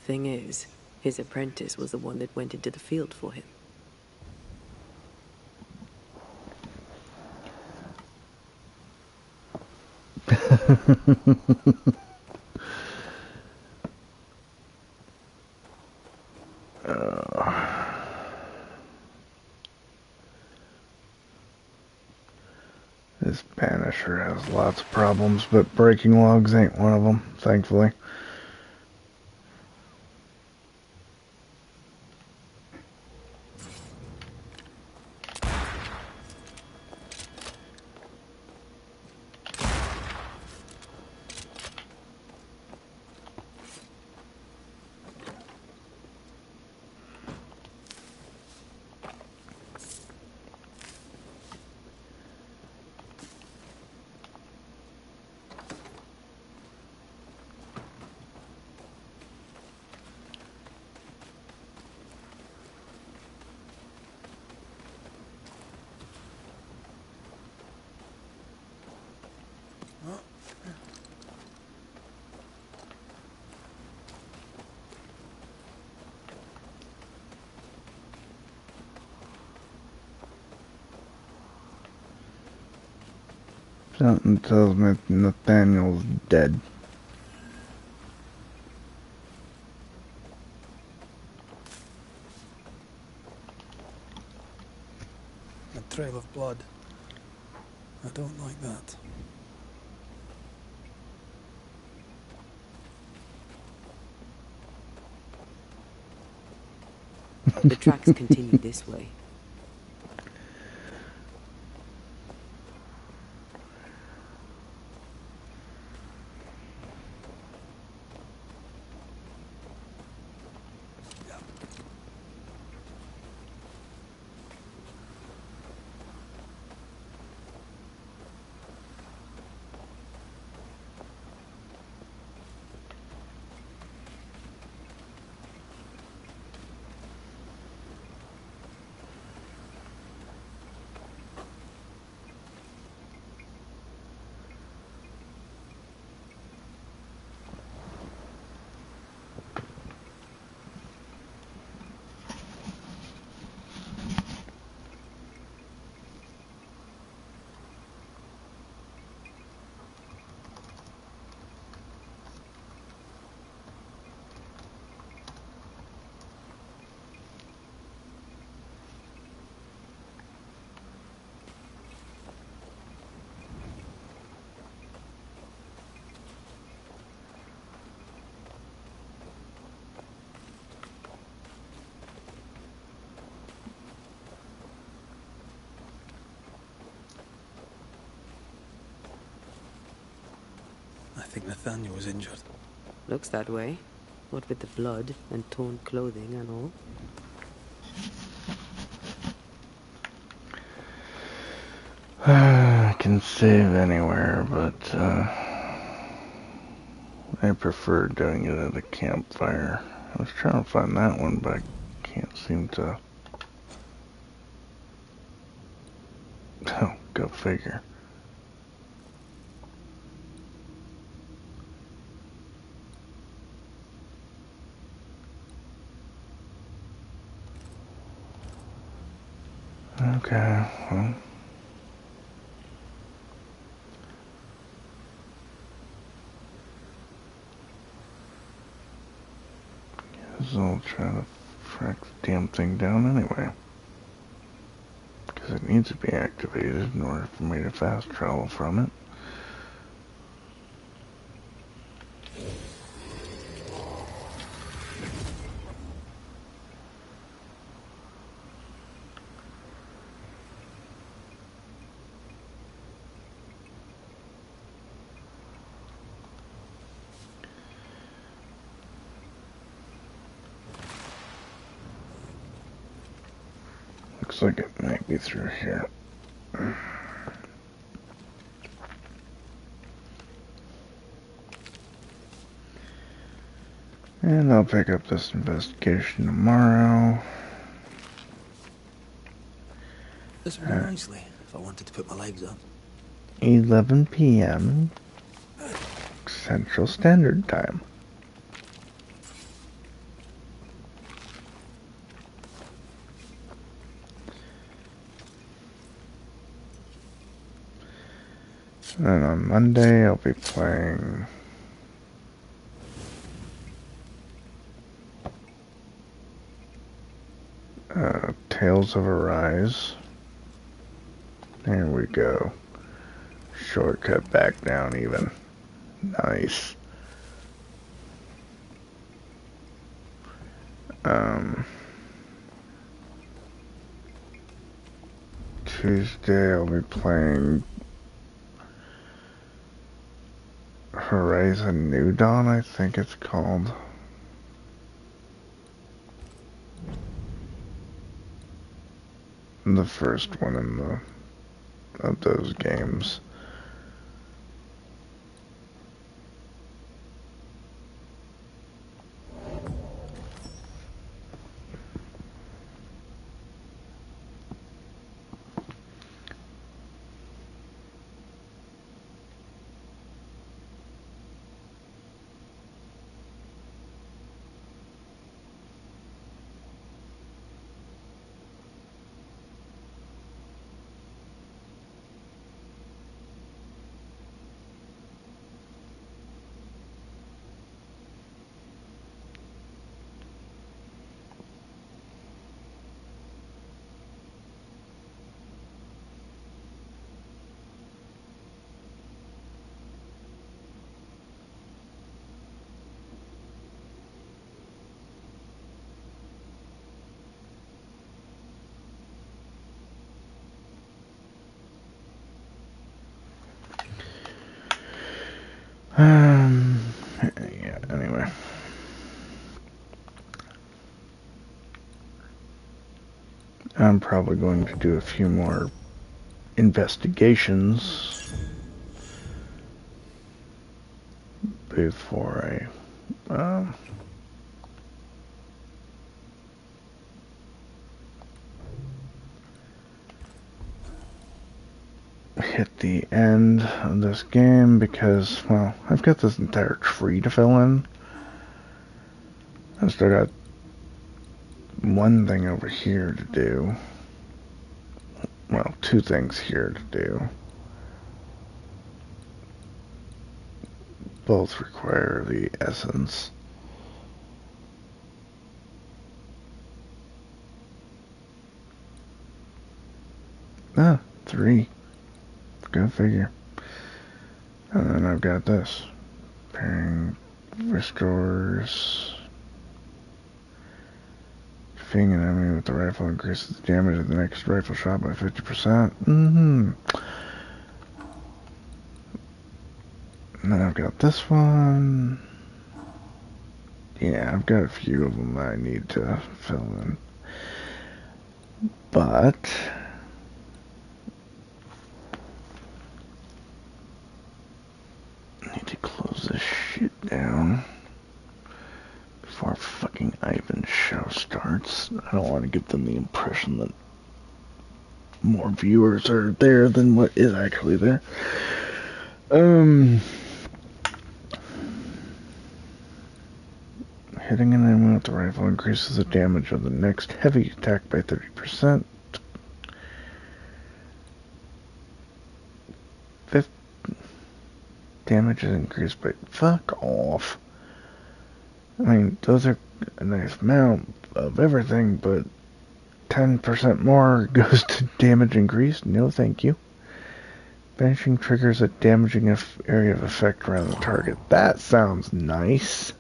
Thing is, his apprentice was the one that went into the field for him. This Banisher has lots of problems, but breaking logs ain't one of them, thankfully. Something tells me Nathaniel's dead. A trail of blood. I don't like that. The tracks continue this way. I think Nathaniel was injured. Looks that way. What with the blood and torn clothing and all. I can save anywhere, but I prefer doing it at a campfire. I was trying to find that one, but I can't seem to. Oh, go figure. Okay, well. Guess I'll try to track the damn thing down anyway. Because it needs to be activated in order for me to fast travel from it. Looks like it might be through here. And I'll pick up this investigation tomorrow. This would be nicely if I wanted to put my legs up. 11 p.m. Central Standard Time. And on Monday, I'll be playing Tales of Arise. There we go. Shortcut back down even. Nice. Tuesday, I'll be playing Horizon New Dawn, I think it's called. The first one in of those games. Yeah, anyway. I'm probably going to do a few more investigations before I hit the end of this game because, well, I've got this entire tree to fill in. I still got one thing over here to do. Well, two things here to do. Both require the essence. Ah, 3. Go figure. And then I've got this. Pairing restores. Defeating an enemy with the rifle increases the damage of the next rifle shot by 50%. And then I've got this one. Yeah, I've got a few of them that I need to fill in. But I need to close this shit down before fucking Ivan's show starts. I don't want to give them the impression that more viewers are there than what is actually there. Hitting an enemy with the rifle increases the damage of the next heavy attack by 30%. Damage is increased by... Fuck off. I mean, those are a nice amount, of everything, but 10% more goes to damage increase. No, thank you. Banishing triggers a damaging area of effect around the target. That sounds nice.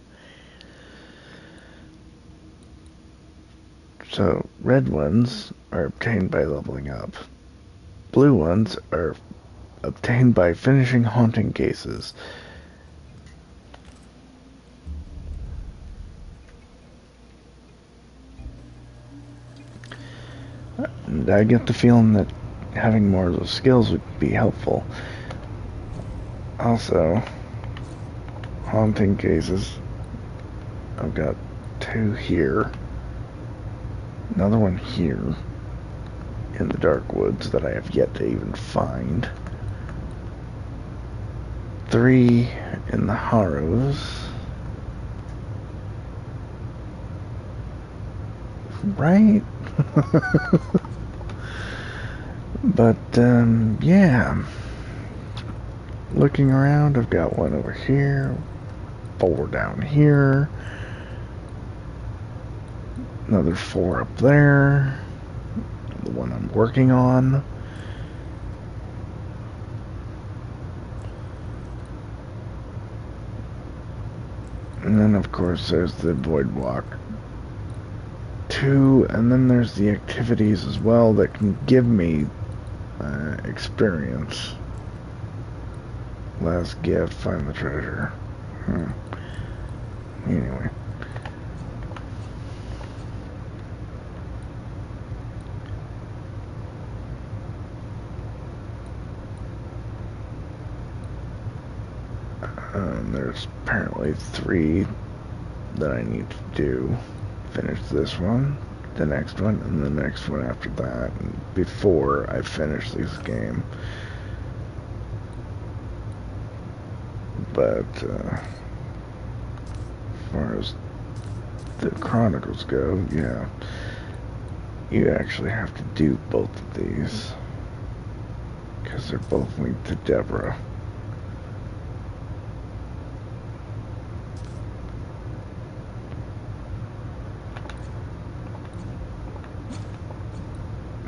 So, red ones are obtained by leveling up. Blue ones are obtained by finishing haunting cases. And I get the feeling that having more of those skills would be helpful. Also, haunting cases. I've got 2 here. Another one here in the dark woods that I have yet to even find. 3 in the Harrows. Right? But, yeah. Looking around, I've got 1 over here, 4 down here, another 4 up there, the one I'm working on. And then, of course, there's the Void Walk 2, and then there's the activities as well that can give me experience. Last gift, find the treasure. Anyway. There's apparently 3 that I need to do. Finish this one, the next one, and the next one after that, before I finish this game. But, as far as the Chronicles go, yeah, you actually have to do both of these, because they're both linked to Deborah.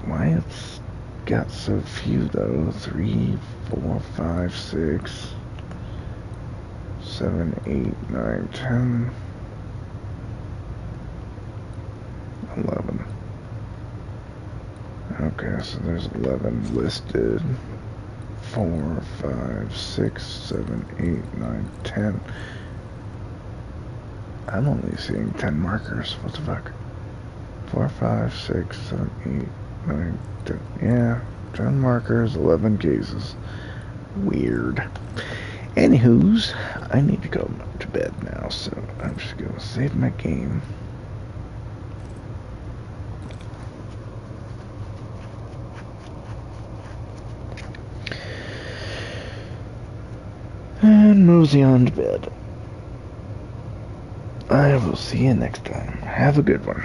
Why it's got so few though? 3, 4, 5, 6, 7, 8, 9, 10, 11. Okay, so there's 11 listed. 4, 5, 6, 7, 8, 9, 10. I'm only seeing 10 markers. What the fuck? 4, 5, 6, 7, 8, 9, 10. Yeah, 10 markers, 11 cases. Weird. Anywho's, I need to go to bed now, so I'm just gonna save my game. And mosey on to bed. I will see you next time. Have a good one.